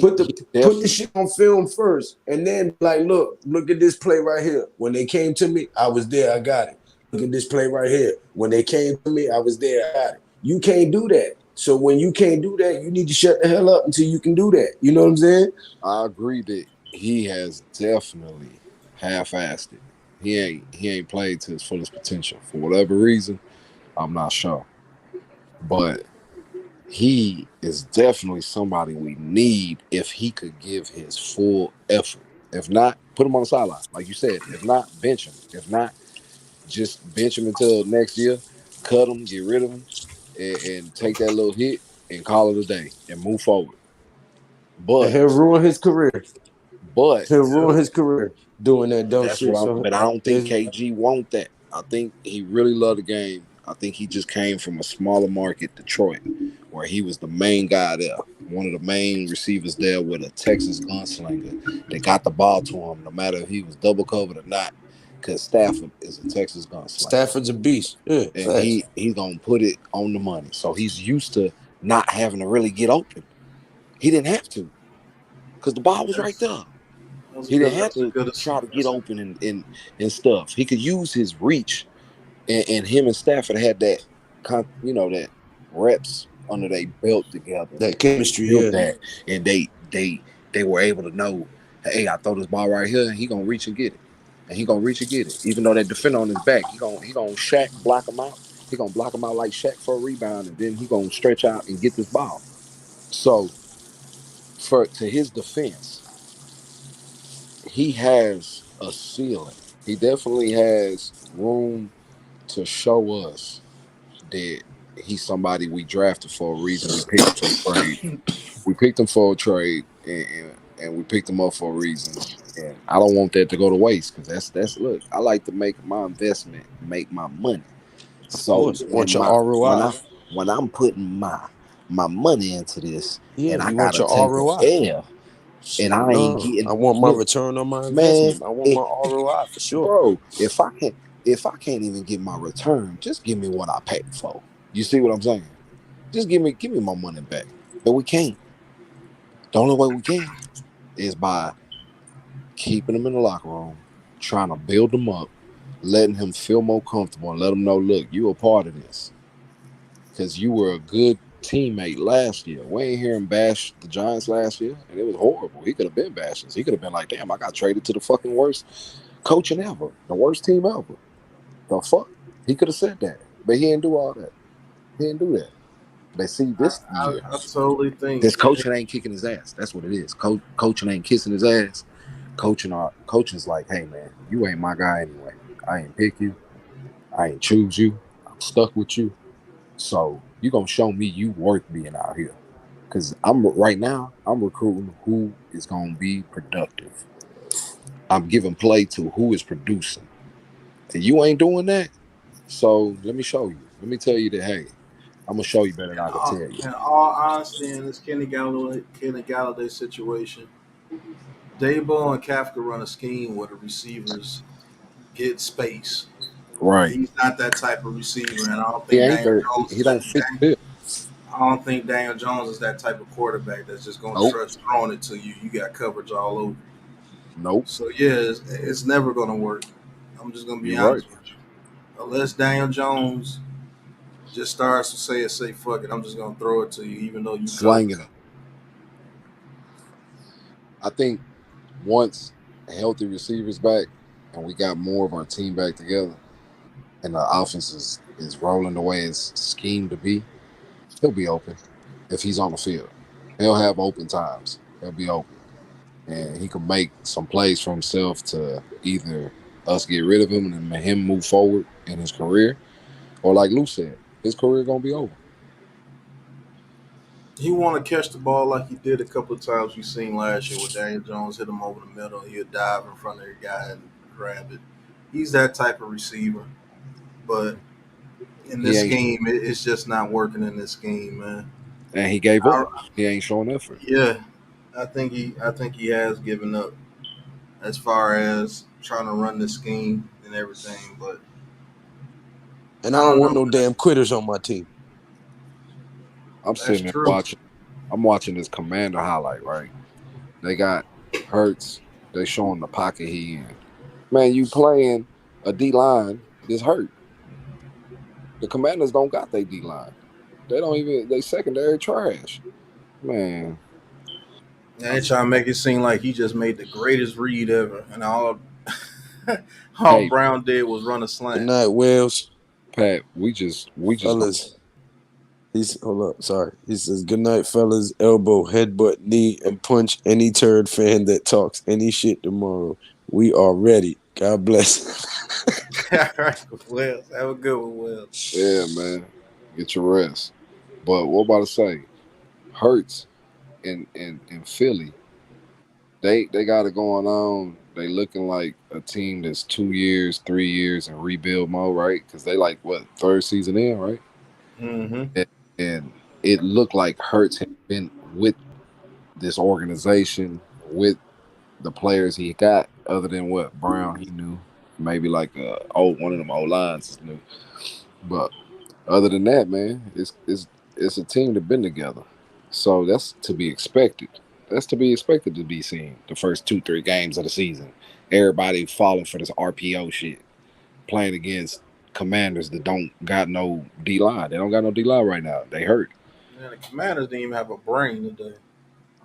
Put the shit on film first, and then like, look at this play right here. When they came to me, I was there. I got it. Look at this play right here. When they came to me, I was there. I got it. You can't do that. So when you can't do that, you need to shut the hell up until you can do that. You know what I'm saying? I agree that he has definitely half-assed it. He ain't played to his fullest potential for whatever reason. I'm not sure, but he is definitely somebody we need if he could give his full effort. If not, put him on the sideline, like you said. If not, bench him. If not, just bench him until next year. Cut him, get rid of him, and take that little hit and call it a day and move forward. And he'll ruin his career. But He'll ruin his career doing that dumb that's shit. but I don't think KG want that. I think he really loved the game. I think he just came from a smaller market, Detroit, where he was the main guy there, one of the main receivers there with a Texas gunslinger that got the ball to him, no matter if he was double covered or not, because Stafford is a Texas gunslinger. Stafford's a beast. Yeah, and he's going to put it on the money. So he's used to not having to really get open. He didn't have to because the ball was right there. He didn't have to try to get open and stuff. He could use his reach, and him and Stafford had that, that reps under their belt together. That chemistry, that, and they were able to know, hey, I throw this ball right here, and he gonna reach and get it, and he gonna reach and get it. To that defender on his back, he gonna Shaq block him out. He gonna block him out like Shaq for a rebound, and then he gonna stretch out and get this ball. So, to his defense, he has a ceiling. He definitely has room to show us that he's somebody we drafted for a reason. We picked him for a trade. We picked him for a trade, and we picked him up for a reason. And I don't want that to go to waste because that's look. I like to make my investment make my money. So want your ROI. When I'm putting my money into this, and I you gotta want your ROI. And I ain't getting. I want my return on my investment. I want my ROI for sure, bro. If I can't even get my return, just give me what I paid for. You see what I'm saying? Just give me my money back. But we can't. The only way we can is by keeping him in the locker room, trying to build him up, letting him feel more comfortable, and let him know, look, you a part of this. Because you were a good teammate last year. We ain't hear him bash the Giants last year, and it was horrible. He could have been bashing. He could have been like, damn, I got traded to the fucking worst coaching ever, the worst team ever. The fuck? He could have said that, but he didn't do all that. He didn't do that. They see this year. I totally think this coaching ain't kicking his ass. That's what it is. Coaching ain't kissing his ass. Coaching's like, hey man, you ain't my guy anyway. I ain't pick you. I ain't choose you. I'm stuck with you. So you gonna show me you worth being out here. Cause right now I'm recruiting who is gonna be productive. I'm giving play to who is producing. And you ain't doing that. So let me show you. Let me tell you that, hey, I'm gonna show you better than I can tell you. In all honesty, in this Kenny Galladay situation, Dabo and Kafka run a scheme where the receivers get space. Right. He's not that type of receiver, and I don't think I don't think Daniel Jones is that type of quarterback that's just going to trust throwing it to you. You got coverage all over. Nope. So yeah, it's never going to work. I'm just going to be honest with you. Unless Daniel Jones just starts to say fuck it, I'm just gonna throw it to you, even though you cover. slanging it. I think once healthy receivers back and we got more of our team back together and the offense is rolling the way it's schemed to be, he'll be open if he's on the field. He'll have open times. He'll be open. And he can make some plays for himself to either us get rid of him and him move forward in his career, or like Lou said, his career gonna be over. He want to catch the ball like he did a couple of times we seen last year, where Daniel Jones hit him over the middle. He'll dive in front of the guy and grab it. He's that type of receiver, but in He this ain't, game, it's just not working in this game, man. and he gave up. I, He ain't showing effort. yeah, I think he has given up as far as trying to run the scheme and everything. But And I I don't don't want know. no damn quitters on my team. I'm That's sitting there true. watching. I'm watching this Commander highlight. Right, they got Hurts. They showing the pocket he in. Man, you playing a D line that's hurt. The Commanders don't got their D line. They don't even. They secondary trash. Man, And they trying to make it seem like he just made the greatest read ever, and all hey Brown did was run a Good slant. night, Wells. Pat, we just don't. Fellas. Hold up, sorry. He says, good night, fellas. Elbow, headbutt, knee, and punch any turd fan that talks any shit tomorrow. We are ready. God bless. All right, Wells, have a good one, Wells. Yeah, man, get your rest. But what about to say? Hurts in Philly. They got it going on. They looking like a team that's 2 years, 3 years in rebuild mode, right? Because they like what third season in, right? Mm-hmm. And it looked like Hurts had been with this organization, with the players he got, other than what Brown he knew, maybe like one of them old lines is new. But other than that, man, it's a team that been together. So that's to be expected. That's to be expected to be seen the first 2-3 games of the season. Everybody falling for this RPO shit, playing against Commanders that don't got no D line. They don't got no D line right now. They hurt. Man, the Commanders didn't even have a brain today.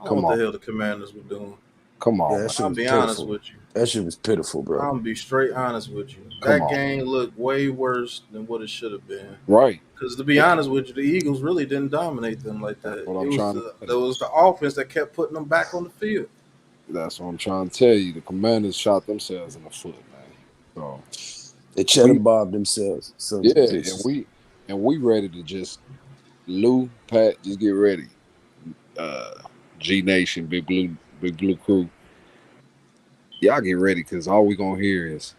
I don't know Come what the on, hell the Commanders were doing. come Yeah, on, that man. shit I'll was be honest pitiful. with you. That shit was pitiful, bro. I'm gonna be straight honest with you. Come That on. game looked way worse than what it should have been. Right. Because to be honest with you, the Eagles really didn't dominate them like That's that. what It I'm was trying to say. the offense that kept putting them back on the field. That's what I'm trying to tell you. The Commanders shot themselves in the foot, man. So They cheddar we, bobbed themselves, sons of yeah, bitches. and we ready to just Lou, Pat, just get ready. Uh, GNATION, Big Blue Crew. Y'all get ready because all we gonna hear is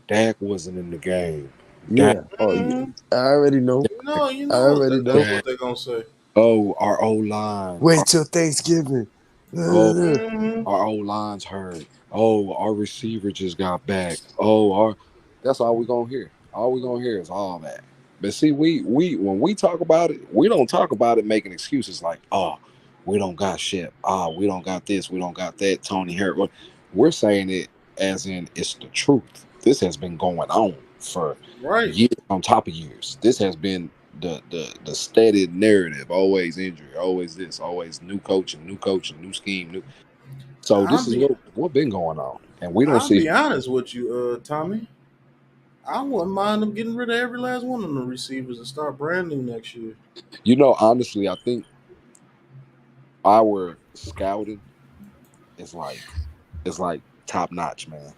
Dak wasn't in the game. Dak, Yeah. Oh, yeah. Mm-hmm. I already know. You I know already that's know. what Dak. they're gonna say. Oh, our O line. Wait till Thanksgiving. Oh, Mm-hmm. our O line's hurt. Oh, our receiver just got back. Oh, our that's all we gonna hear. All we gonna hear is all that. But see, we when we talk about it, we don't talk about it making excuses like, oh, we don't got shit. Ah, we don't got this, we don't got that. Tony Hurt. We're saying it as in it's the truth. This has been going on for Right. years on top of years. This has been the steady narrative. Always injury, always this, always new coaching, new scheme, new. So I'll this is be what been going on, and we don't I'll see. be honest with you, Tommy. I wouldn't mind them getting rid of every last one of the receivers and start brand new next year. Honestly, I think our scouting is like top notch, man.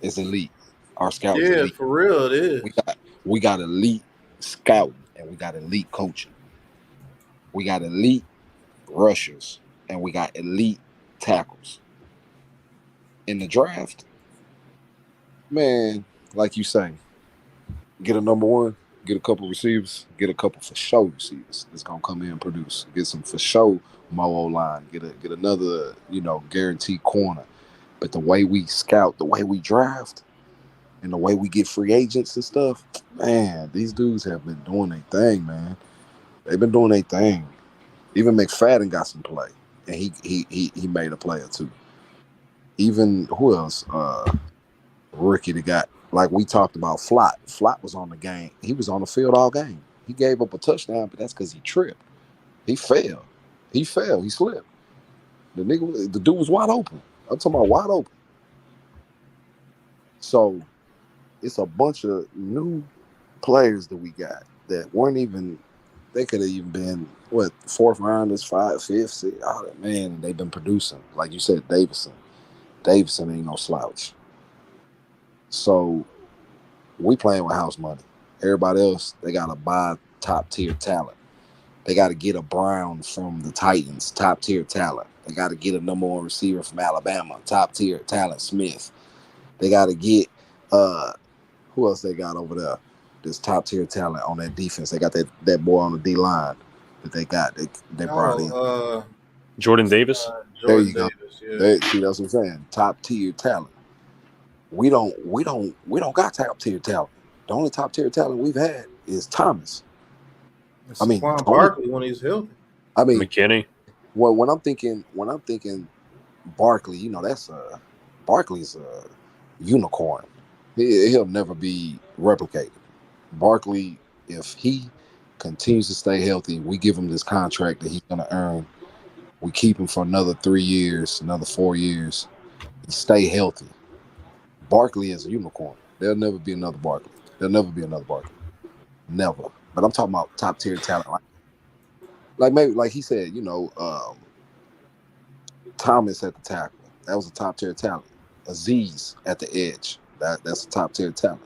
It's elite. Our scout is Yeah, elite. for real, it We is. got we got elite scouting, and we got elite coaching. We got elite rushers, and we got elite tackles. In the draft, man, like you say, get a number one, get a couple receivers, get a couple for show receivers that's gonna come in and produce. Get some for show Mo line, get another, guaranteed corner. But the way we scout, the way we draft, and the way we get free agents and stuff, man, these dudes have been doing their thing, man. They've been doing their thing. Even McFadden got some play, and he made a play or two. Even who else? Rookie that got like we talked about. Flott was on the game. He was on the field all game. He gave up a touchdown, but that's because he tripped. He fell. He fell. He slipped. The dude was wide open. I'm talking about wide open. So it's a bunch of new players that we got that weren't even. They could have even been fourth rounders, fifth, sixth. Oh man, and they've been producing. Like you said, Davidson. Davidson ain't no slouch. So we playing with house money. Everybody else, they gotta buy top tier talent. They gotta get a Brown from the Titans, top tier talent. They gotta get a number one receiver from Alabama, top tier talent, Smith. They gotta get who else they got over there? This top tier talent on that defense. They got that boy on the D line that they got. They brought in. Jordan Davis. There Jordan you go. Davis, yeah. See, that's what I'm saying. Top tier talent. We don't got top tier talent. The only top tier talent we've had is Thomas. I mean, Saquon Barkley when he's healthy. I mean, McKinney. Well, when I'm thinking Barkley, you know, Barkley's a unicorn. He'll never be replicated. Barkley, if he continues to stay healthy, we give him this contract that he's going to earn. We keep him for another 3 years, another 4 years. He stay healthy. Barkley is a unicorn. There'll never be another Barkley. There'll never be another Barkley. Never. But I'm talking about top tier talent. Like maybe, like he said, you know, Thomas at the tackle. That was a top tier talent. Aziz at the edge. That's a top tier talent.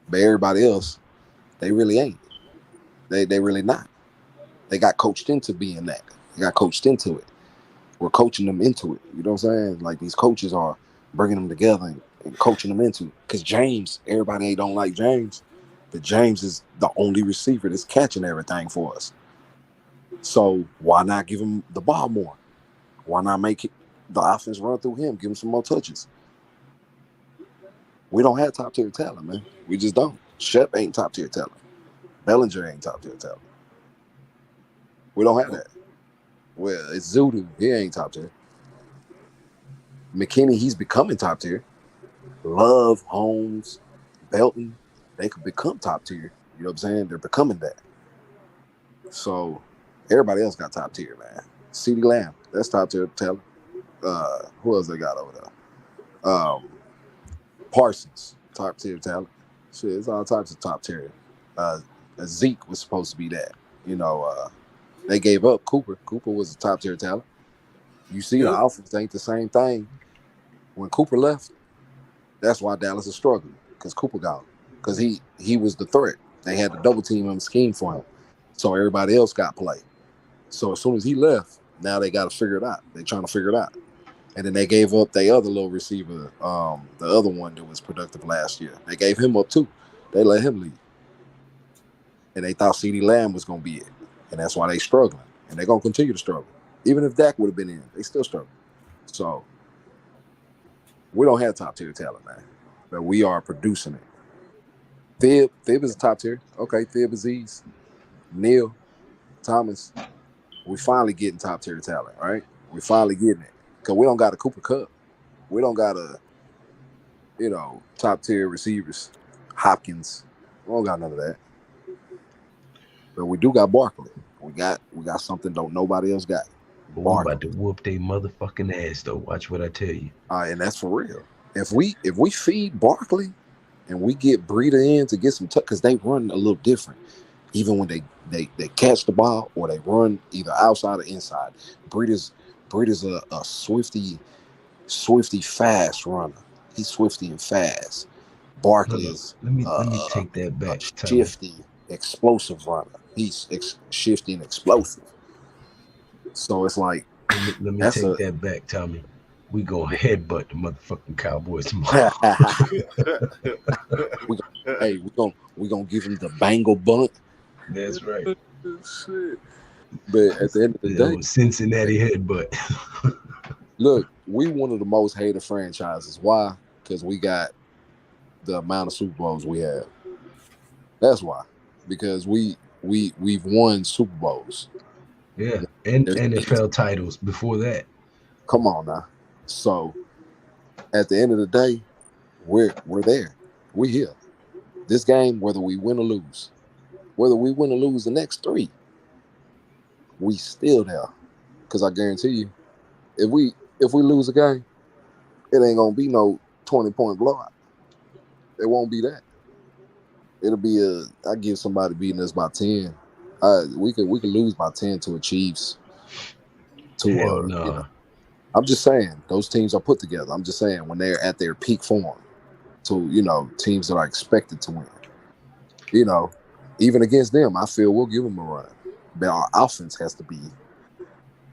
But everybody else, they really ain't. They really not. They got coached into being that. They got coached into it. We're coaching them into it. You know what I'm saying? Like these coaches are bringing them together and coaching them into it. Because James, everybody don't like James, but James is the only receiver that's catching everything for us. So why not give him the ball more? Why not make the offense run through him? Give him some more touches. We don't have top tier talent, man. We just don't. Shep ain't top tier talent. Bellinger ain't top tier talent. We don't have that. Well, it's Zudu. He ain't top tier. McKinney, he's becoming top tier. Love, Holmes, Belton, they could become top tier. You know what I'm saying? They're becoming that. So everybody else got top tier, man. CeeDee Lamb, that's top tier talent. Who else they got over there? Parsons, top tier talent. Shit, it's all types of top tier. Zeke was supposed to be that. You know, they gave up Cooper. Cooper was a top tier talent. You see, the offense ain't the same thing. When Cooper left, that's why Dallas is struggling, because Cooper gone. Because he was the threat. They had to double team him, scheme for him. So everybody else got play. So as soon as he left, now they got to figure it out. They're trying to figure it out. And then they gave up their other little receiver, the other one that was productive last year. They gave him up too. They let him leave. And they thought CeeDee Lamb was going to be it. And that's why they struggling. And they're going to continue to struggle. Even if Dak would have been in, they still struggle. So we don't have top tier talent, man. But we are producing it. Thib is a top tier. Okay, Thib, Aziz, Neal, Thomas. We finally getting top tier talent, right? We finally getting it. Because we don't got a Cooper Kupp. We don't got a, top tier receivers. Hopkins. We don't got none of that. But we do got Barkley. We got something nobody else got. But we about to whoop their motherfucking ass though. Watch what I tell you. And that's for real. If we feed Barkley and we get Breida in to get some touch, because they run a little different. Even when they catch the ball or they run either outside or inside. Breida's a swifty fast runner. He's swifty and fast. Barkley is let me take that back. Shifty, explosive runner. He's shifty and explosive. So it's like, let me take that back, Tommy. We gonna headbutt the motherfucking Cowboys tomorrow. we gonna give him the Bengal bunt. That's right. Shit. But at the end of the day, Cincinnati headbutt. Look, we one of the most hated franchises. Why? Because we got the amount of Super Bowls we have. That's why. Because we've won Super Bowls. Yeah, and NFL titles before that. Come on now. So at the end of the day, we're there. We're here. This game, whether we win or lose, Whether we win or lose the next 3, we still there. Because I guarantee you, if we lose a game, it ain't gonna be no 20-point blowout. It won't be that. It'll be I give somebody beating us by 10. We could lose by 10 to a Chiefs. Hell no. I'm just saying those teams are put together. I'm just saying when they're at their peak form, to teams that are expected to win. Even against them, I feel we'll give them a run. But our offense has to be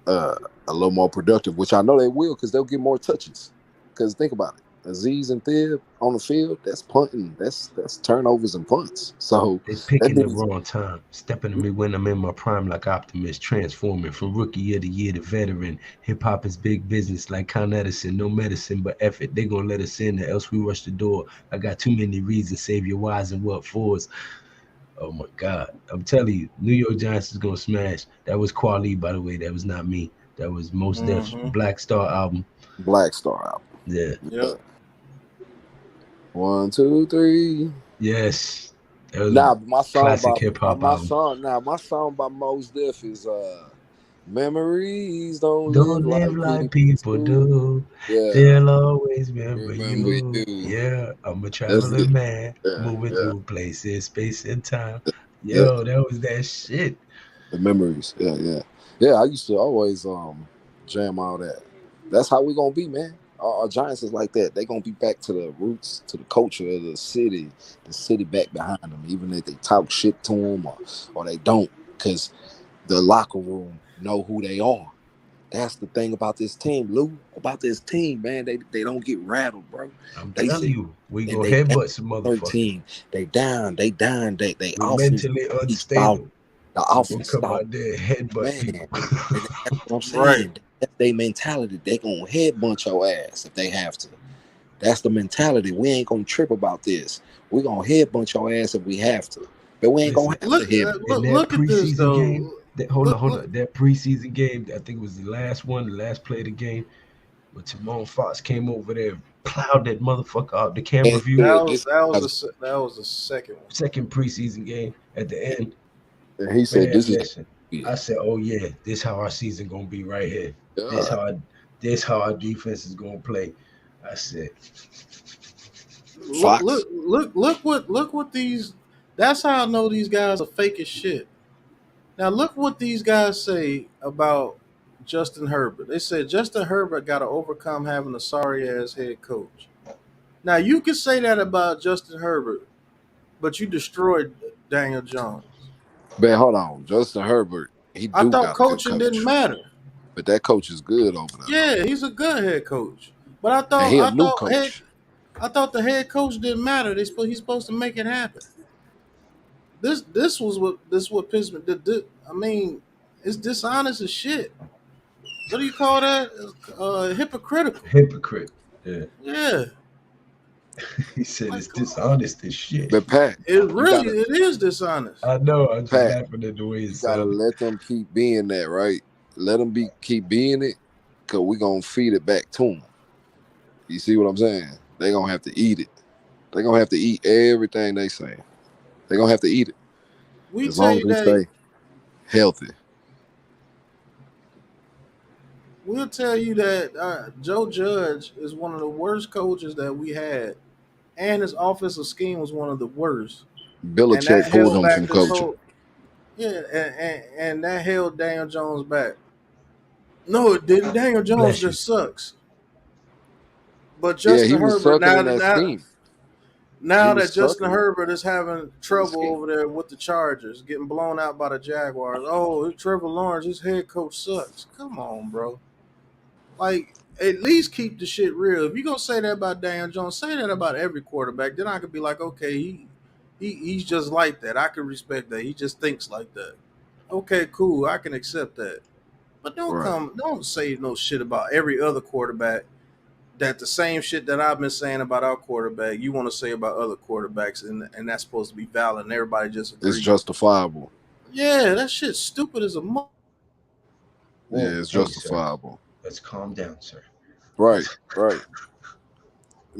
a little more productive, which I know they will because they'll get more touches. Because think about it. Aziz and Thib on the field, that's punting, that's turnovers and punts. So they picking the wrong time, stepping to me when I'm in my prime like Optimus, transforming from rookie of the year to veteran. Hip hop is big business like Con Edison, no medicine but effort. They gonna let us in or else we rush the door. I got too many reasons, save your whys and what fors. Oh my God, I'm telling you, New York Giants is gonna smash. That was Kweli, by the way. That was not me. That was Mos Def's Black Star album. Black Star album. Yeah. Yep. 1, 2, 3. Yes. That was my song classic hip hop my album. my song by Mos Def is Memories don't live like people do. Yeah. They'll always remember you. Yeah, I'm a traveling man, moving through places, space and time. Yo, that was that shit. The memories. Yeah. I used to always jam all that. That's how we gonna be, man. Our Giants is like that. They gonna be back to the roots, to the culture of the city back behind them, even if they talk shit to them or they don't, because the locker room know who they are. That's the thing about this team, Lou. About this team, man, they don't get rattled, bro. I'm telling you, we gonna headbutt some motherfuckers. They down. They we're mentally unstable. The offense come out there headbutt people. And that's what I'm saying. Right. That's their mentality. They gonna headbutt your ass if they have to. That's the mentality. We ain't gonna trip about this. We gonna headbutt your ass if we have to. But we ain't gonna have to headbutt. Look at this though. Game, hold on. That preseason game, I think it was the last play of the game, where Timon Fox came over there, plowed that motherfucker out. The camera view. That was the second one. Second preseason game at the end. And he said, I said, oh yeah, this how our season gonna be right here. This how our defense is gonna play. I said, look what these. That's how I know these guys are fake as shit. Now look what these guys say about Justin Herbert. They said Justin Herbert got to overcome having a sorry ass head coach. Now you can say that about Justin Herbert, but you destroyed Daniel Jones. But hold on, Justin Herbert. I thought coaching didn't matter. But that coach is good over there. Yeah, he's a good head coach. But I thought the head coach didn't matter. He's supposed to make it happen. This what pissed me. I mean, it's dishonest as shit. What do you call that? Hypocritical. Hypocrite. Yeah. Yeah. He said it's dishonest as shit. But Pat, it is dishonest. I know. I'm just laughing at the way you gotta let them keep being that, right? Let them keep being it, cause we gonna feed it back to them. You see what I'm saying? They gonna have to eat it. They gonna have to eat everything they say. They gonna have to eat it. As long as we stay healthy. We'll tell you that Joe Judge is one of the worst coaches that we had, and his offensive scheme was one of the worst. Belichick pulled him from coaching. And that held Daniel Jones back. No, it didn't. Daniel Jones just sucks. But Justin Herbert now that Justin Herbert is having trouble over there with the Chargers, getting blown out by the Jaguars. Oh, Trevor Lawrence, his head coach sucks. Come on, bro. Like, at least keep the shit real. If you're going to say that about Daniel Jones, say that about every quarterback. Then I could be like, okay, he's just like that. I can respect that. He just thinks like that. Okay, cool. I can accept that. But don't say no shit about every other quarterback. That the same shit that I've been saying about our quarterback, you want to say about other quarterbacks, and that's supposed to be valid, and everybody just agrees. It's justifiable. Yeah, that shit's stupid as a Yeah, it's justifiable. Let's calm down, sir. Right.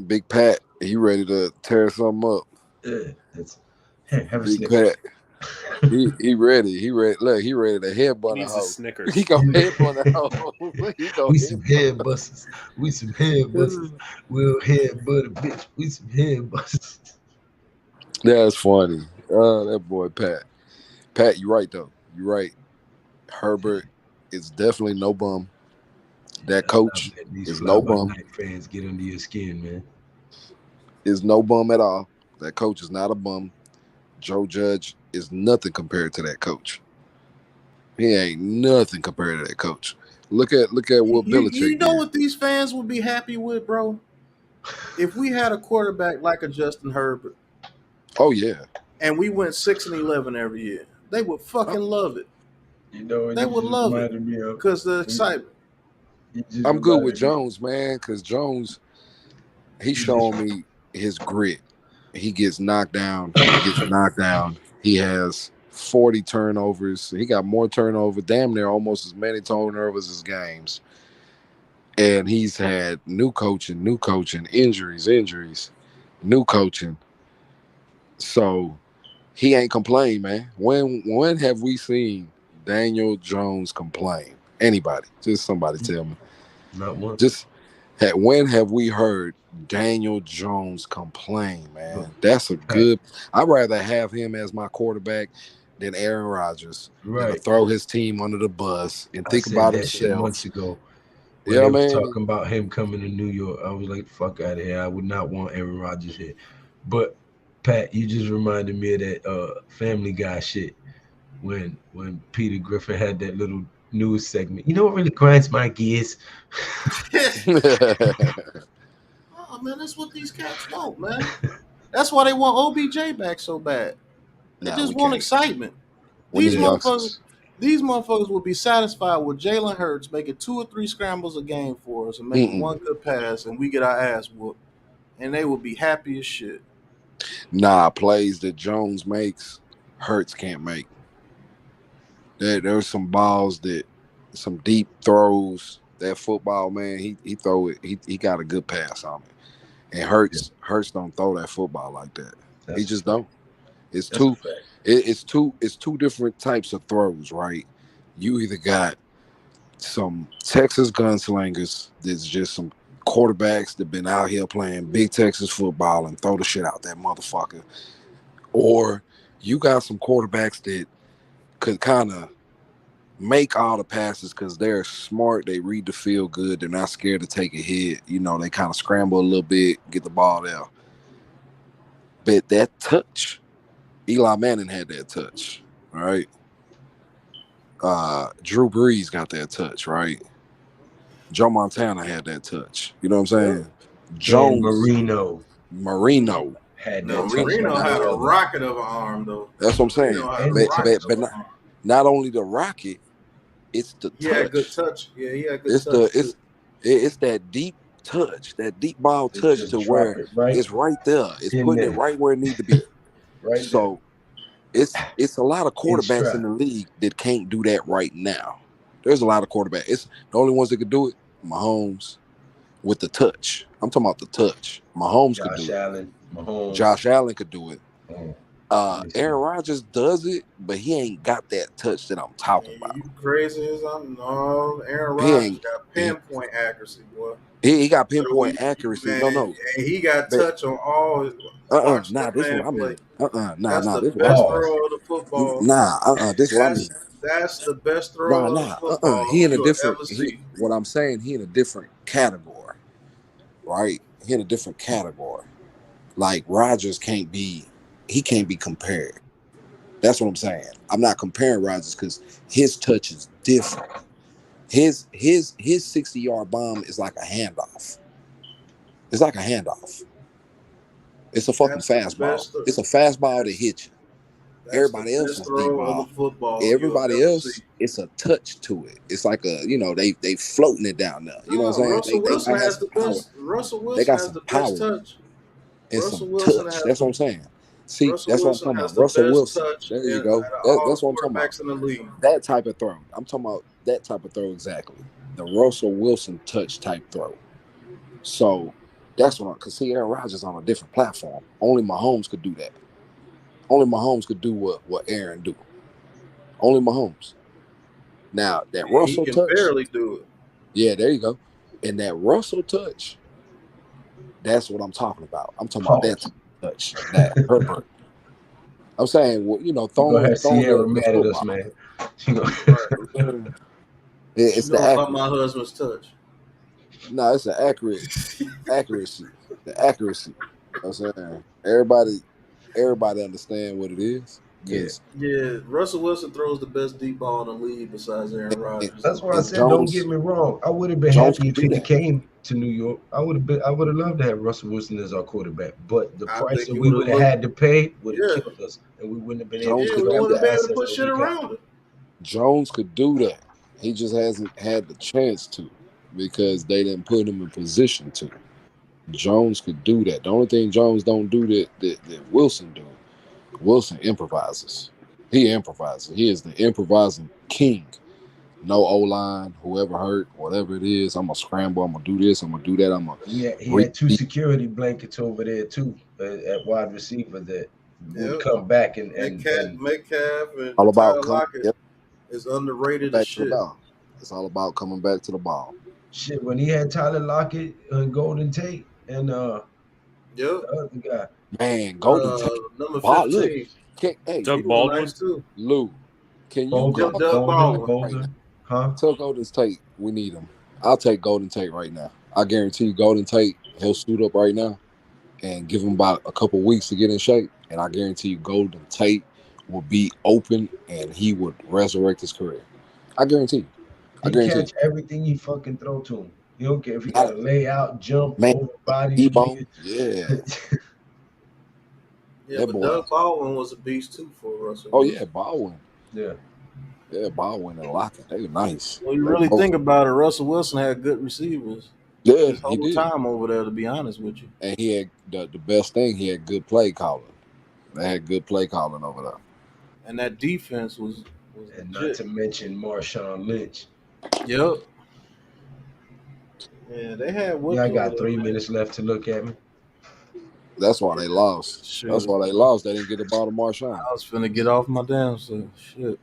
Big Pat, he ready to tear something up. Have a Big snicker. Pat. He ready. He ready. Look, he ready to He headbutt a needs a hoe. Snickers. He gonna headbutt a hoe. He gonna We some headbutt. head busters. We some head busters. We'll headbutt a bitch. We some head busters. That's funny. That boy Pat. Pat, you right though. You right. Herbert is definitely no bum. That Stop coach letting these is fly no by bum. night fans get under your skin, man. Is no bum at all. That coach is not a bum. Joe Judge is nothing compared to that coach. He ain't nothing compared to that coach. Look at what You Belichick know did. what these fans would be happy with, bro? If we had a quarterback like a Justin Herbert Oh yeah. and we went 6-11 every year, they would fucking love it. You know what They you would just love it reminded me of? because the excitement. You just I'm good with reminded me. Jones, man, because Jones, he's You just showing me his grit. He gets knocked down. He gets knocked down. He has 40 turnovers. He got more turnover, damn near almost as many turnovers as games. And he's had new coaching, injuries, new coaching. So he ain't complained, man. When have we seen Daniel Jones complain? Anybody? Just somebody tell me. not once. Just when have we heard Daniel Jones complain, man? Look, That's a Pat, good. I'd rather have him as my quarterback than Aaron Rodgers. That'll right. throw his team under the bus and I think said about that shit months himself. ago when Yeah, they was man. talking about him coming to New York. I was like, fuck out of here. I would not want Aaron Rodgers here. But Pat, you just reminded me of that Family Guy shit when Peter Griffin had that little news segment. You know what really grinds my gears? Oh man, that's what these cats want, man. That's why they want OBJ back so bad. They Nah, just we want can't. excitement. We These need Yeah. motherfuckers, youngsters. these motherfuckers will be satisfied with Jalen Hurts making 2 or 3 scrambles a game for us and making Mm-mm. one good pass, and we get our ass whooped, and they will be happy as shit. Nah, plays that Jones makes, Hurts can't make. There's some balls that, some deep throws. That football man, he throw it. He got a good pass on it. And Yeah, Hurts don't throw that football like that. He that's a just fact. don't. It's That's a two. fact. It's two different types of throws, right? You either got some Texas gunslingers. There's just some quarterbacks that been out here playing big Texas football and throw the shit out that motherfucker. Or you got some quarterbacks that could kind of make all the passes because they're smart. They read the field good. They're not scared to take a hit. They kind of scramble a little bit, get the ball there. But that touch, Eli Manning had that touch, right? Drew Brees got that touch, right? Joe Montana had that touch. You know what I'm Yep. saying? Dan Jones, Marino Marino had No, that touch Marino on had each a other. rocket of an arm though. That's what I'm saying. Marino had a And the rocket touch. of But an not, arm. not only the rocket, it's the He had good touch. touch. Yeah, he had good It's the touch too. it's that deep touch, that deep ball To touch just to drop where it right it's right there. It's in putting it there. right where it need to be. Right there. So it's a lot of In quarterbacks in stride. the league that can't do that right now. There's a lot of quarterbacks. It's the only ones that could do it. Mahomes with the touch. I'm talking about the touch. Mahomes could Josh do it. Allen, Mahomes. Josh Allen could do it. Oh, Aaron listen. Rodgers does it, but he ain't got that touch that I'm talking And about. you crazy as I'm. No, Aaron He Rodgers ain't. got He pinpoint accuracy, boy. he got So pinpoint accuracy. No, man, no. and he got But touch on all. Watch nah. that This is man what I play. mean. Nah, That's nah. the This is what I best mean. Pause. throw of the football. Nah. This is what I mean. That's the best throw Nah, of the nah. football He in a you will different. ever see. What I'm saying, he in a different category, right? He in a different category. Like Rodgers can't be. He can't be compared. That's what I'm saying. I'm not comparing Rodgers because his touch is different. His 60-yard bomb is like a handoff. It's like a handoff. It's a fucking That's the fastball. best. It's a fastball that That's hits you. that's the Everybody else best is deep throw of the ball. football you'll Everybody ever see. else, it's a touch to it. It's like they floating it down there. You know what No, I'm saying? Russell They Wilson got has some the power. best. Russell They Wilson got has some the best power touch. and some Russell Wilson touch. has That's what the I'm saying. See, Russell that's what I'm Wilson talking has about. the Russell best Wilson. touch There you in, go. out of all That's the what I'm talking about. quarterbacks in the league. That type of throw. I'm talking about that type of throw exactly. The Russell Wilson touch type throw. So that's what cause see Aaron Rodgers on a different platform. Only Mahomes could do that. Only Mahomes could do what Aaron do. Only Mahomes. Now that He Russell can touch, barely do it. yeah, there you go. And that Russell touch, that's what I'm talking about. I'm talking about that Pause. touch, that Herbert. I'm saying, well, you know, You're gonna throwing have Sierra the mad at us, football. man. She gonna Right. It's You the know about my accuracy. husband's touch. No, it's the accuracy. The accuracy. You know what I'm saying everybody understand what it is Yeah. because Yeah, Russell Wilson throws the best deep ball in the league besides Aaron and, Rodgers. That's why I and said, don't get me wrong. I would have been Jones happy could if do he that. came to New York. I would have loved to have Russell Wilson as our quarterback. But the I price think that he we would would have have looked. had to pay would have Yeah, killed us, and we wouldn't have been able Jones to yeah, could we draft do wouldn't the have been that. able to assets put that shit we got. around it. Jones could do that. He just hasn't had the chance to because they didn't put him in position to. Jones could do that. The only thing Jones don't do that Wilson do, Wilson improvises. He improvises. He is the improvising king. No O line, whoever hurt, whatever it is, I'm gonna scramble. I'm gonna do this. I'm gonna do that. I'm gonna He read. had two security blankets over there too at wide receiver that would Yep. come back and Metcalf and All about Tyler coming. Lockett Yep, is coming underrated as back to the shit. ball. It's all about coming back to the ball. shit. When he had Tyler Lockett and Golden Tate and Yep. the other guy, Man, Golden Tate. Number Ball. Look, 15. hey, He Doug was Baldwin. nice too. Lou, can you Bolden, Yep, call Doug Golden Tate Baldwin. right now? Bolden, huh? Tell Golden Tate we need him. I'll take Golden Tate right now. I guarantee you, Golden Tate, he'll suit up right now and give him about a couple weeks to get in shape. And I guarantee you, Golden Tate will be open and he would resurrect his career. I guarantee you. I He guarantee you. catch everything you fucking throw to him. He don't care if he got Not to lay out, jump, man, over body T-Bone. speed. Yeah, Yeah, that but boy. Doug Baldwin was a beast too for Russell Oh Wilson. yeah, Baldwin. Yeah. Yeah, Baldwin and Lockett. They were nice. Well, you They really both. think about it, Russell Wilson had good receivers Yeah, his he whole did. time over there, to be honest with you. And he had the best thing. He had good play calling. They had good play calling over there. And that defense was And not legit. to mention Marshawn Lynch. Yep. Yeah, they had Yeah, I whips over got there, 3 minutes man. left to look at me. That's why they lost. That's Shoot. why they lost. They didn't get the ball to Marshawn. I was finna get off my damn self. Shit.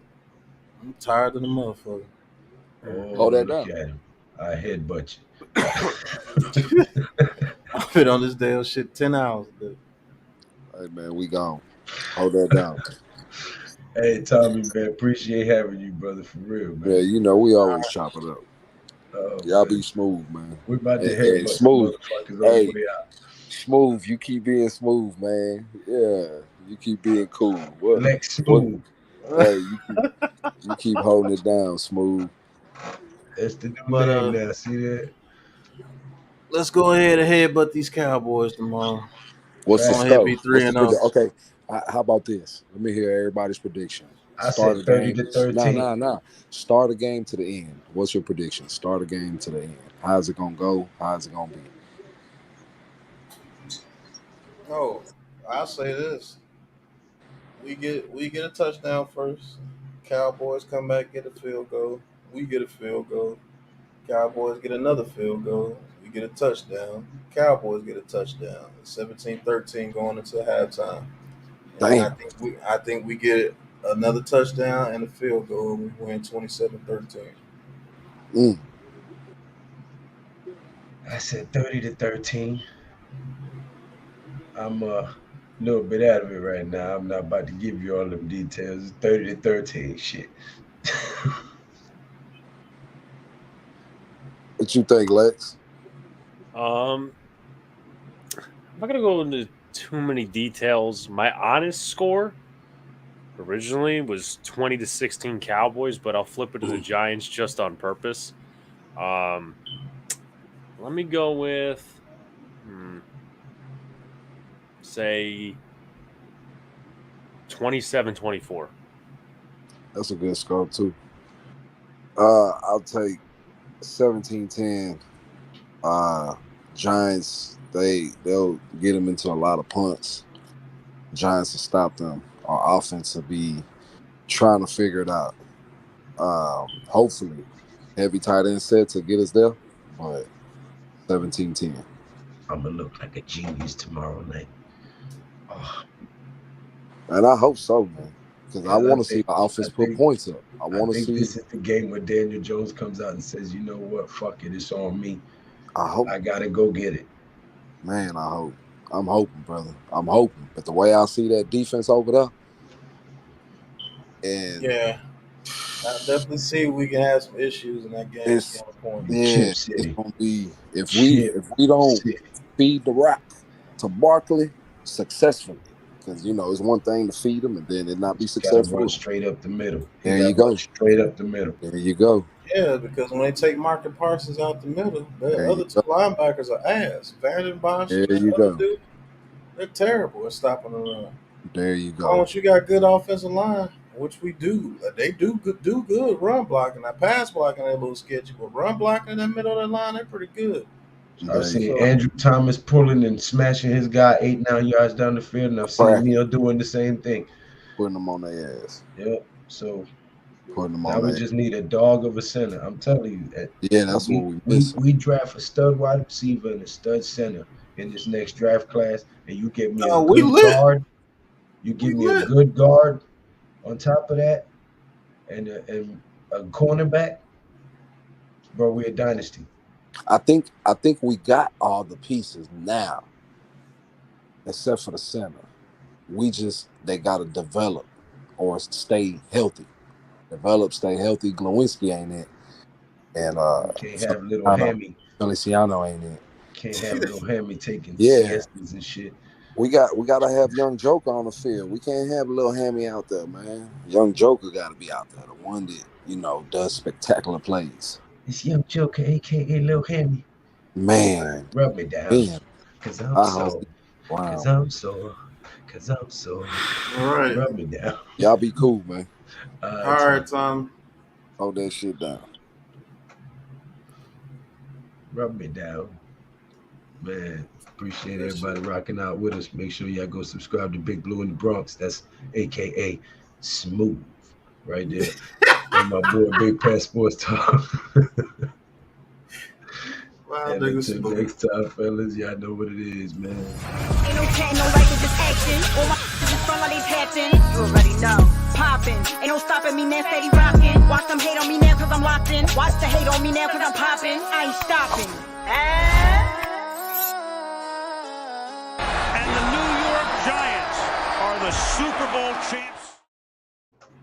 I'm tired of the motherfucker. Oh, Hold that look down. at him. I headbutt I've been on this damn shit 10 hours. Dude. Hey man, we gone. Hold that down. you. Hey, Tommy, man, appreciate having you, brother, for real, man. Yeah, you know we always chop it up. Oh, Y'all man. be smooth, man. We're about to Hey, headbutt some smooth. motherfuckers on Hey, the way out. smooth. You keep being smooth, man. Yeah, you keep being cool. Lex What? Smooth. Hey, you keep holding it down, smooth. That's the new But name now. See that? let's go ahead and headbutt these Cowboys tomorrow. What's the Go ahead, score? be What's 3 the and 0. prediction? Okay, how about this? Let me hear everybody's prediction. I Start said the 30 game. to 13. Nah. Start the game to the end. What's your prediction? Start the game to the end. How's it gonna go? How's it gonna be? Oh, I'll say this. We get a touchdown first. Cowboys come back, get a field goal. We get a field goal. Cowboys get another field goal. We get a touchdown. Cowboys get a touchdown. 17-13 going into halftime. And then Damn. I think we get another touchdown and a field goal. And we win 27-13. I said 30 to 13. I'm a little bit out of it right now. I'm not about to give you all them details. It's 30 to 13. Shit. What you think, Lex? I'm not gonna go into too many details. My honest score originally was 20 to 16 Cowboys, but I'll flip it to the Giants just on purpose. Let me go with say 27-24. That's a good score too. I'll take 17-10. Giants, they'll get them into a lot of punts. Giants will stop them. Our offense will be trying to figure it out. Hopefully, heavy tight end set to get us there, but 17-10. I'm going to look like a genius tomorrow night. Oh. And I hope so, man. Because I And want to see the offense put points up. I I want to think see. this is the game where Daniel Jones comes out and says, "You know what? Fuck it, it's on me. I hope, I gotta go get it." man. I hope. I'm hoping, brother. I'm hoping. But the way I see that defense over there, and Yeah, I definitely see we can have some issues in that game it's against point. Chip it's City, gonna be if Chip we don't City. feed the rock to Barkley successfully, because it's one thing to feed him and then it not be Gotta run successful. straight up the middle. He There you gotta run go. straight up the middle. There you go. Yeah, because when they take Marcus Parsons out the middle, the There you other two go. linebackers are ass. Vanden Bosch There and that you other go. dude, they're terrible at stopping the run. There you As long go. as you got good offensive line, which we do, they do good run blocking. Now pass blocking they a little sketchy, but run blocking in that middle of the line, they're pretty good. I've There you seen go. Andrew Thomas pulling and smashing his guy 8-9 yards down the field, and I've seen Practice. Neil doing the same thing. Putting them on their ass. Yep. So Putting them now on we their just need a dog of a center. I'm telling you that. Yeah, that's what we We missing. we draft a stud wide receiver and a stud center in this next draft class, and you give me a We good lit. guard. You give We me a lit. good guard on top of that, and a cornerback, bro. We're a dynasty. I think we got all the pieces now, except for the center. They gotta develop or stay healthy. Develop, stay healthy. Glowinski ain't it. And You can't have little Hammy. Feliciano ain't it. Can't have little Hammy taking Yeah. siestas and shit. We gotta have young Joker on the field. We can't have little Hammy out there, man. Young Joker gotta be out there. The one that, does spectacular plays. It's Young Joker, aka Lil Hammy. Man. Rub me down. Man. Cause I'm I sore. hope. Wow. Cause I'm sore. Cause I'm sore. All right. Rub me down. Y'all be cool, man. All right, Tom. Hold that shit down. Rub me down. Man, appreciate everybody rocking out with us. Make sure y'all go subscribe to Big Blue in the Bronx. That's aka Smooth right there. And my boy Big Pat Sports Talk. Wow, And until next time, fellas, y'all know what it is, man. Ain't no chat, no like, it's just action. All my just front like they patching. You already know. Popping. Ain't no stopping me now, steady rocking. Watch them hate on me now, cause I'm locked in. Watch the hate on me now, cause I'm popping. I ain't stopping. And the New York Giants are the Super Bowl champions.